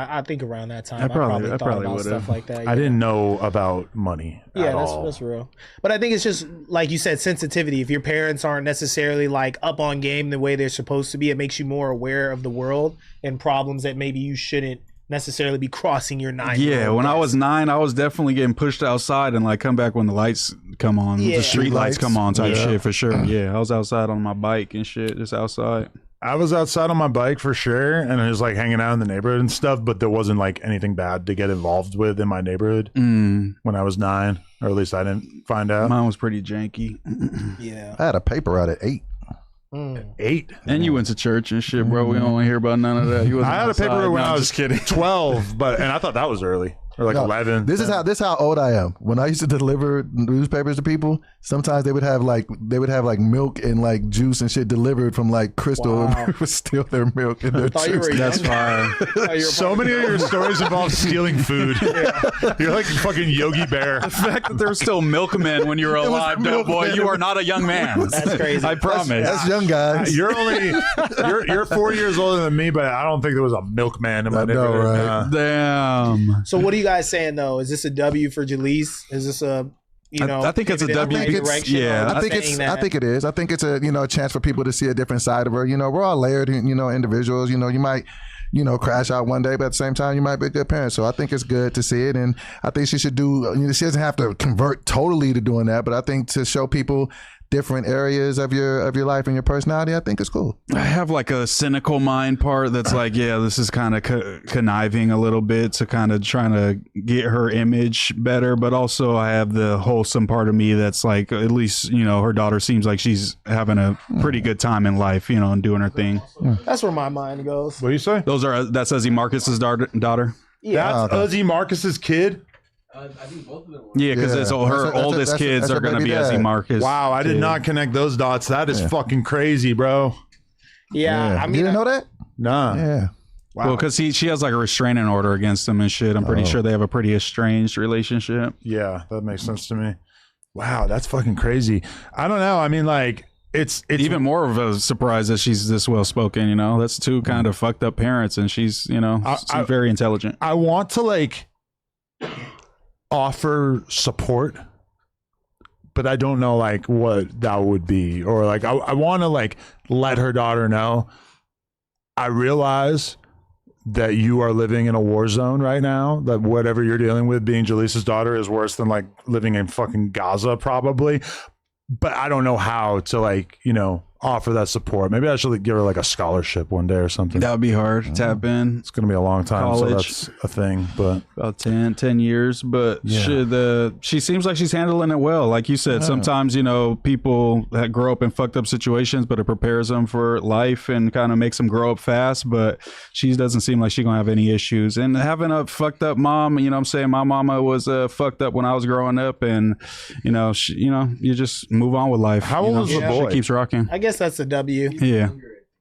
around that time I probably thought about stuff like that. I didn't know about money. Yeah, that's real. But I think it's just like you said, sensitivity. If your parents aren't necessarily like up on game the way they're supposed to be, it makes you more aware of the world and problems that maybe you shouldn't necessarily be crossing your 9. Yeah, when I was 9, I was definitely getting pushed outside and like come back when the lights come on, the street lights come on type shit for sure. Yeah, I was outside on my bike and shit, just outside. I was outside on my bike for sure, and I was like hanging out in the neighborhood and stuff, but there wasn't like anything bad to get involved with in my neighborhood when I was 9, or at least I didn't find out. Mine was pretty janky. Yeah. I had a paper route at 8. 8? And you went to church and shit, bro. We don't want to hear about none of that. You I had a paper route when I was just kidding. 12, and I thought that was early. Or like 11. This is how old I am. When I used to deliver newspapers to people, sometimes they would have like milk and like juice and shit delivered from like Crystal. Wow. And would steal their milk and their juice. That's fine. So many of your stories involve stealing food. You're like fucking Yogi Bear. The fact that there were still milkmen when you were alive, Bill Boy, you are not a young man. That's crazy. I promise. That's young guys. You're 4 years older than me, but I don't think there was a milkman in my neighborhood. Right? Damn. So what are you guys saying though? Is this a W for Jalise? Is this a I think it's a W. I think it is. I think it's a chance for people to see a different side of her. We're all layered, individuals. You might, crash out one day, but at the same time, you might be a good parent. So I think it's good to see it, and I think she should do. She doesn't have to convert totally to doing that, but I think to show people different areas of your life and your personality, I think it's cool. I have like a cynical mind part that's like, yeah, this is kind of conniving a little bit to kind of trying to get her image better, but also I have the wholesome part of me that's like, at least her daughter seems like she's having a pretty good time in life, and doing her thing. That's where my mind goes. What do you say? That's Uzzy Marcus's daughter. Yeah, that's Uzzy Marcus's kid. I think both of them were. Yeah, because her oldest kids are going to be Uzzy Marcus. Wow, I did not connect those dots. That is fucking crazy, bro. Yeah. I mean, you didn't know that? Nah. Yeah. Wow. Well, because she has like a restraining order against him and shit. I'm pretty sure they have a pretty estranged relationship. Yeah, that makes sense to me. Wow, that's fucking crazy. I don't know. I mean, like, it's even more of a surprise that she's this well spoken. That's two kind of fucked up parents, and she's she's very intelligent. I want to like offer support, but I don't know like what that would be, or like I want to like let her daughter know, I realize that you are living in a war zone right now, that whatever you're dealing with being Jalisa's daughter is worse than like living in fucking Gaza probably, but I don't know how to like offer that support. Maybe I should give her like a scholarship one day or something. That would be hard to tap in. It's going to be a long time. College. So that's a thing, but about 10 years, but she seems like she's handling it well. Like you said, sometimes, people that grow up in fucked up situations, but it prepares them for life and kind of makes them grow up fast, but she doesn't seem like she's going to have any issues. And having a fucked up mom, what I'm saying, my mama was fucked up when I was growing up, and, you just move on with life. How old is the boy? She keeps rocking. I guess that's a W. Yeah.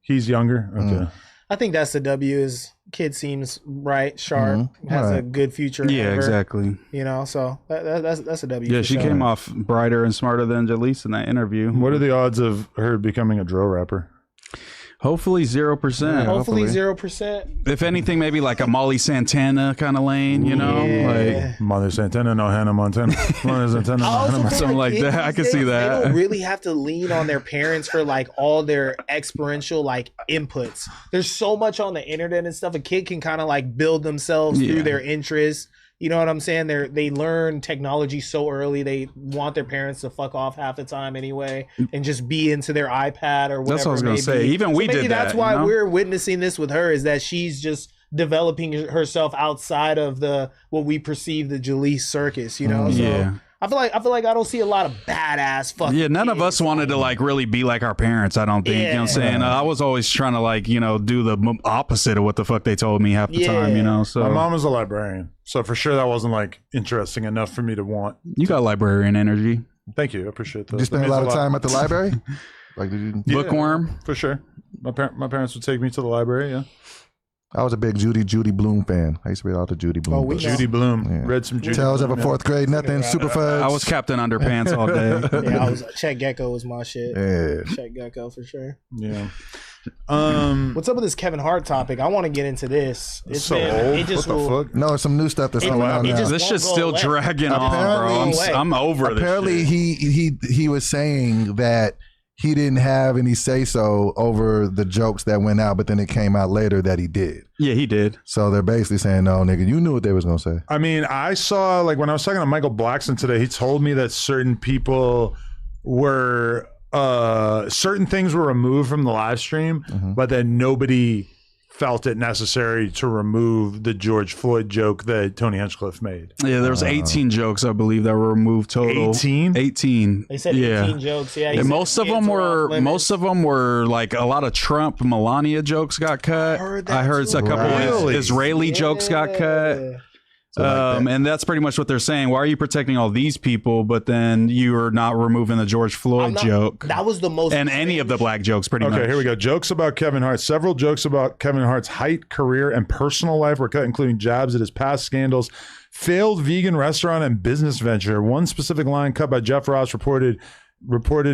He's younger? Okay. I think that's the W. Is kid seems bright, sharp, has a good future. Yeah, exactly. So that's a W. Yeah, she came off brighter and smarter than Jalise in that interview. What are the odds of her becoming a drill rapper? Hopefully 0%. Hopefully 0%. If anything, maybe like a Molly Santana kind of lane, you know? Like Mother Santana, no Hannah Montana. Mother Santana, no Hannah Montana. something like that. I could see that. They don't really have to lean on their parents for like all their experiential like inputs. There's so much on the internet and stuff. A kid can kind of like build themselves through their interests. You know what I'm saying? They learn technology so early. They want their parents to fuck off half the time anyway, and just be into their iPad or whatever. That's what I was gonna say. Even we did that. That's why you know? we're witnessing this with her. Is that she's just developing herself outside of what we perceive the Jalise circus. You know? So I feel like I don't see a lot of badass fucking. Yeah, none of kids. us wanted to like really be like our parents. I don't think. You know what I'm saying? I was always trying to like do the opposite of what the fuck they told me half the time. You know, so my mom was a librarian, so for sure that wasn't like interesting enough for me to want. You got librarian energy. Thank you, I appreciate that. Did you spend a lot of time at the library? Like, did you? Bookworm For sure. My parents would take me to the library. Yeah. I was a big Judy Bloom fan. I used to read all the Judy Bloom. books. Judy Bloom. Read some Judy. Tales Bloom, of a fourth grade, nothing. Super Fudge. I was Captain Underpants all day. Yeah, Chet Gecko was my shit. Yeah. Chet Gecko for sure. Yeah. What's up with this Kevin Hart topic? I want to get into this. It's so old. It just what the fuck? No, some new stuff that's coming out now. just This won't shit's go still away. dragging on, bro. I'm over this. Apparently, he was saying that he didn't have any say so over the jokes that went out, but then it came out later that he did. Yeah, he did. So they're basically saying, "No, nigga, you knew what they was gonna say." I mean, I saw like when I was talking to Michael Blackson today, he told me that certain people were certain things were removed from the live stream, but that nobody felt it necessary to remove the George Floyd joke that Tony Hinchcliffe made. Yeah, there was 18 jokes, I believe, that were removed total. 18? 18. They said 18 jokes. Yeah, And most of them were like a lot of Trump, Melania jokes got cut. I heard a couple Really? Israeli jokes got cut. And that's pretty much what they're saying. Why are you protecting all these people, but then you are not removing the George Floyd joke? That was the most. And any of the black jokes, pretty much. Okay, here we go. Jokes about Kevin Hart. Several jokes about Kevin Hart's height, career, and personal life were cut, including jabs at his past scandals, failed vegan restaurant, and business venture. One specific line cut by Jeff Ross reported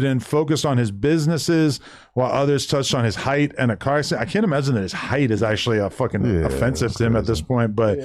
in focused on his businesses, while others touched on his height and a car accident. I can't imagine that his height is actually a fucking offensive to him at this point, but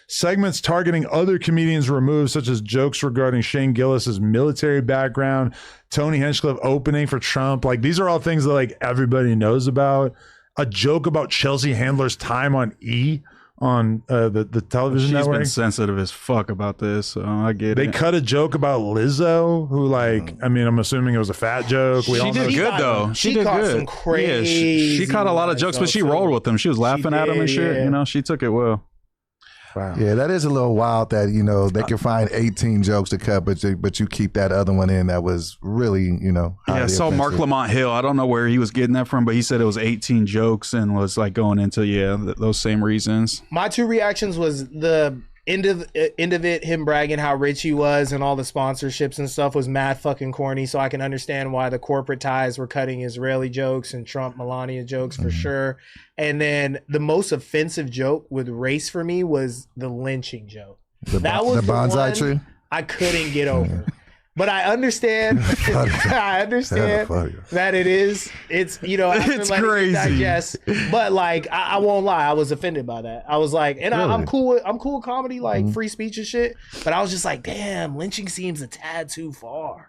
segments targeting other comedians were removed, such as jokes regarding Shane Gillis's military background, Tony Hinchcliffe opening for Trump. Like, these are all things that like everybody knows about. A joke about Chelsea Handler's time on E! On the television She's network. been sensitive as fuck about this, so I get They it. cut a joke about Lizzo, who like, I mean, I'm assuming it was a fat joke. She did good though. She did caught good. some crazy. She caught a lot of jokes, but she rolled with them. She was laughing at them and shit. yeah. You know, she took it well. Wow. Yeah, that is a little wild that, they can find 18 jokes to cut, but you keep that other one in that was really, Yeah, I highly saw Mark offensive. Lamont Hill. I don't know where he was getting that from, but he said it was 18 jokes and was like going into those same reasons. My two reactions was the end of it, him bragging how rich he was and all the sponsorships and stuff was mad fucking corny. So I can understand why the corporate ties were cutting Israeli jokes and Trump Melania jokes for sure. And then the most offensive joke with race for me was the lynching joke. That was the bonsai one tree? I couldn't get over. But I understand. I understand that it's It's crazy. Digest, but like I won't lie, I was offended by that. I was like, and I'm cool with comedy, like free speech and shit. But I was just like, damn, lynching seems a tad too far.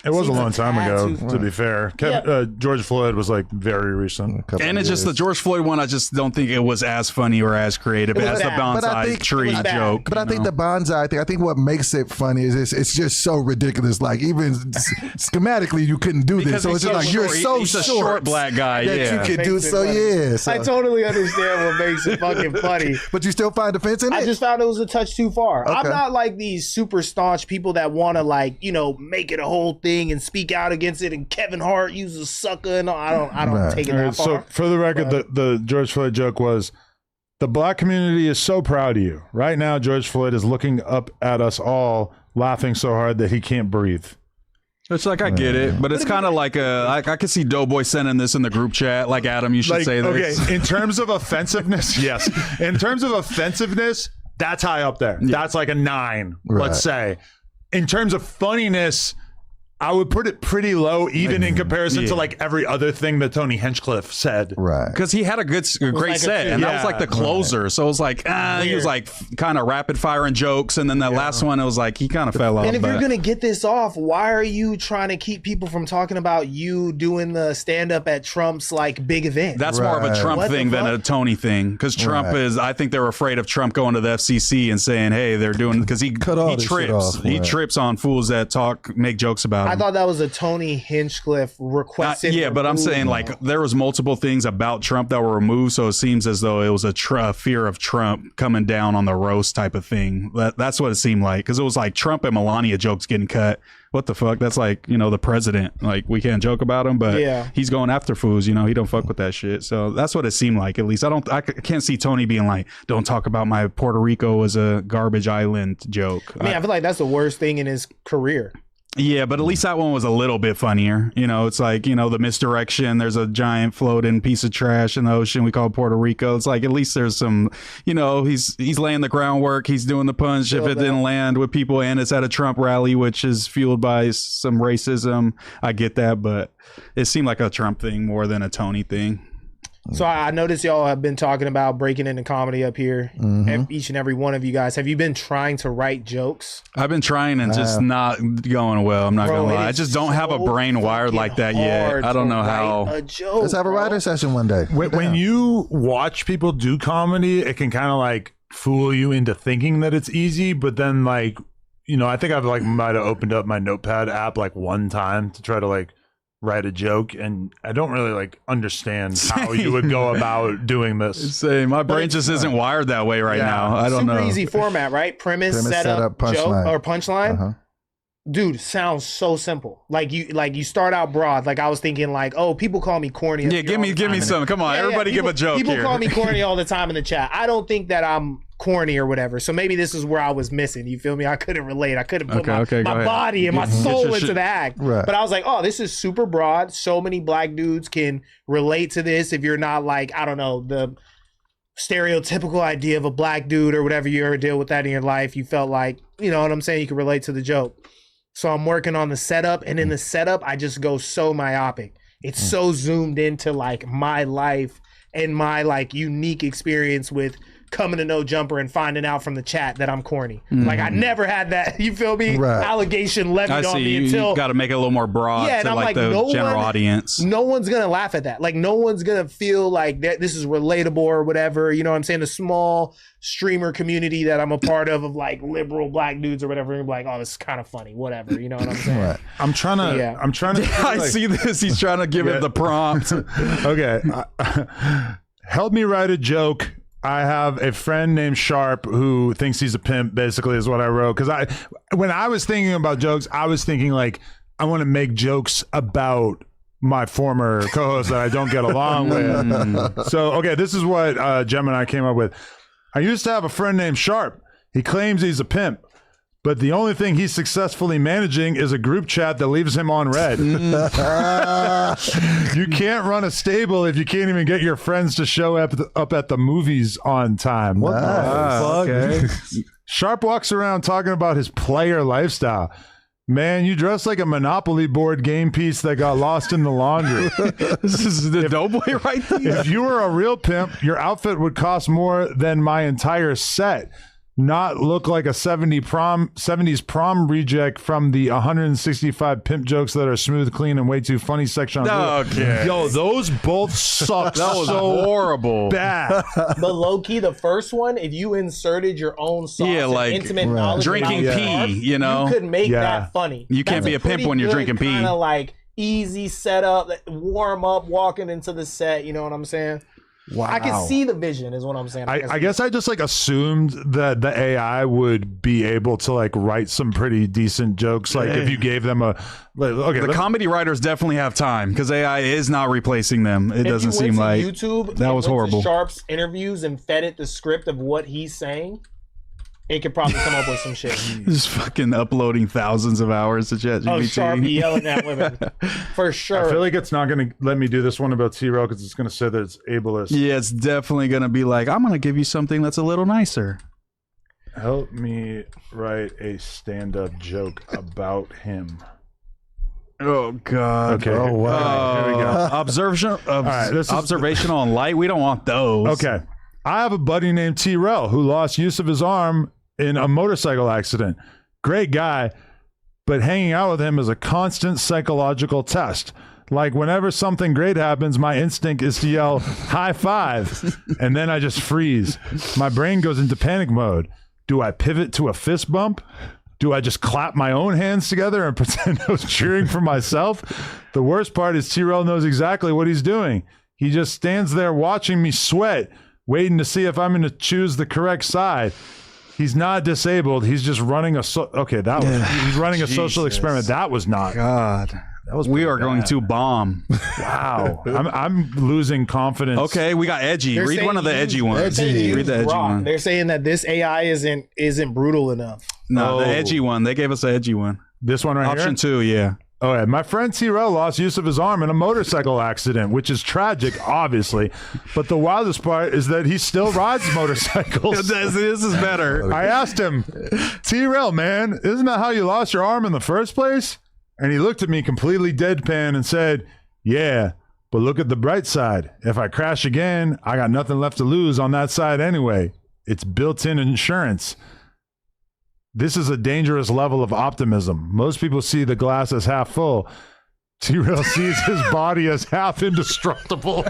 It was a long time ago, too to be fair. George Floyd was like very recent. And it's just the George Floyd one. I just don't think it was as funny or as creative as the bad. bonsai tree joke. But I think the bonsai thing, I think what makes it funny is it's just so ridiculous. Like, even schematically, you couldn't do this. So it's just like, you're so he's a short black guy. that Yeah. you could do. So, yeah. So. I totally understand what makes it fucking funny. But you still find offense in it? I just found it was a touch too far. I'm Okay. not like these super staunch people that want to make it a whole thing and speak out against it. And Kevin Hart uses a sucker, and I don't take it that far. So for the record, the George Floyd joke was, the black community is so proud of you. Right now, George Floyd is looking up at us all, laughing so hard that he can't breathe. It's like, I get it, but it's kind of like I could see Doughboy sending this in the group chat. Like, Adam, you should say this. Okay, in terms of offensiveness, yes. In terms of offensiveness, that's high up there. That's like a 9, let's say. In terms of funniness, I would put it pretty low, even in comparison to like every other thing that Tony Hinchcliffe said. Right. Because he had a great like set, and that was like the closer. So it was like, he was like kind of rapid firing jokes, and then that last one, it was like he kind of fell off. And if you're gonna get this off, why are you trying to keep people from talking about you doing the stand up at Trump's like big event? That's more of a Trump thing than a Tony thing, because Trump is. I think they're afraid of Trump going to the FCC and saying, "Hey, they're doing," because he trips. He trips on fools that make jokes about him. I thought that was a Tony Hinchcliffe requested. But I'm saying like there was multiple things about Trump that were removed, so it seems as though it was a fear of Trump coming down on the roast type of thing. That's what it seemed like, because it was like Trump and Melania jokes getting cut. What the fuck? That's like, the president. Like, we can't joke about him, but he's going after fools. He don't fuck with that shit. So that's what it seemed like. At least I can't see Tony being like, "Don't talk about my Puerto Rico as a garbage island joke." I feel like that's the worst thing in his career. Yeah, but at least that one was a little bit funnier. It's like, the misdirection. There's a giant floating piece of trash in the ocean we call Puerto Rico. It's like, at least there's some, he's laying the groundwork. He's doing the punch if it didn't land with people, and it's at a Trump rally, which is fueled by some racism. I get that, but it seemed like a Trump thing more than a Tony thing. So I noticed y'all have been talking about breaking into comedy up here. Each and every one of you guys. Have you been trying to write jokes? I've been trying and just not going well. I'm not going to lie. I just don't have a brain wired like that yet. I don't know how. Let's have a writer session one day. When you watch people do comedy, it can kind of like fool you into thinking that it's easy. But then like, I think I've like might have opened up my Notepad app like one time to try to like write a joke, and I don't really like understand how you would go about doing this. Same. My brain just isn't wired that way right now. I don't know. Super easy format, right? Premise setup, joke, or punchline. Dude, sounds so simple. Like you start out broad. Like I was thinking like, oh, people call me corny. Yeah, give me some. Come on, everybody give a joke People here. call me corny all the time in the chat. I don't think that I'm corny or whatever. So maybe this is where I was missing. You feel me? I couldn't relate. I couldn't put my body and my soul into the act. Right. But I was like, oh, this is super broad. So many black dudes can relate to this. If you're not like, I don't know, the stereotypical idea of a black dude or whatever, you ever deal with that in your life, you felt like, you know what I'm saying, you can relate to the joke. So I'm working on the setup, and in the setup, I just go so myopic. It's so zoomed into like my life and my like unique experience with coming to No Jumper and finding out from the chat that I'm corny. Like I never had that, you feel me? Right. Allegation levied on me until you got to make it a little more broad to like the general audience. No one's gonna laugh at that. Like no one's gonna feel like that this is relatable or whatever. You know what I'm saying? The small streamer community that I'm a part of like liberal black dudes or whatever, and like, oh, this is kind of funny, whatever. You know what I'm saying? Right. I'm trying to. I see this. He's trying to give it the prompt. Okay. Help me write a joke. I have a friend named Sharp who thinks he's a pimp, basically, is what I wrote. Because when I was thinking about jokes, I was thinking like, I want to make jokes about my former co-host that I don't get along with. So, okay, this is what Gem and I came up with. I used to have a friend named Sharp. He claims he's a pimp, but the only thing he's successfully managing is a group chat that leaves him on red. You can't run a stable if you can't even get your friends to show up at the movies on time. What the fuck? Okay. Sharp walks around talking about his player lifestyle. Man, you dress like a Monopoly board game piece that got lost in the laundry. This is the Doughboy right there. If you were a real pimp, your outfit would cost more than my entire set. Not look like a 70s prom reject from the 165 pimp jokes that are smooth, clean, and way too funny section. Okay. Yo, those both suck. That was so horrible. Bad. But low key, the first one, if you inserted your own sauce, like and intimate knowledge drinking about pee, carbs, you know, you could make that funny. You can't be a pimp when you're drinking pee. Kind of like easy setup, warm up, walking into the set. You know what I'm saying? Wow. I can see the vision is what I'm saying. I guess I just like assumed that the AI would be able to like write some pretty decent jokes. Like if you gave them the comedy writers definitely have time because AI is not replacing them. It doesn't seem like YouTube. That was horrible. Sharp's interviews and fed it the script of what he's saying. It could probably come up with some shit. Just fucking uploading thousands of hours to ChatGPT. Oh, Sharp yelling at women. For sure. I feel like it's not going to let me do this one about T-Rail because it's going to say that it's ableist. Yeah, it's definitely going to be like, I'm going to give you something that's a little nicer. Help me write a stand-up joke about him. Oh God. Okay. Oh, wow. Here we go. Observational and light. We don't want those. Okay. I have a buddy named T-Rel who lost use of his arm in a motorcycle accident. Great guy, but hanging out with him is a constant psychological test. Like whenever something great happens, my instinct is to yell, high five, and then I just freeze. My brain goes into panic mode. Do I pivot to a fist bump? Do I just clap my own hands together and pretend I was cheering for myself? The worst part is T-Rel knows exactly what he's doing. He just stands there watching me sweat, waiting to see if I'm going to choose the correct side. He's not disabled. He's just running a he's running a social experiment. That was not. God. We are going to bomb. Wow. I'm losing confidence. Okay, we got edgy. They're Read one of the edgy ones. Edgy. Read the edgy one. They're saying that this AI isn't brutal enough. No, the edgy one. They gave us the edgy one. This one right Option here? 2, yeah. Oh, yeah. My friend T-Rel lost use of his arm in a motorcycle accident, which is tragic, obviously. But the wildest part is that he still rides motorcycles. This is better. I asked him, T-Rel, man, isn't that how you lost your arm in the first place? And he looked at me completely deadpan and said, yeah, but look at the bright side. If I crash again, I got nothing left to lose on that side anyway. It's built-in insurance. This is a dangerous level of optimism. Most people see the glass as half full. T-Rel sees his body as half indestructible.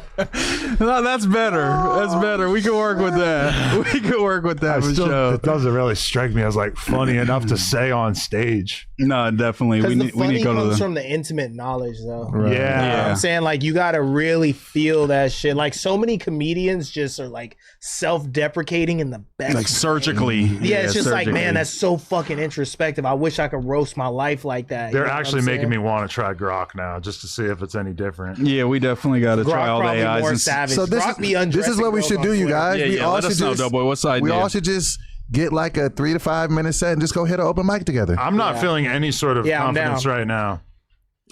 No, that's better. That's better. We can work with that. We can work with that for sure. It doesn't really strike me as like funny enough to say on stage. No, definitely. We need to go to comes the... from the intimate knowledge, though. Right. You know what I'm saying? Like, you got to really feel that shit. Like, so many comedians just are, like, self-deprecating in the best Like, way. surgically. Yeah, it's just surgically. like, man, that's so fucking introspective. I wish I could roast my life like that. They're You know what actually I'm making saying? me want to try Grok now just to see if it's any different. Yeah, we definitely got to Grok try all the probably AIs. more and savage. So this is what we should do, you guys. Yeah, we yeah, all let should us know, just, Doughboy. What's the idea? we all should just get like a 3 to 5 minute set and just go hit an open mic together. I'm not feeling any sort of Yeah, I'm confidence down. right now.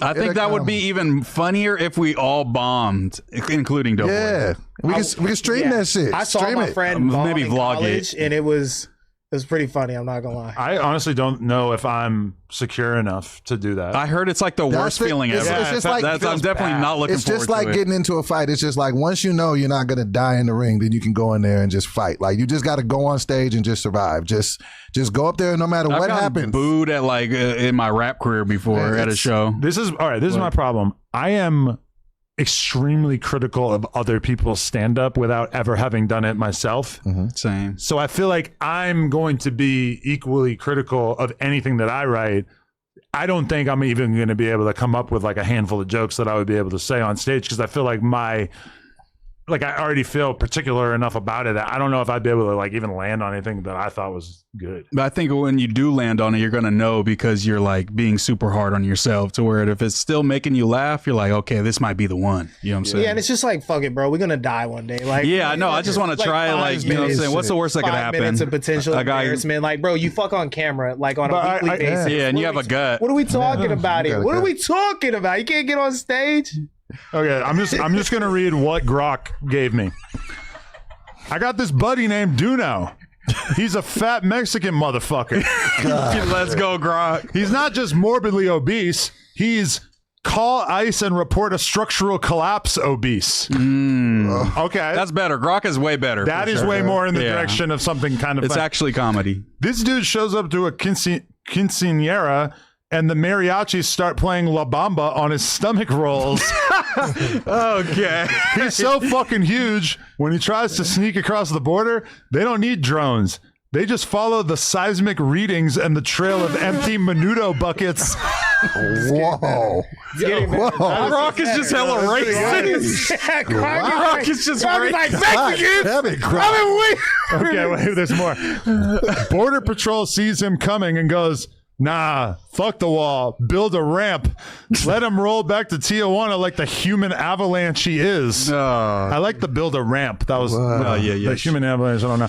I think that would be even funnier if we all bombed, including Doughboy. Yeah, we can stream that shit. I saw stream my it. friend bomb Maybe in vlog college, and it was pretty funny. I'm not gonna lie. I honestly don't know if I'm secure enough to do that. I heard it's like the worst feeling ever. It's just like I'm definitely bad. not looking It's forward just like to it. getting into a fight. It's just like once you know you're not gonna die in the ring, then you can go in there and just fight. Like you just got to go on stage and just survive. Just go up there, no matter I've what gotten happens. booed at like in my rap career before Yeah, at a it's- show. This is all right. This is my problem. I am extremely critical of other people's stand-up without ever having done it myself. Same. So I feel like I'm going to be equally critical of anything that I write. I don't think I'm even going to be able to come up with like a handful of jokes that I would be able to say on stage because I feel like I already feel particular enough about it that I don't know if I'd be able to like even land on anything that I thought was good. But I think when you do land on it, you're gonna know because you're like being super hard on yourself. To where if it's still making you laugh, you're like, okay, this might be the one. You know what I'm saying? Yeah, and it's just like, fuck it, bro. We're gonna die one day. Like, Yeah, I know. I just want to try, like, you know what I'm saying? What's the worst that could 5 happen? minutes of potential A guy- embarrassment. Like, bro, you fuck on camera, like on But a weekly I- basis. Yeah, and What you are have a we- gut. What are we talking about you here? got a What are gut. we talking about? You can't get on stage. Okay, I'm just gonna read what Grok gave me. I got this buddy named Duno. He's a fat Mexican motherfucker. Let's go, Grok. He's not just morbidly obese. He's call ICE and report a structural collapse obese. Okay. That's better. Grok is way better. That for is sure. way more in the Yeah. direction of something kind of It's fun. actually comedy. This dude shows up to a quinceañera and the mariachis start playing La Bamba on his stomach rolls. Okay. He's so fucking huge. When he tries to sneak across the border, they don't need drones. They just follow the seismic readings and the trail of empty Menudo buckets. Whoa. Grok is just hella racist. Yeah, Grok is just Grok is like, Mexicans! Damn it, Grok. Okay, wait, there's more. Border Patrol sees him coming and goes, nah, fuck the wall. Build a ramp. Let him roll back to Tijuana like the human avalanche he is. I like the build a ramp. That was yeah. the human avalanche. I don't know.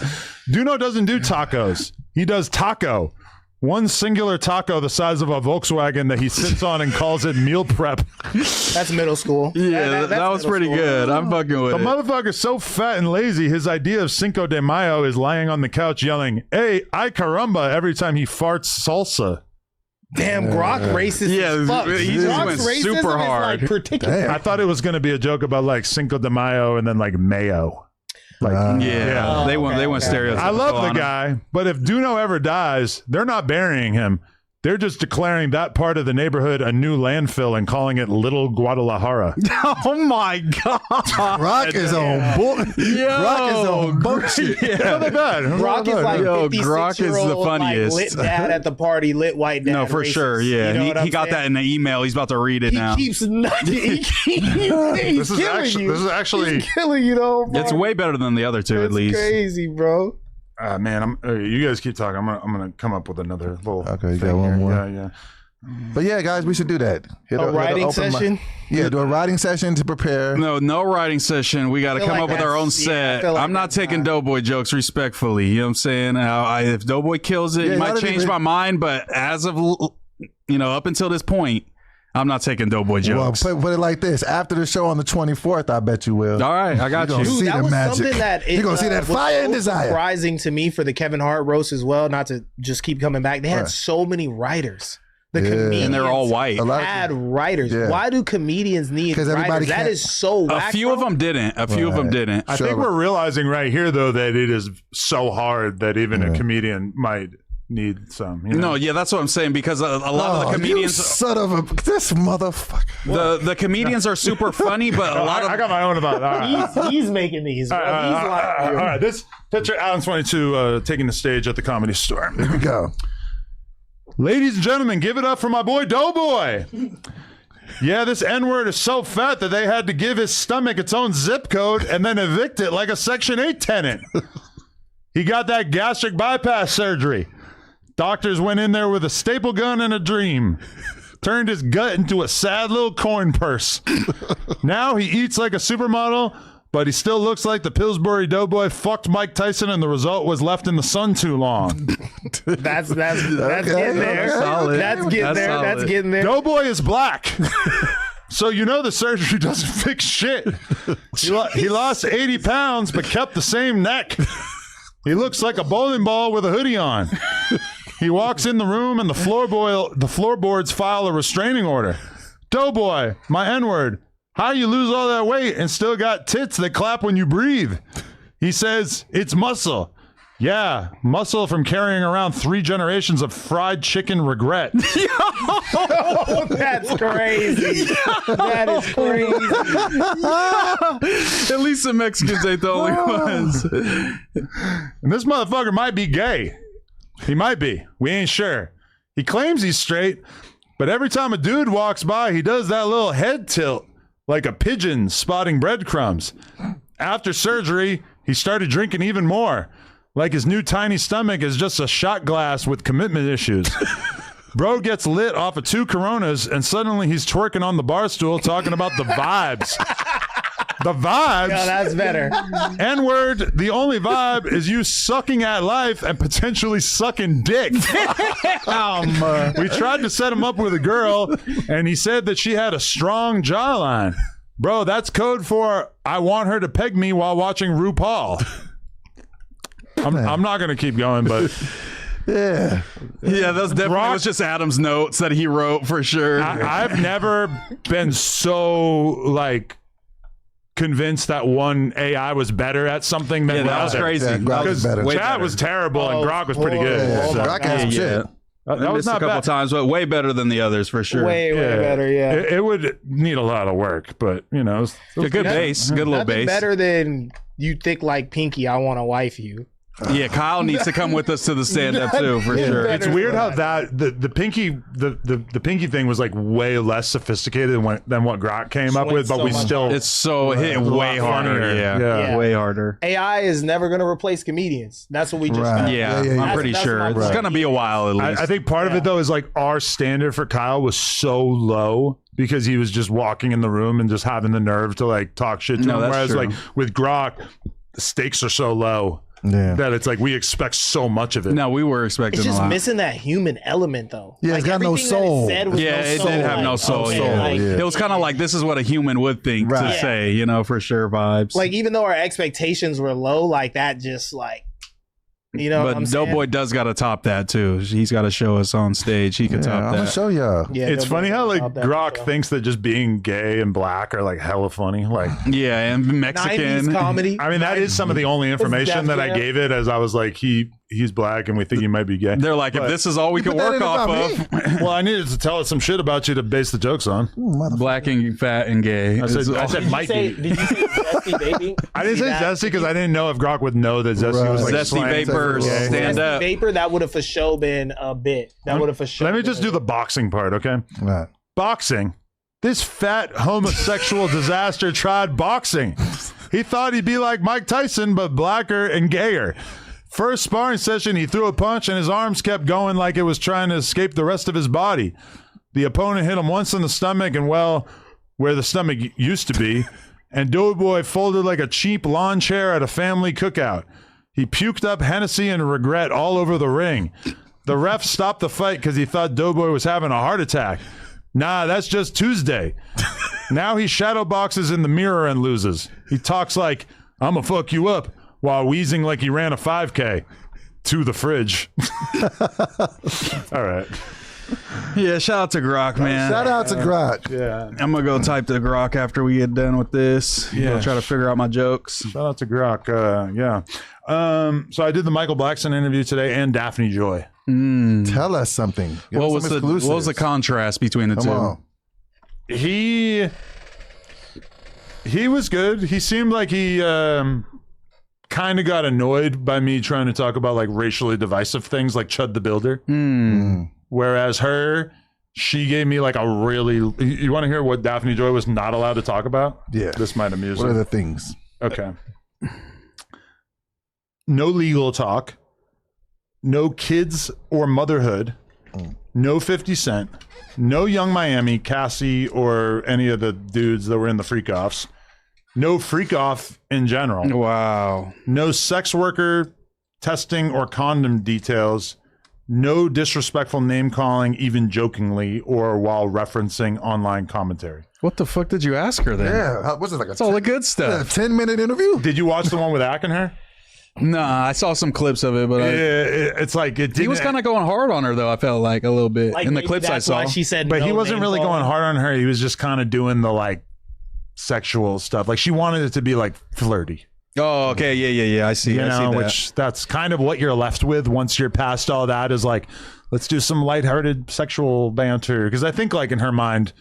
Duno doesn't do tacos. He does taco. One singular taco the size of a Volkswagen that he sits on and calls it meal prep. That's middle school. Yeah, That's that was middle pretty school. good. I'm fucking with The it. motherfucker's so fat and lazy, his idea of Cinco de Mayo is lying on the couch yelling, hey, ay caramba, every time he farts salsa. Damn, Grok racist as fuck. he just Grok's went racism super is, hard. like, particular. Damn. I thought it was going to be a joke about like Cinco de Mayo and then like Mayo. Like, Yeah, they went stereotypical. I love on the him. guy, but if Duno ever dies, they're not burying him. They're just declaring that part of the neighborhood a new landfill and calling it Little Guadalajara. Oh my god! Rock is on Rock is on bullshit. Not that bad. Grok is like Yo, 56 Grok is the year old, funniest. Like, lit dad at the party, lit white dad. No, for racist. sure. Yeah, You know what he I'm got that saying? in the email. He's about to read it now. He keeps he's This is killing actually you. this is actually He's killing you though, bro. It's way better than the other two, at It's least. crazy, bro. man. You guys keep talking. I'm gonna come up with another little. Okay, you thing got one here. more? Yeah. But yeah, guys, we should do that. Hit A writing open mic. session? Yeah, do a writing session to prepare. No writing session. We got to I feel come like up with our own that's- yeah, I set. feel like I'm not that's taking Doughboy jokes respectfully. You know what I'm saying? If Doughboy kills it, Yeah, you y'all might didn't change even- my mind. But as of up until this point, I'm not taking Doughboy Well, jokes. put it like this: after the show on the 24th, I bet you will. All right, I got You you. gonna Dude, see that the was magic. something that You're gonna see that was fire and so desire. surprising to me for the Kevin Hart roast as well. Not to just keep coming back. They had Right. so many writers. The Yeah. comedians And they're all white. A lot of- had writers. Yeah. Why do comedians need 'Cause everybody writers? That can't- is so A whack, few of bro. them didn't. A few of them Right. didn't. I Sure. think we're realizing right here though that it is so hard that even a comedian might need some. You know? No, yeah, that's what I'm saying because a lot of Oh, the you comedians, son of a this motherfucker. the comedians are super funny, but a lot I of got my own about that. He's making these. Bro. All right, this picture Alan 22 taking the stage at the Comedy Store. Here we go. Ladies and gentlemen, give it up for my boy Doughboy. Yeah, this N-word is so fat that they had to give his stomach its own zip code and then evict it like a Section 8 tenant. He got that gastric bypass surgery. Doctors went in there with a staple gun and a dream. Turned his gut into a sad little coin purse. Now he eats like a supermodel, but he still looks like the Pillsbury Doughboy fucked Mike Tyson and the result was left in the sun too long. That's Okay, getting there. solid. That's getting That's there. solid. That's getting there. Doughboy is black. So you know the surgery doesn't fix shit. He lost 80 pounds but kept the same neck. He looks like a bowling ball with a hoodie on. He walks in the room and the floorboards file a restraining order. Doughboy, my N-word, how you lose all that weight and still got tits that clap when you breathe? He says, it's muscle. Yeah, muscle from carrying around 3 generations of fried chicken regret. That's crazy. That is crazy. at least the Mexicans ain't the only ones. And this motherfucker might be gay. He might be. We ain't sure. He claims he's straight, but every time a dude walks by, he does that little head tilt like a pigeon spotting breadcrumbs. After surgery, he started drinking even more. Like his new tiny stomach is just a shot glass with commitment issues. Bro gets lit off of 2 Coronas, and suddenly he's twerking on the bar stool talking about the vibes. The vibes. No, that's better. N-word, the only vibe is you sucking at life and potentially sucking dick. We tried to set him up with a girl, and he said that she had a strong jawline. Bro, that's code for I want her to peg me while watching RuPaul. I'm not going to keep going, but Yeah. Yeah, that's definitely Rock- was just Adam's notes that he wrote for sure. I've never been so, like, convinced that one AI was better at something than yeah, the that was other. crazy. Yeah, Grok that was was better. way Chad better. was terrible, and Oh, Grok was pretty good. Yeah, So, Grok has some Yeah, shit. that I was missed a not couple bad. times, but way better than the others for sure. Way better. Yeah. It would need a lot of work, but, you know. a good bass, good little Nothing bass. better than you thick like Pinky. I want to wife you. Yeah, Kyle needs to come with us to the stand up too for sure. better. It's weird how that the pinky the pinky thing was like way less sophisticated than what Grok came up went with, but so we much still It's so hit a lot way harder. funnier. Yeah. Yeah. Way harder. AI is never going to replace comedians. That's what we just Right. found. Yeah, Yeah, I'm pretty That's sure my it's point. gonna be a while at least. I think part of it though is like our standard for Kyle was so low because he was just walking in the room and just having the nerve to like talk shit to No, him. that's Whereas true. like with Grok, the stakes are so low Yeah. that it's like we expect so much of it. No, we were expecting It's just a lot. missing that human element, though. Yeah, it's got no everything that it soul. said was Yeah, no it soul, did have like, no soul. oh, Yeah, like, yeah. It was kind of like this is what a human would think Right. to say, you know, for sure vibes. like even though our expectations were low, like that just like You know, what I'm But saying? Doughboy does got to top that too. He's got to show us on stage. He could Yeah, top I'm gonna that. show y'all. Yeah, It's Doughboy funny how like top that, Grok so. thinks that just being gay and black are like hella funny. Like, Yeah, and 90s Mexican comedy. I mean, that is some of the only information that I gave it, as I was like, he's black and we think he might be gay. They're like, if But- this is all we can put that work in off about of, Well, I needed to tell it some shit about you to base the jokes on. black and fat and gay. I said Did might you be. say zesty baby? I didn't say See that? zesty because I didn't know if Grok would know that zesty Right. was like Zesty slang. vapors, Yeah. stand Zesty up. vapor, that would have for sure been a bit. That would have for sure. Let me just do the boxing part, okay? Right. Boxing. This fat homosexual disaster tried boxing. He thought he'd be like Mike Tyson, but blacker and gayer. First sparring session, he threw a punch and his arms kept going like it was trying to escape the rest of his body. The opponent hit him once in the stomach and, well, where the stomach used to be, and Doughboy folded like a cheap lawn chair at a family cookout. He puked up Hennessy and regret all over the ring. The ref stopped the fight because he thought Doughboy was having a heart attack. Nah, that's just Tuesday. Now he shadow boxes in the mirror and loses. He talks like, "I'ma fuck you up," while wheezing like he ran a 5K to the fridge. All right. Yeah, shout out to Grok, man. Shout out to Grok. Yeah. I'm gonna go type to Grok after we get done with this. Yeah. Go try to figure out my jokes. Shout out to Grok. Yeah. So I did the Michael Blackson interview today and Daphne Joy. Tell us something. Give What us was some the exclusives. contrast between the Come two? on. He was good. He seemed like he kind of got annoyed by me trying to talk about like racially divisive things like Chud the Builder. Whereas she gave me like a really. You want to hear what Daphne Joy was not allowed to talk about? Yeah. This might amuse What are you. the things? Okay. No legal talk. No kids or motherhood. No 50 Cent. No Young Miami, Cassie, or any of the dudes that were in the freak offs. No freak off in general. Wow. No sex worker testing or condom details. No disrespectful name calling, even jokingly or while referencing online commentary. What the fuck did you ask her then? Yeah. How- What's it like? It's all the good A stuff. 10-minute interview? Did you watch the one with Ack and her? Nah, I saw some clips of it, but It's like it didn't. he was kind of going hard on her though. I felt like a little bit Like, in the maybe clips I that's saw. why she said, But no he wasn't name really calling. going hard on her. He was just kind of doing the like sexual stuff. Like she wanted it to be like flirty, Oh, okay, yeah. I see. you I see know, that. which that's kind of what you're left with once you're past all that is like, let's do some lighthearted sexual banter. Because I think like in her mind,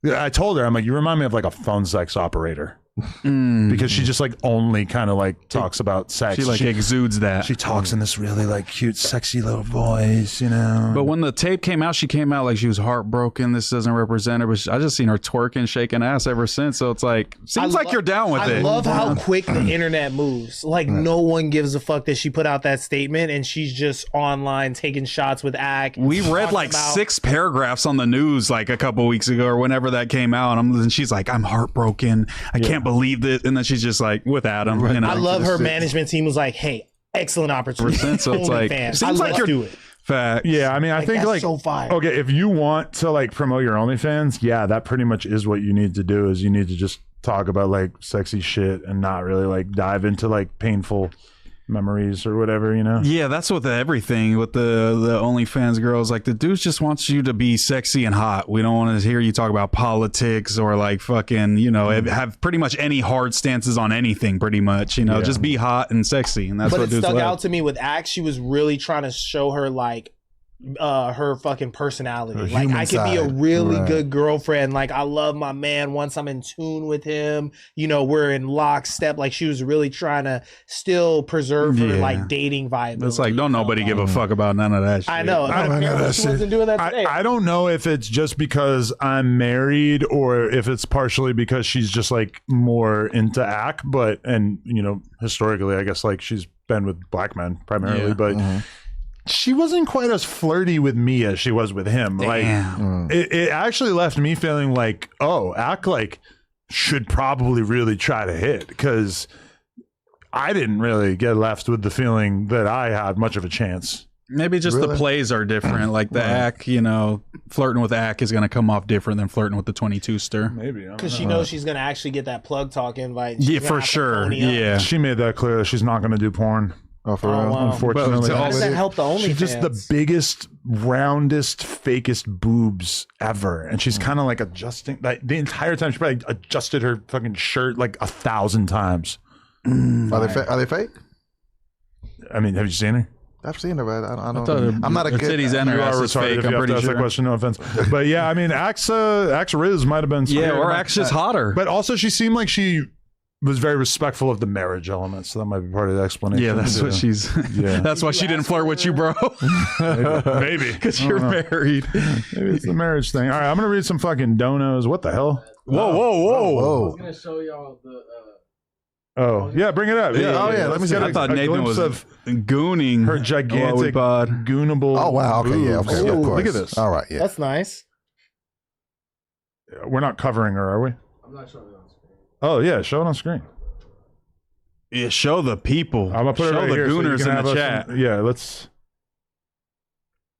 I told her, I'm like, you remind me of like a phone sex operator. Because she just like only kind of like talks about sex. She like exudes that. she talks in this really like cute, sexy little voice, you know. But when the tape came out, she came out like she was heartbroken. This doesn't represent her, but I just seen her twerking, shaking ass ever since. So it's like, seems like you're down with it. I love how quick the internet moves. Like no one gives a fuck that she put out that statement and she's just online taking shots with Ack. We read talking like about- 6 paragraphs on the news like a couple weeks ago or whenever that came out. And she's like, I'm heartbroken. I can't believe this. And then she's just like with Adam. You know, I love her management team was like, hey, excellent opportunity. So it's like, OnlyFans. seems like Let's you're do it. fat. Yeah, I mean, I think that's like so fire. okay, if you want to like promote your OnlyFans, yeah, that pretty much is what you need to do. Is you need to just talk about like sexy shit and not really like dive into like painful memories or whatever, you know. Yeah, that's with everything with the OnlyFans girls. Like the dudes just wants you to be sexy and hot. We don't want to hear you talk about politics or like fucking, you know, have pretty much any hard stances on anything. Pretty much, you know, just be hot and sexy, and that's But what it dudes stuck love. out to me with Axe. She was really trying to show her like her fucking personality. Her Like human I could be a side. really Right. good girlfriend. Like I love my man once I'm in tune with him. You know, we're in lockstep. Like she was really trying to still preserve her Yeah. like dating vibe. It's like don't nobody give a fuck about none of that shit. I know. I But don't know apparently that she shit. wasn't doing that today. I don't know if it's just because I'm married or if it's partially because she's just like more into Ack, but and you know, historically I guess like she's been with black men primarily, Yeah. but she wasn't quite as flirty with me as she was with him. Damn. Like it actually left me feeling like, oh, Ack like should probably really try to hit because I didn't really get left with the feeling that I had much of a chance. Maybe just the Really? plays are different. Like the Ack, you know, flirting with Ack is going to come off different than flirting with the 22-ster. Maybe. Because she knows she's gonna actually get that plug talk invite. Yeah, She's gonna for have to sure. pony up. Yeah. She made that clear that she's not going to do porn. Oh, for real? wow. Unfortunately, But How does that help the OnlyFans? she's just the biggest, roundest, fakest boobs ever, and she's kind of like adjusting. Like the entire time, she probably adjusted her fucking shirt like 1,000 times. Are they fake? I mean, have you seen her? I've seen her, but I don't. thought I'm not a her good. titties and her You ass are is retarded fake. if I'm you have to pretty ask that sure. question. No offense, but yeah, I mean, Axe Riz might have been Yeah, scared. or Axe just hotter. But also, she seemed like she was very respectful of the marriage element, so that might be part of the explanation. Yeah, that's what she's. Yeah. That's why she didn't flirt with you, bro. maybe Because you're married. maybe it's the marriage thing. All right, I'm gonna read some fucking donos. What the hell? Whoa, whoa, I whoa! was gonna show y'all the. Oh yeah, bring it up. Yeah. Oh, yeah, let me see. get I thought Nathan glimpse was of gooning her gigantic pod. goonable. Oh wow. Okay. Yeah. boobs. Okay. Of course. Look at this. All right. Yeah. That's nice. We're not covering her, are we? I'm not showing it on screen. Oh yeah, show it on screen. Yeah, show the people. I'm gonna put show it right the here so you gooners can in have the us chat. yeah, let's.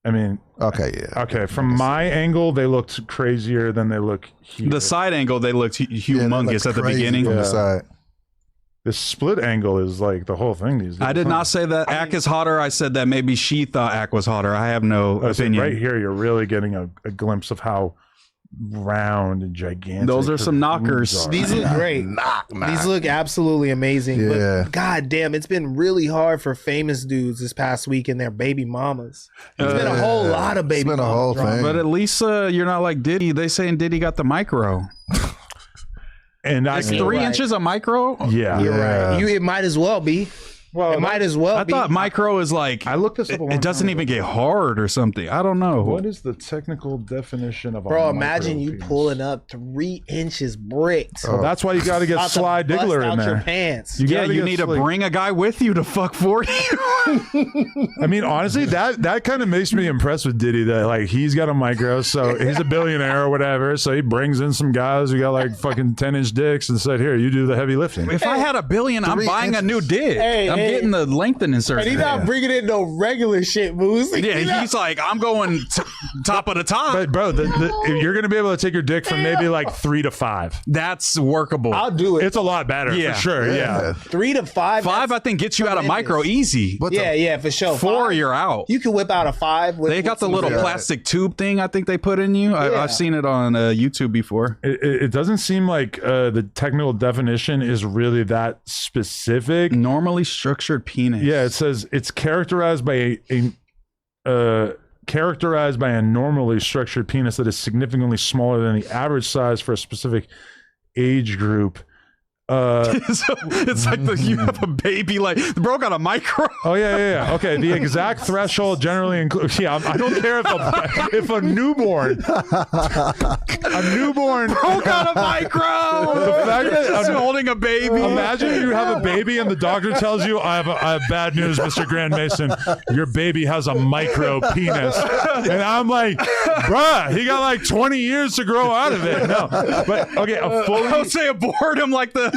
I mean, Okay. Yeah. okay. From my angle, they looked crazier than they look here. The side angle, they looked Yeah, they humongous look at the crazy beginning. from Yeah. the side. The split angle is like the whole thing. These I did not say that Ack is hotter. I said that maybe she thought Ack was hotter. I have no opinion. Right here, you're really getting a glimpse of how round and gigantic. Those are her some knockers. boobs are. These look great. These look absolutely amazing. Yeah. But god damn, it's been really hard for famous dudes this past week and their baby mamas. It's been a whole lot of baby It's been a mama whole drama. thing. But at least you're not like Diddy. They saying Diddy got the micro. And I It's can, 3 right. inches of micro. yeah. You're Yeah. right. It might as well be. Well, It might as well I be. thought micro is like I looked this up. A long it doesn't time even ago. get hard or something. I don't know. What is the technical definition of a Bro, imagine you micro-penis? pulling up 3 inches bricked. Well, that's why you got to get About to Sly bust Diggler out in your there. pants. Yeah, gotta you get need to slick. bring a guy with you to fuck for you. I mean, honestly, that kind of makes me impressed with Diddy. That like he's got a micro, so he's a billionaire or whatever. So he brings in some guys who got like fucking 10-inch dicks and said, "Here, you do the heavy lifting." If I had $1 billion, I'm 3 buying a new inches. dick. Hey, I'm hey. getting the lengthening And he's surgery. not bringing in no regular shit, Moose. Yeah, he's like, I'm going top of the top. But bro, if you're gonna be able to take your dick from maybe like 3 to 5. That's workable. I'll do it. It's a lot better Yeah. for sure. Yeah. 3 to 5. 5, I think, gets you out of micro easy. But Yeah, for sure. 4, 5, you're out. You can whip out a 5. With, They got the with some- little plastic tube thing I think they put in you. Yeah. I've seen it on YouTube before. It doesn't seem like the technical definition is really that specific. Normally structured penis. Yeah, it says it's characterized by characterized by a normally structured penis that is significantly smaller than the average size for a specific age group. So it's like you have a baby, like the bro got a micro. Oh yeah. Okay, the exact threshold generally includes. Yeah, I don't care if a newborn, Bro got a micro. The fact that He's holding a baby. Imagine you have a baby and the doctor tells you, I have bad news, Mr. Grand Mason. Your baby has a micro penis. And I'm like, bruh, he got like 20 years to grow out of it. No, but okay, I would say abort him like the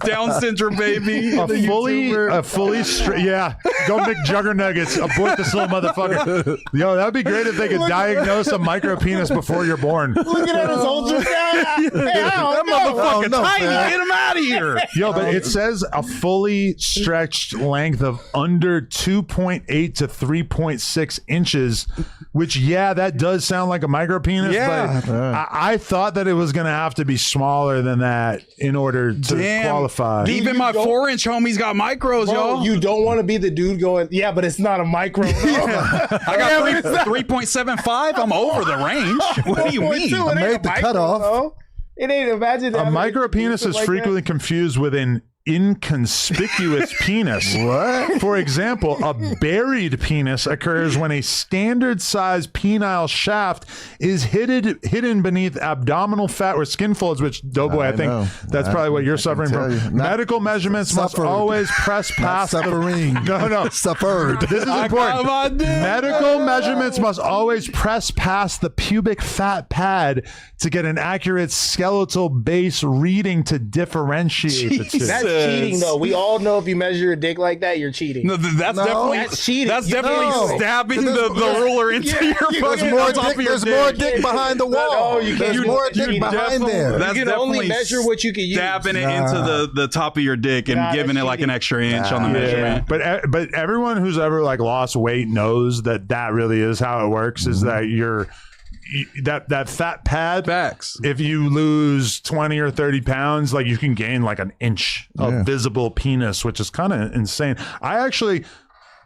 Down syndrome baby. a fully straight, yeah, go make Juggernuggets, abort this little motherfucker. Yo, that'd be great if they could diagnose a micro penis before you're born. Looking at his ultrasound. That motherfucker tiny. Get him out of here. Yo, but it says a fully stretched length of under 2.8 to 3.6 inches, which, yeah, that does sound like a micro penis, Yeah. but I thought that it was going to have to be smaller than that in order to qualify. Even my 4-inch homies got micros, Bro, y'all. you don't want to be the dude going, yeah, but it's not a micro. Bro. I got 3.75. I'm over the range. What do you mean? I made the cutoff. It ain't, imagine A having micro penis something is like frequently confused with an inconspicuous penis. What? For example, a buried penis occurs when a standard size penile shaft is hidden beneath abdominal fat or skin folds, which, Doughboy, I think know. that's probably what you're suffering tell from. you. Medical measurements must suffered. always press past Suffering. No. Suffered. This is important. Medical measurements must always press past the pubic fat pad to get an accurate skeletal base reading to differentiate the two. That cheating though. We all know if you measure your dick like that, you're cheating. No, That's cheating. That's You definitely know. stabbing the ruler into your fucking There's more dick behind the wall. No, you can't. There's more dick behind there. That's You can only definitely measure what you can use. Stabbing it into the top of your dick and Nah, giving that's it like an cheating. extra inch on the measurement. But everyone who's ever like lost weight knows that really is how it works. Is that that fat pad? Facts. If you lose 20 or 30 pounds, like you can gain like an inch of visible penis, which is kind of insane. I actually,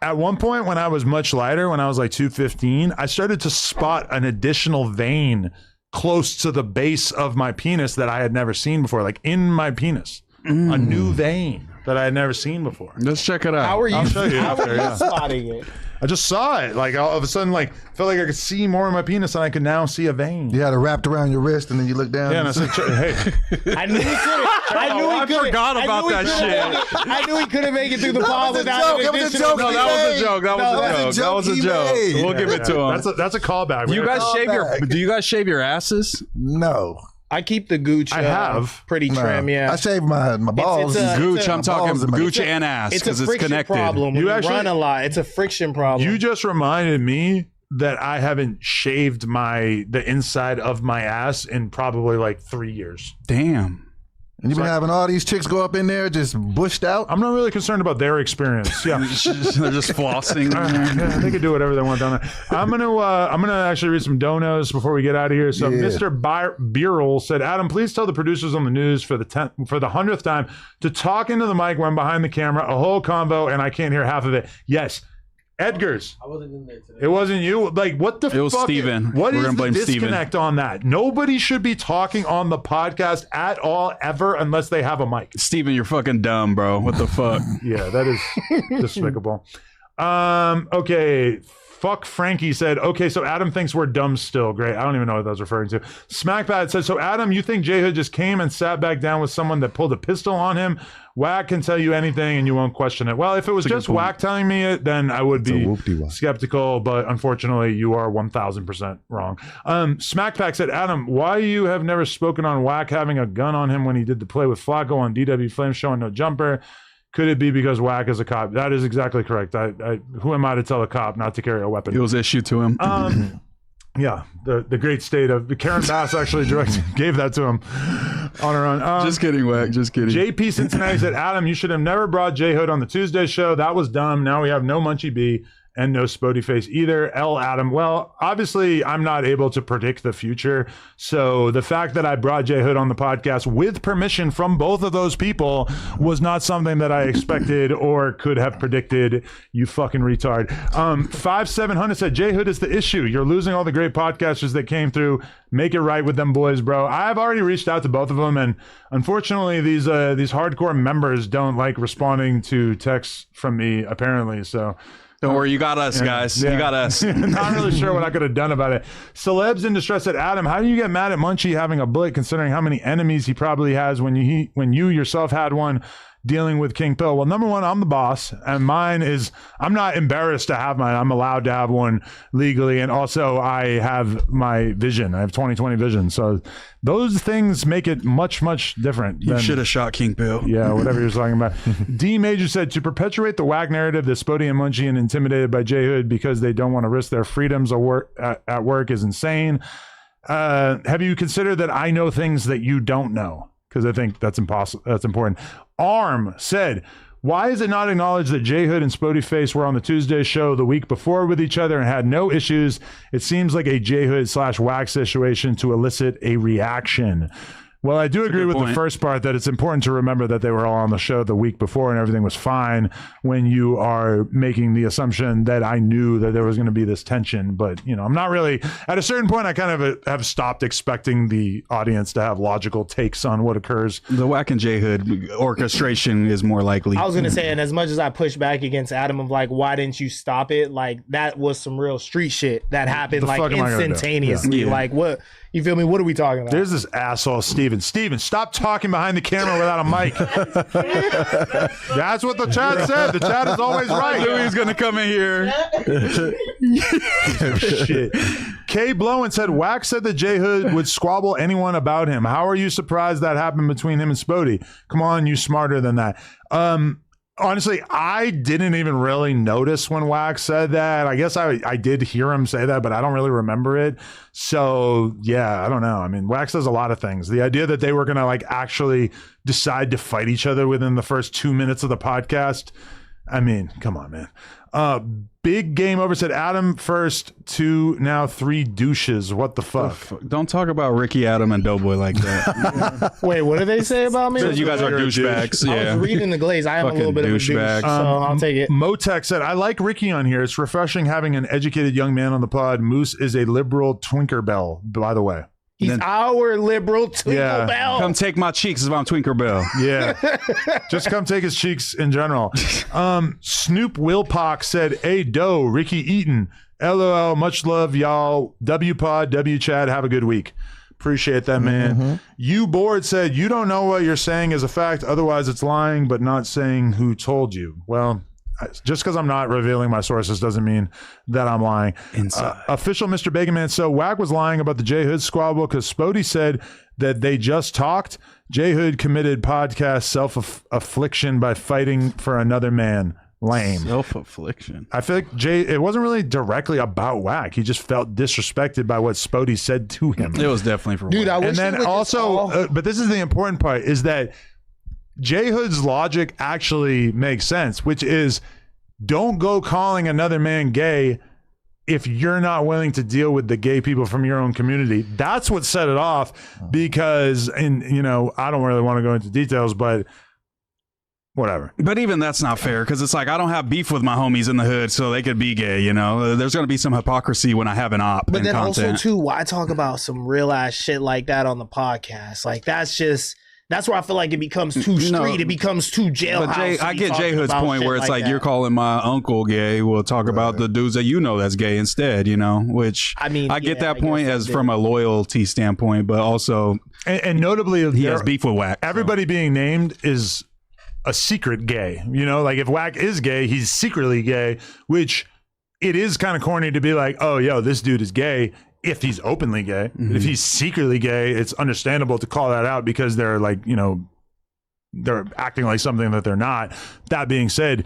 at one point when I was much lighter, when I was like 215, I started to spot an additional vein close to the base of my penis that I had never seen before, like in my penis, a new vein that I had never seen before. Let's check it out. How are you? I'll show you How after, are you yeah. spotting it? I just saw it. Like all of a sudden, like felt like I could see more of my penis and I could now see a vein. You had it wrapped around your wrist, and then you look down. Yeah, and I said, hey, I knew he couldn't. I forgot about that shit. I knew he couldn't make it through the pod was a without joke. an That was a additional. joke. No, that was a joke. That No, was a he joke. made. We'll give it to him. that's a callback. You guys shave Callback. do you guys shave your asses? No. I keep the gooch. I have. pretty No. trim. Yeah, I shave my balls. a- Gooch, a- I'm talking balls in my- gooch and ass it's a because it's friction connected. problem. When You you actually- run a lot, it's a friction problem. You just reminded me that I haven't shaved the inside of my ass in probably like 3 years. Damn. And you've been having all these chicks go up in there just bushed out. I'm not really concerned about their experience. Yeah. They're just flossing. Yeah, they can do whatever they want down there. I'm gonna actually read some donos before we get out of here. So Yeah. Mr. Birrell said, Adam, please tell the producers on the news for the 100th time to talk into the mic when behind the camera, a whole convo, and I can't hear half of it. Yes. Edgar's. I wasn't in there today. It wasn't you. Like, what the fuck? It was Steven. What We're is gonna blame the Steven. disconnect on that? Nobody should be talking on the podcast at all, ever, unless they have a mic. Steven, you're fucking dumb, bro. What the fuck? Yeah, that is despicable. Okay. Fuck Frankie said, okay, so Adam thinks we're dumb still. Great. I don't even know what that was referring to. Smackpad said, so Adam, you think J Hood just came and sat back down with someone that pulled a pistol on him? Whack can tell you anything and you won't question it. Well, if it was just Whack telling me it, then I would be skeptical, but unfortunately you are 1000% wrong. Smackpack said, Adam, why you have never spoken on Whack having a gun on him when he did the play with Flacco on DW Flame showing no jumper? Could it be because Whack is a cop? That is exactly correct. Who am I to tell a cop not to carry a weapon? It was issued to him. Yeah, the great state of Karen Bass actually gave that to him on her own. Just kidding, Whack. Just kidding. JP Cincinnati said, Adam, you should have never brought J Hood on the Tuesday show. That was dumb. Now we have no Munchie B and no Spoetyface either. L. Adam. Well, obviously, I'm not able to predict the future. So the fact that I brought J Hood on the podcast with permission from both of those people was not something that I expected or could have predicted. You fucking retard. 5700 said, J Hood is the issue. You're losing all the great podcasters that came through. Make it right with them boys, bro. I've already reached out to both of them, and unfortunately, these hardcore members don't like responding to texts from me, apparently. So Don't worry, you got us, guys. yeah. You got us. Not really sure what I could have done about it. Celebs in Distress said, Adam, how do you get mad at Munchie having a bullet considering how many enemies he probably has when you yourself had one dealing with King Pill? Well, number one, I'm the boss, and mine is, I'm not embarrassed to have mine. I'm allowed to have one legally, and also I have my vision. I have 20/20 vision. So those things make it much, much different. You should have shot King Bill. Yeah, whatever you're talking about. D Major said, to perpetuate the Whack narrative that Spoety and Munchie and intimidated by J Hood because they don't want to risk their freedoms at work is insane. Have you considered that I know things that you don't know? Because I think that's impossible. That's important. Arm said, why is it not acknowledged that J Hood and Spoetyface were on the Tuesday show the week before with each other and had no issues? It seems like a J Hood / Whack situation to elicit a reaction. Well, I do agree with the first part that it's important to remember that they were all on the show the week before and everything was fine when you are making the assumption that I knew that there was going to be this tension. But, I'm not really, at a certain point, I kind of have stopped expecting the audience to have logical takes on what occurs. The Whack and J Hood orchestration is more likely. I was gonna say, and as much as I push back against Adam of like, why didn't you stop it? Like that was some real street shit that happened like fuck am I gonna do? instantaneously. Yeah. Like what? You feel me? What are we talking about? There's this asshole, Steven Steven. Steven, stop talking behind the camera without a mic. That's what the chat said. The chat is always right. I knew he was going to come in here. Shit. Kay Blowen said, Wax said that J Hood would squabble anyone about him. How are you surprised that happened between him and Spoety? Come on, you smarter than that. Honestly, I didn't even really notice when Wax said that. I guess I did hear him say that, but I don't really remember it. So, yeah, I don't know. I mean, Wax does a lot of things. The idea that they were going to like actually decide to fight each other within the first 2 minutes of the podcast, I mean, come on, man. Big Game Over said, Adam first, 2, now 3 douches. What the fuck? Don't talk about Ricky, Adam, and Doughboy like that. Wait, what did they say about me? Said you guys are douchebags. I was reading the glaze. I am a little bit of a douche, douchebag. so I'll take it. Motec said, I like Ricky on here. It's refreshing having an educated young man on the pod. Moose is a liberal Twinkerbell, by the way. He's our liberal Tinkerbell. Come take my cheeks if I'm Twinkerbell. Yeah. Just come take his cheeks in general. Snoop Wilpock said, hey, Doe, Ricky Eaton. LOL, much love, y'all. W-Pod, W-Chad, have a good week. Appreciate that, man. You Bored said, you don't know what you're saying is a fact. Otherwise, it's lying, but not saying who told you. Well, just because I'm not revealing my sources doesn't mean that I'm lying. Official Mr. Baconman. So Wack was lying about the J Hood squabble because Spoety said that they just talked. J Hood committed podcast self-affliction by fighting for another man. Lame. Self-affliction. I feel like it wasn't really directly about Wack. He just felt disrespected by what Spoety said to him. It was definitely for Dude, Wack. I wish And then also, but this is the important part, is that J Hood's logic actually makes sense, which is don't go calling another man gay if you're not willing to deal with the gay people from your own community. That's what set it off because, and you know, I don't really want to go into details, but whatever. But even that's not fair because it's like I don't have beef with my homies in the hood, so they could be gay. You know, there's going to be some hypocrisy when I have an op. But then content. also too, why talk about some real ass shit like that on the podcast? Like that's where I feel like it becomes too street. It becomes too jailhouse. But I get J Hood's point where it's like that. you're calling my uncle gay. We'll talk about the dudes that you know that's gay instead. You know, which I mean, I get that point as from a loyalty standpoint, but also and notably, he has beef with Wack. Everybody being named is a secret gay. You know, like if Wack is gay, he's secretly gay, which it is kind of corny to be like, oh, yo, this dude is gay. If he's openly gay, if he's secretly gay, it's understandable to call that out because they're like, you know, they're acting like something that they're not. That being said,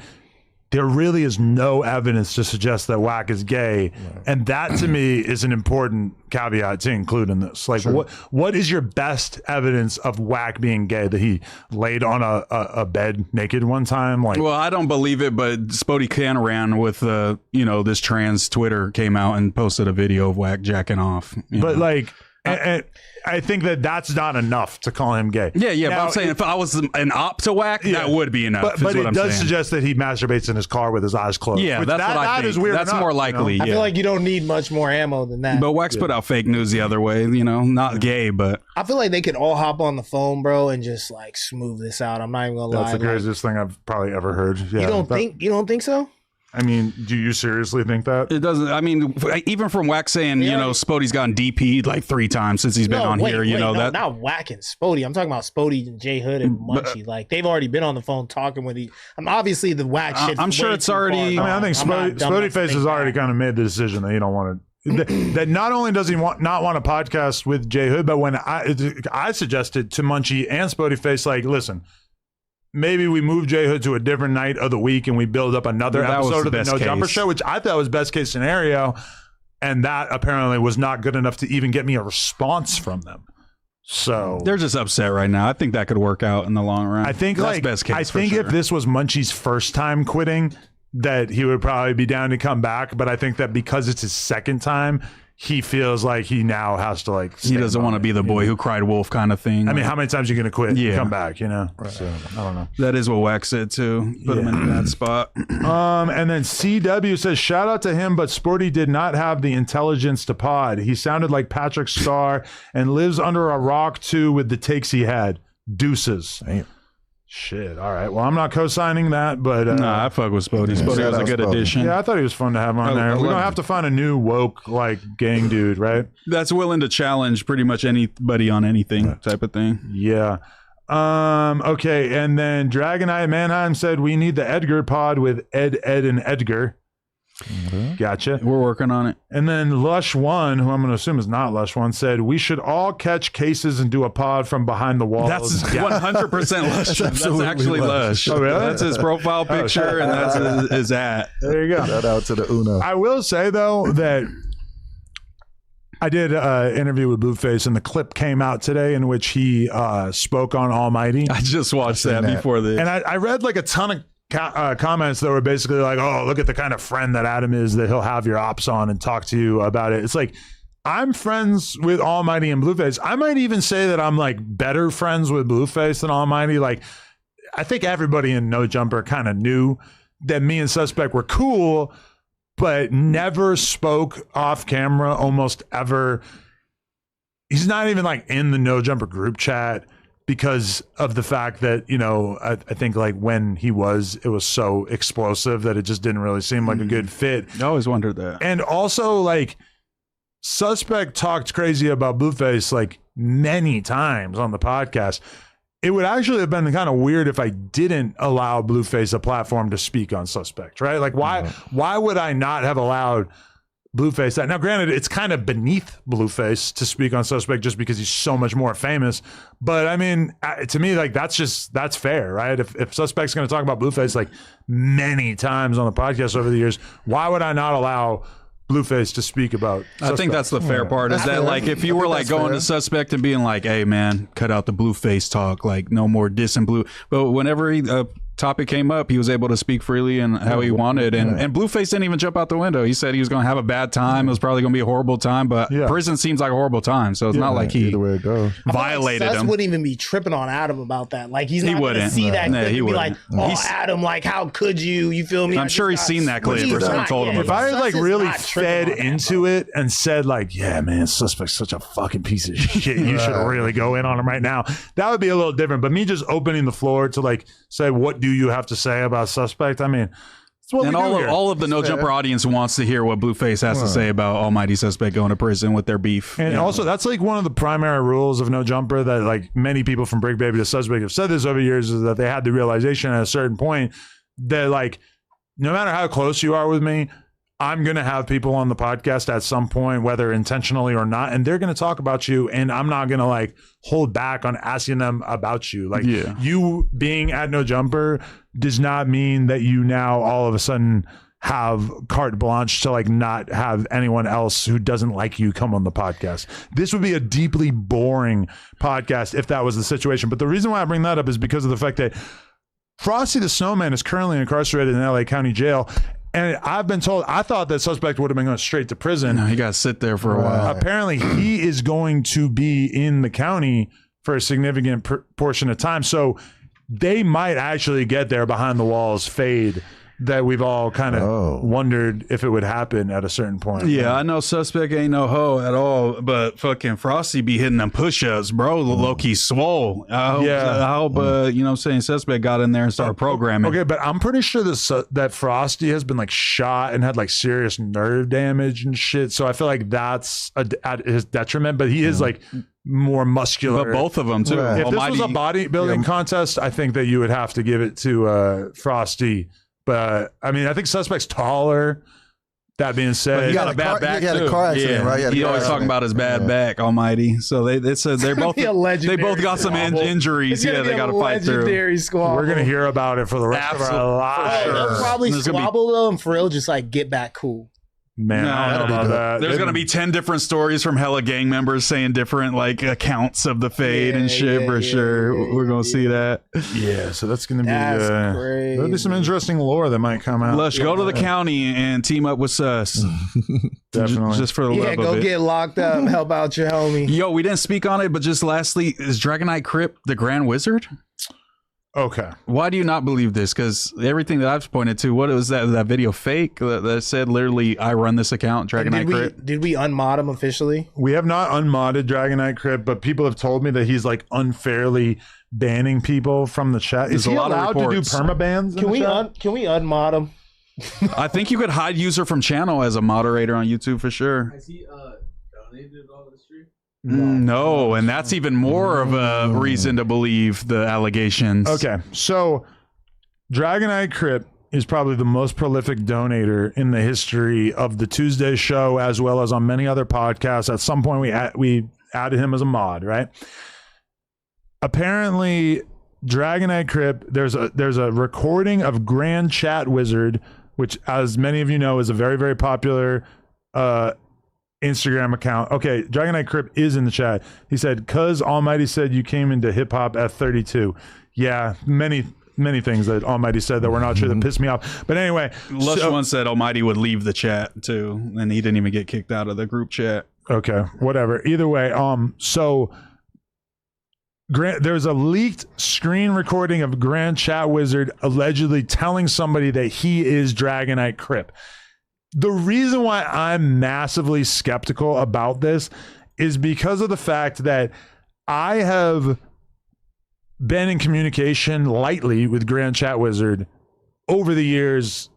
there really is no evidence to suggest that Wack is gay. Right. And that to me is an important caveat to include in this. Like what is your best evidence of Wack being gay? That he laid on a bed naked one time? Like, well, I don't believe it, but Spoety ran with you know, this trans Twitter came out and posted a video of Wack jacking off. But know? Like and I think that that's not enough to call him gay. Yeah, now, but I'm saying if I was an op to Wack, that would be enough. But it does suggest that he masturbates in his car with his eyes closed. Yeah, that's what I think. Is weird that's enough, more likely. You know? I feel like you don't need much more ammo than that. But Wack's put out fake news the other way. You know, not gay, but I feel like they could all hop on the phone, bro, and just like smooth this out. I'm not even gonna lie. That's the craziest thing I've probably ever heard. Yeah, you don't think so? I mean, do you seriously think that? It doesn't. I mean, even from Wack saying, you know, Spoty's gotten DP'd like 3 times since he's been on here. You know, that not Wack and Spoety. I'm talking about Spoety and J Hood and Munchie. Like they've already been on the phone talking with each. Obviously the Wack shit. I'm sure it's already. I think Spoetyface has already kind of made the decision that he don't want to. That not only does he not want a podcast with J Hood, but when I suggested to Munchie and Spoetyface, like, listen. Maybe we move J Hood to a different night of the week and we build up another episode of the No Jumper Show, which I thought was best case scenario. And that apparently was not good enough to even get me a response from them. So they're just upset right now. I think that could work out in the long run. I think that's best case. I think if this was Munchie's first time quitting, that he would probably be down to come back. But I think that because it's his second time, he feels like he now has to like. He doesn't want to be the boy who cried wolf kind of thing. I mean, how many times are you going to quit and come back, you know? Right. So, I don't know. That is what Wack said too. Put him in that spot. And then CW says, shout out to him, but Spoety did not have the intelligence to pod. He sounded like Patrick Starr and lives under a rock too with the takes he had. Deuces. Damn. Shit. All right. Well, I'm not co-signing that, but Nah, I fuck with Spotey. Spotey shout was a out good Spotey. addition. yeah, I thought he was fun to have on there. We don't have to find a new woke like gang dude, right? That's willing to challenge pretty much anybody on anything type of thing. Yeah. Okay, and then Dragonite Manheim said we need the Edgar pod with Ed, and Edgar. Gotcha. We're working on it. And then Lush One, who I'm going to assume is not Lush One, said we should all catch cases and do a pod from behind the walls. That's 100% Lush. That's absolutely actually Lush. Lush. Oh, really? That's his profile picture, and that's his at. There you go. Shout out to the Uno. I will say though that I did an interview with Blueface, and the clip came out today in which he spoke on Almighty. I just watched that before this. And I read like a ton of comments that were basically like, oh, look at the kind of friend that Adam is, that he'll have your ops on and talk to you about it. It's like, I'm friends with Almighty and Blueface. I might even say that I'm like better friends with Blueface than Almighty. Like, I think everybody in No Jumper kind of knew that me and Suspect were cool, but never spoke off camera almost ever. He's not even like in the No Jumper group chat, because of the fact that, you know, I think like when he was, it was so explosive that it just didn't really seem like a good fit. I always wondered that. And also, like, Suspect talked crazy about Blueface like many times on the podcast. It would actually have been kind of weird if I didn't allow Blueface a platform to speak on Suspect, right? Like, why would I not have allowed Blueface that? Now, granted, it's kind of beneath Blueface to speak on Suspect just because he's so much more famous. But I mean, to me, like, that's fair, right? If Suspect's going to talk about Blueface like many times on the podcast over the years, why would I not allow Blueface to speak about Suspect? I think that's the fair part, is that like if you were like going to Suspect and being like, hey man, cut out the Blueface talk, like no more dissing Blue. But whenever he topic came up, he was able to speak freely and how he wanted, and Blueface didn't even jump out the window. He said he was going to have a bad time. It was probably going to be a horrible time, but prison seems like a horrible time, so it's not like he Either way it goes. violated Sus him. wouldn't even be tripping on Adam about that. Like, he's not going to wouldn't. see that Nah, clip he and be wouldn't. like, oh, Adam, like, how could you? You feel me? I'm sure he's seen that clip or someone told him If I had Sus like is really not tripping fed on that. into it and said like, yeah, man, Suspect's such a fucking piece of shit, you should really go in on him right now, that would be a little different. But me just opening the floor to like say, what do you have to say about Suspect? I mean, it's what And we do here. all of the No Jumper audience wants to hear what Blueface has to say about Almighty Suspect going to prison with their beef. And also, that's like one of the primary rules of No Jumper that like many people from Brick Baby to Suspect have said this over years, is that they had the realization at a certain point that like, no matter how close you are with me, I'm going to have people on the podcast at some point, whether intentionally or not, and they're going to talk about you, and I'm not going to like hold back on asking them about you. Like, you being at No Jumper does not mean that you now all of a sudden have carte blanche to like not have anyone else who doesn't like you come on the podcast. This would be a deeply boring podcast if that was the situation. But the reason why I bring that up is because of the fact that Frosty the Snowman is currently incarcerated in LA County Jail. And I've been told, I thought that Suspect would have been going straight to prison. No, he got to sit there for a while. Apparently, he is going to be in the county for a significant portion of time. So they might actually get there behind the walls fade that we've all kind of wondered if it would happen at a certain point. Yeah, I know Suspect ain't no hoe at all, but fucking Frosty be hitting them push-ups, bro. Low-key swole. I hope, you know what I'm saying, Suspect got in there and started programming. Okay, but I'm pretty sure that Frosty has been like shot and had like serious nerve damage and shit. So I feel like that's at his detriment, but he is like more muscular. But both of them, too. Right. If this was a bodybuilding contest, I think that you would have to give it to Frosty. But I mean, I think Suspect's taller. That being said, he got a bad back. He had a car accident, right? He always talking about his bad back, Almighty. So they said they're both they both got some injuries. Yeah, they got to fight through. Legendary squabble. we're gonna hear about it for the rest of our lives. They'll probably There's gonna be- squabble though, and for real, just like get back cool. Man, I don't know about that. There's gonna be 10 different stories from hella gang members saying different like accounts of the fade and shit for sure. We're gonna see that. Yeah, so that's gonna be That's crazy. there'll be some interesting lore that might come out. Lush, go to the county and team up with Sus. Definitely. Just for the Yeah, love go of it. get locked up, help out your homie. Yo, we didn't speak on it, but just lastly, is Dragonite Crypt the Grand Wizard? Okay. Why do you not believe this? Because everything that I've pointed to, what was that video fake that said literally, I run this account, Dragonite Crypt? Did we unmod him officially? We have not unmodded Dragonite Crypt, but people have told me that he's like unfairly banning people from the chat. Is he allowed to do permabans? Can we unmod him? I think you could hide user from channel as a moderator on YouTube for sure. Has he donated all the stream? No, and that's even more of a reason to believe the allegations. Okay, so Dragonite Crip is probably the most prolific donator in the history of the Tuesday show, as well as on many other podcasts. At some point, we added him as a mod, right? Apparently, Dragonite Crip, there's a recording of Grand Chat Wizard, which, as many of you know, is a very, very popular Instagram account. Okay, Dragonite Crip is in the chat. He said, "Cuz Almighty said you came into hip hop at 32." Yeah, many things that Almighty said that were not true that pissed me off. But anyway, Lush once said Almighty would leave the chat too, and he didn't even get kicked out of the group chat. Okay, whatever. Either way, so there's a leaked screen recording of Grand Chat Wizard allegedly telling somebody that he is Dragonite Crip. The reason why I'm massively skeptical about this is because of the fact that I have been in communication lightly with Grand Chat Wizard over the years,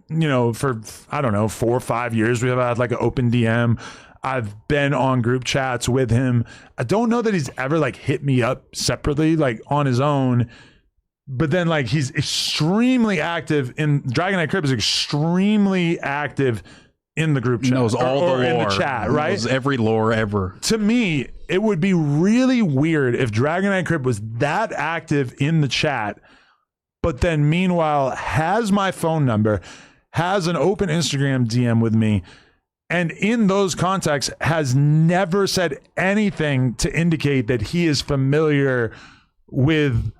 for, I don't know, 4 or 5 years. We have had like an open DM. I've been on group chats with him. I don't know that he's ever like hit me up separately, like on his own. But then like he's extremely active in Dragonite Crip is extremely active in the group chat. Knows all the lore. In the chat, right? Knows every lore ever. To me, it would be really weird if Dragonite Crip was that active in the chat, but then meanwhile has my phone number, has an open Instagram DM with me, and in those contexts has never said anything to indicate that he is familiar with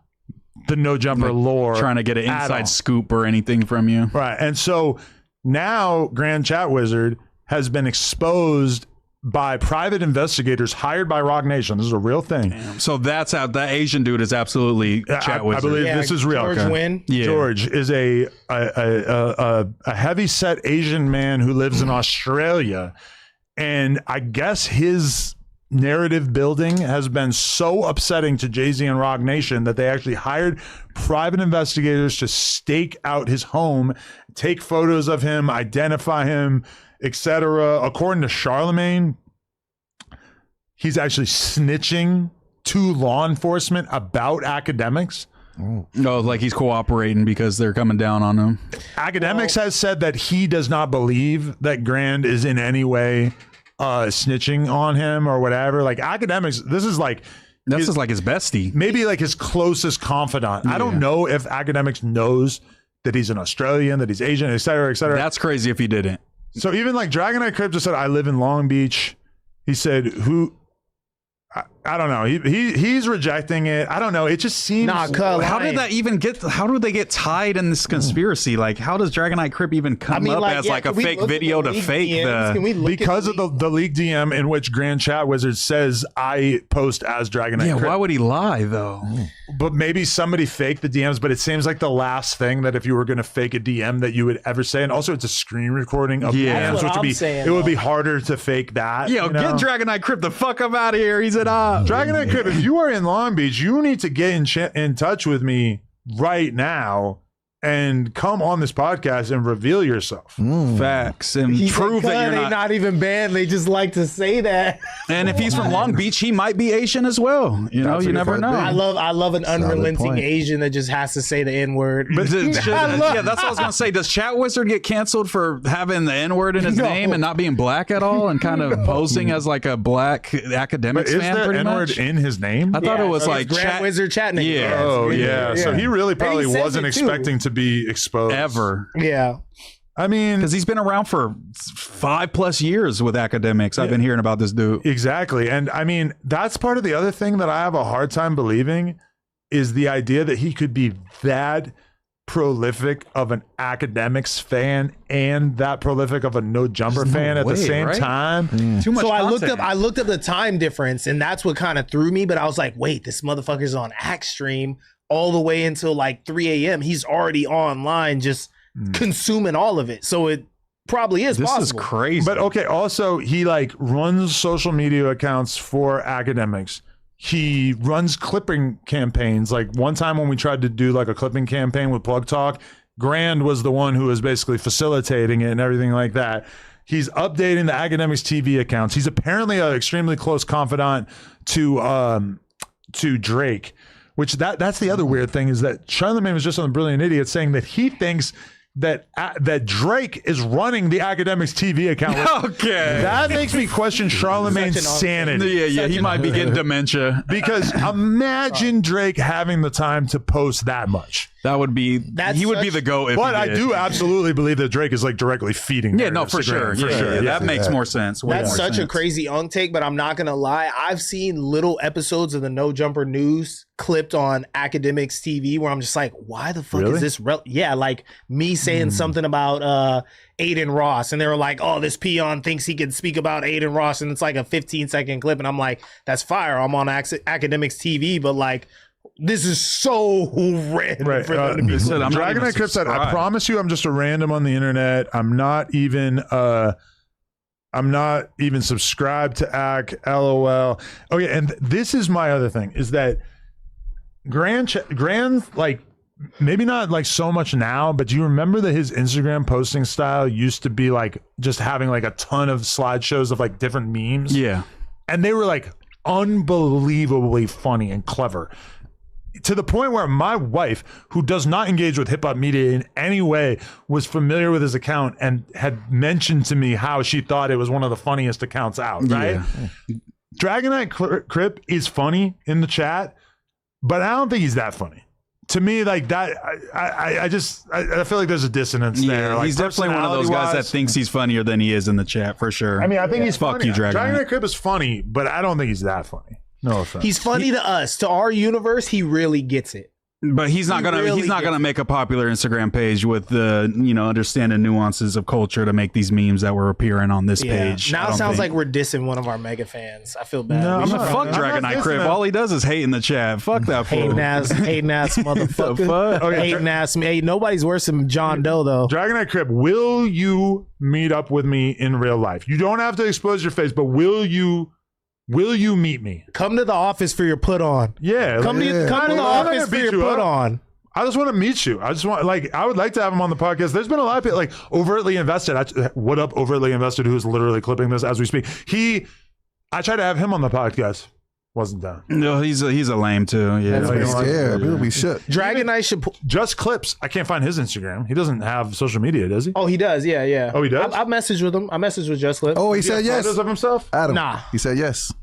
the No Jumper lore. Trying to get an inside scoop or anything from you. Right. And so now Grand Chat Wizard has been exposed by private investigators hired by Rock Nation. This is a real thing. Damn. So that's how that Asian dude is absolutely Chat Wizard. I believe this is real. George Wynn. Yeah. George is a heavy-set Asian man who lives in Australia. And I guess his narrative building has been so upsetting to Jay-Z and Rock Nation that they actually hired private investigators to stake out his home, take photos of him, identify him, etc. According to Charlemagne, he's actually snitching to law enforcement about academics. No, like he's cooperating because they're coming down on him. Academics has said that he does not believe that Grand is in any way snitching on him or whatever. Like Academics, this is like like his bestie, maybe like his closest confidant. I don't know if Academics knows that he's an Australian, that he's Asian, etc., etc. That's crazy if he didn't. So even like Dragonite Crip just said, "I live in Long Beach." He said, "Who?" I don't know. He's rejecting it. I don't know. It just seems. How did that even get? How do they get tied in this conspiracy? Like, how does Dragonite Crip even come up as like a fake video to fake the? Because of the leaked DM in which Grand Chat Wizard says I post as Dragonite Crip. Why would he lie though? But maybe somebody faked the DMs. But it seems like the last thing that if you were going to fake a DM that you would ever say, and also it's a screen recording of DMs, which would be it would be harder to fake that. Yo, get Dragonite Crip the fuck up out of here. He's an op. Dragonite Crip, if you are in Long Beach, you need to get in touch with me right now and come on this podcast and reveal yourself. Facts and prove that you're not even banned. They just like to say that. And if he's from Long Beach, he might be Asian as well. You know, you never know. I love an unrelenting Asian that just has to say the N-word. But that's what I was gonna say. Does Chat Wizard get canceled for having the N-word in his name and not being black at all, and kind of posing as like a black academics fan? Is there pretty N-word much in his name? I thought it was like Grand Wizard Chat name. Yeah. Oh yeah. So he really probably wasn't expecting to be exposed ever. Yeah. I mean, because he's been around for 5+ years with academics. I've been hearing about this dude. Exactly. And I mean, that's part of the other thing that I have a hard time believing is the idea that he could be that prolific of an academics fan and that prolific of a No Jumper fan at the same time. Too much. So content. I looked up the time difference, and that's what kind of threw me. But I was like, wait, this motherfucker's on Axe stream all the way until like 3 a.m. He's already online just consuming all of it. So it probably is possible. This is crazy. But okay, also he like runs social media accounts for academics. he runs clipping campaigns. Like one time when we tried to do like a clipping campaign with Plug Talk, Grand was the one who was basically facilitating it and everything like that. He's updating the Academics TV accounts. He's apparently an extremely close confidant to Drake, which that's the other weird thing is that Charlamagne was just on the Brilliant Idiot saying that he thinks that Drake is running the Academics TV account. Okay. That makes me question Charlamagne's sanity. Yeah, he might be getting dementia. Because imagine Drake having the time to post that much. That would be he would be the GOAT if But he I did. do absolutely believe that Drake is like directly feeding. Yeah, no, for sure. Yeah. That makes more sense. Way That's more such a sense. crazy take, but I'm not gonna lie. I've seen little episodes of the No Jumper News clipped on Academics TV where I'm just like, why the fuck Really? is this? Yeah, like me saying something about Aiden Ross, and they were like, oh, this peon thinks he can speak about Aiden Ross, and it's like a 15-second clip, and I'm like, that's fire. I'm on Academics TV, but like, this is so random Right. for them to be. Said, I'm not Dragon even Knight Crip said, I subscribed. promise you I'm just a random on the internet. I'm not even subscribed to ACK, LOL. Okay, and this is my other thing, is that Grand, like, maybe not like so much now, but do you remember that his Instagram posting style used to be like just having like a ton of slideshows of like different memes? Yeah. And they were like unbelievably funny and clever. To the point where my wife, who does not engage with hip hop media in any way, was familiar with his account and had mentioned to me how she thought it was one of the funniest accounts out, right? Yeah. Dragon Knight Crip is funny in the chat, but I don't think he's that funny. To me, like that, I feel like there's a dissonance there. Yeah, Like, he's definitely one of those guys that personality-wise, thinks he's funnier than he is in the chat, for sure. I mean, I think he's Fuck funny. you, Dragon Dragon Knight. Knight Crip is funny, but I don't think he's that funny. No offense. He's funny to us. To our universe, he really gets it. But he's not gonna really he's not gets gonna make a popular Instagram page with the understanding nuances of culture to make these memes that were appearing on this page. Now I it don't sounds think. like we're dissing one of our mega fans. I feel bad. No, We I'm should not- probably- Fuck Dragon Knight Crip. All he does is hate in the chat. Fuck that fool. hating ass motherfucker. fuck? Hating ass me. Hey, nobody's worse than John Doe though. Dragon Knight Crip, will you meet up with me in real life? You don't have to expose your face, but will you meet me? Come to the office for your put on. Yeah. Come to the I'm not office gonna for beat your you put up. on. I just want to meet you. I would like to have him on the podcast. There's been a lot of people like overtly invested. What up, overtly invested, who's literally clipping this as we speak. I tried to have him on the podcast. Wasn't done. No, he's a lame too. Yeah. That's Be Like, scared. People be shook. Dragon Knight should. Just clips. I can't find his Instagram. He doesn't have social media, does he? Oh, he does. Yeah. Oh, he does? I messaged with him. I messaged with Just Clip. Oh, he said yes. Photos of himself? Adam. Nah. He said yes.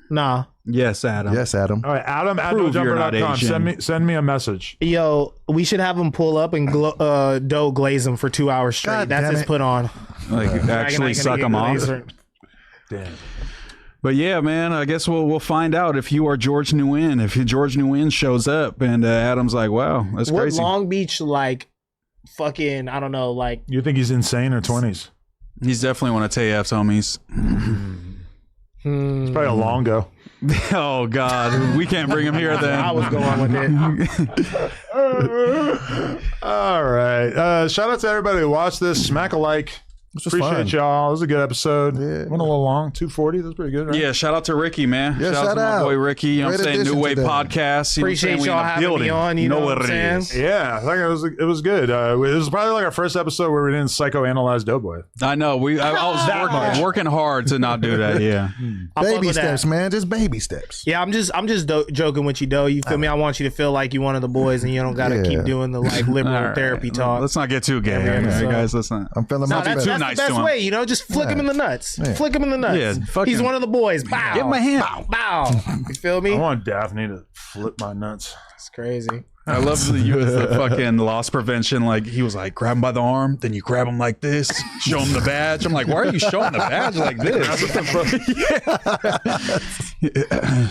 Nah. Yes, Adam. Yes, Adam. All right, Adam at Prove you're not nojumper.com. Asian. Send me a message. Yo, we should have him pull up and Doe glaze him for 2 hours straight. God That's damn his it. put on. Like Dragon actually Knight suck gonna him get off. glazer. Damn. But yeah, man, I guess we'll find out if you are George Nguyen. If George Nguyen shows up and Adam's like, wow, that's What crazy. Long Beach like fucking I don't know like You think he's insane or 20s? He's definitely one of TF's homies. It's probably a long go. Oh God, we can't bring him here then. I was going with it. All right. Shout out to everybody who watched this. Smack a like. This was Appreciate fun. y'all. It was a good episode. Yeah. Went a little long. 240. That's pretty good, right? Yeah, shout out to Ricky, man. Yeah, shout out shout to my out. boy Ricky. You know what I'm Great saying? New addition Wave today. Podcast. You Appreciate know what I'm saying? y'all We in the having me building. on. You know what I'm it saying? is. Yeah, I think it was good. It was probably like our first episode where we didn't psychoanalyze Doughboy. I know. I was working hard to not do that. Yeah. I fuck Baby with that. steps, man. Just baby steps. Yeah, I'm just joking with you, Doe. You feel me? I want you to feel like you one of the boys, and you don't gotta Yeah. keep doing the like liberal All right. therapy talk. Let's not get too gay, Every all right, episode. guys. Let's not. I'm feeling No, much that's, better. that's nice the to best him. way, you know. Just flick him in the nuts. Yeah. Flick him in the nuts. Yeah, fucking- He's one of the boys. Bow. Give him a hand. Bow. Bow. You feel me? I want Daphne to flip my nuts. It's crazy. I love that you as the fucking loss prevention. Like he was like, grab him by the arm, then you grab him like this, show him the badge. I'm like, why are you showing the badge like this?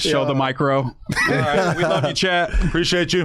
Show the micro. All right, we love you, chat. Appreciate you.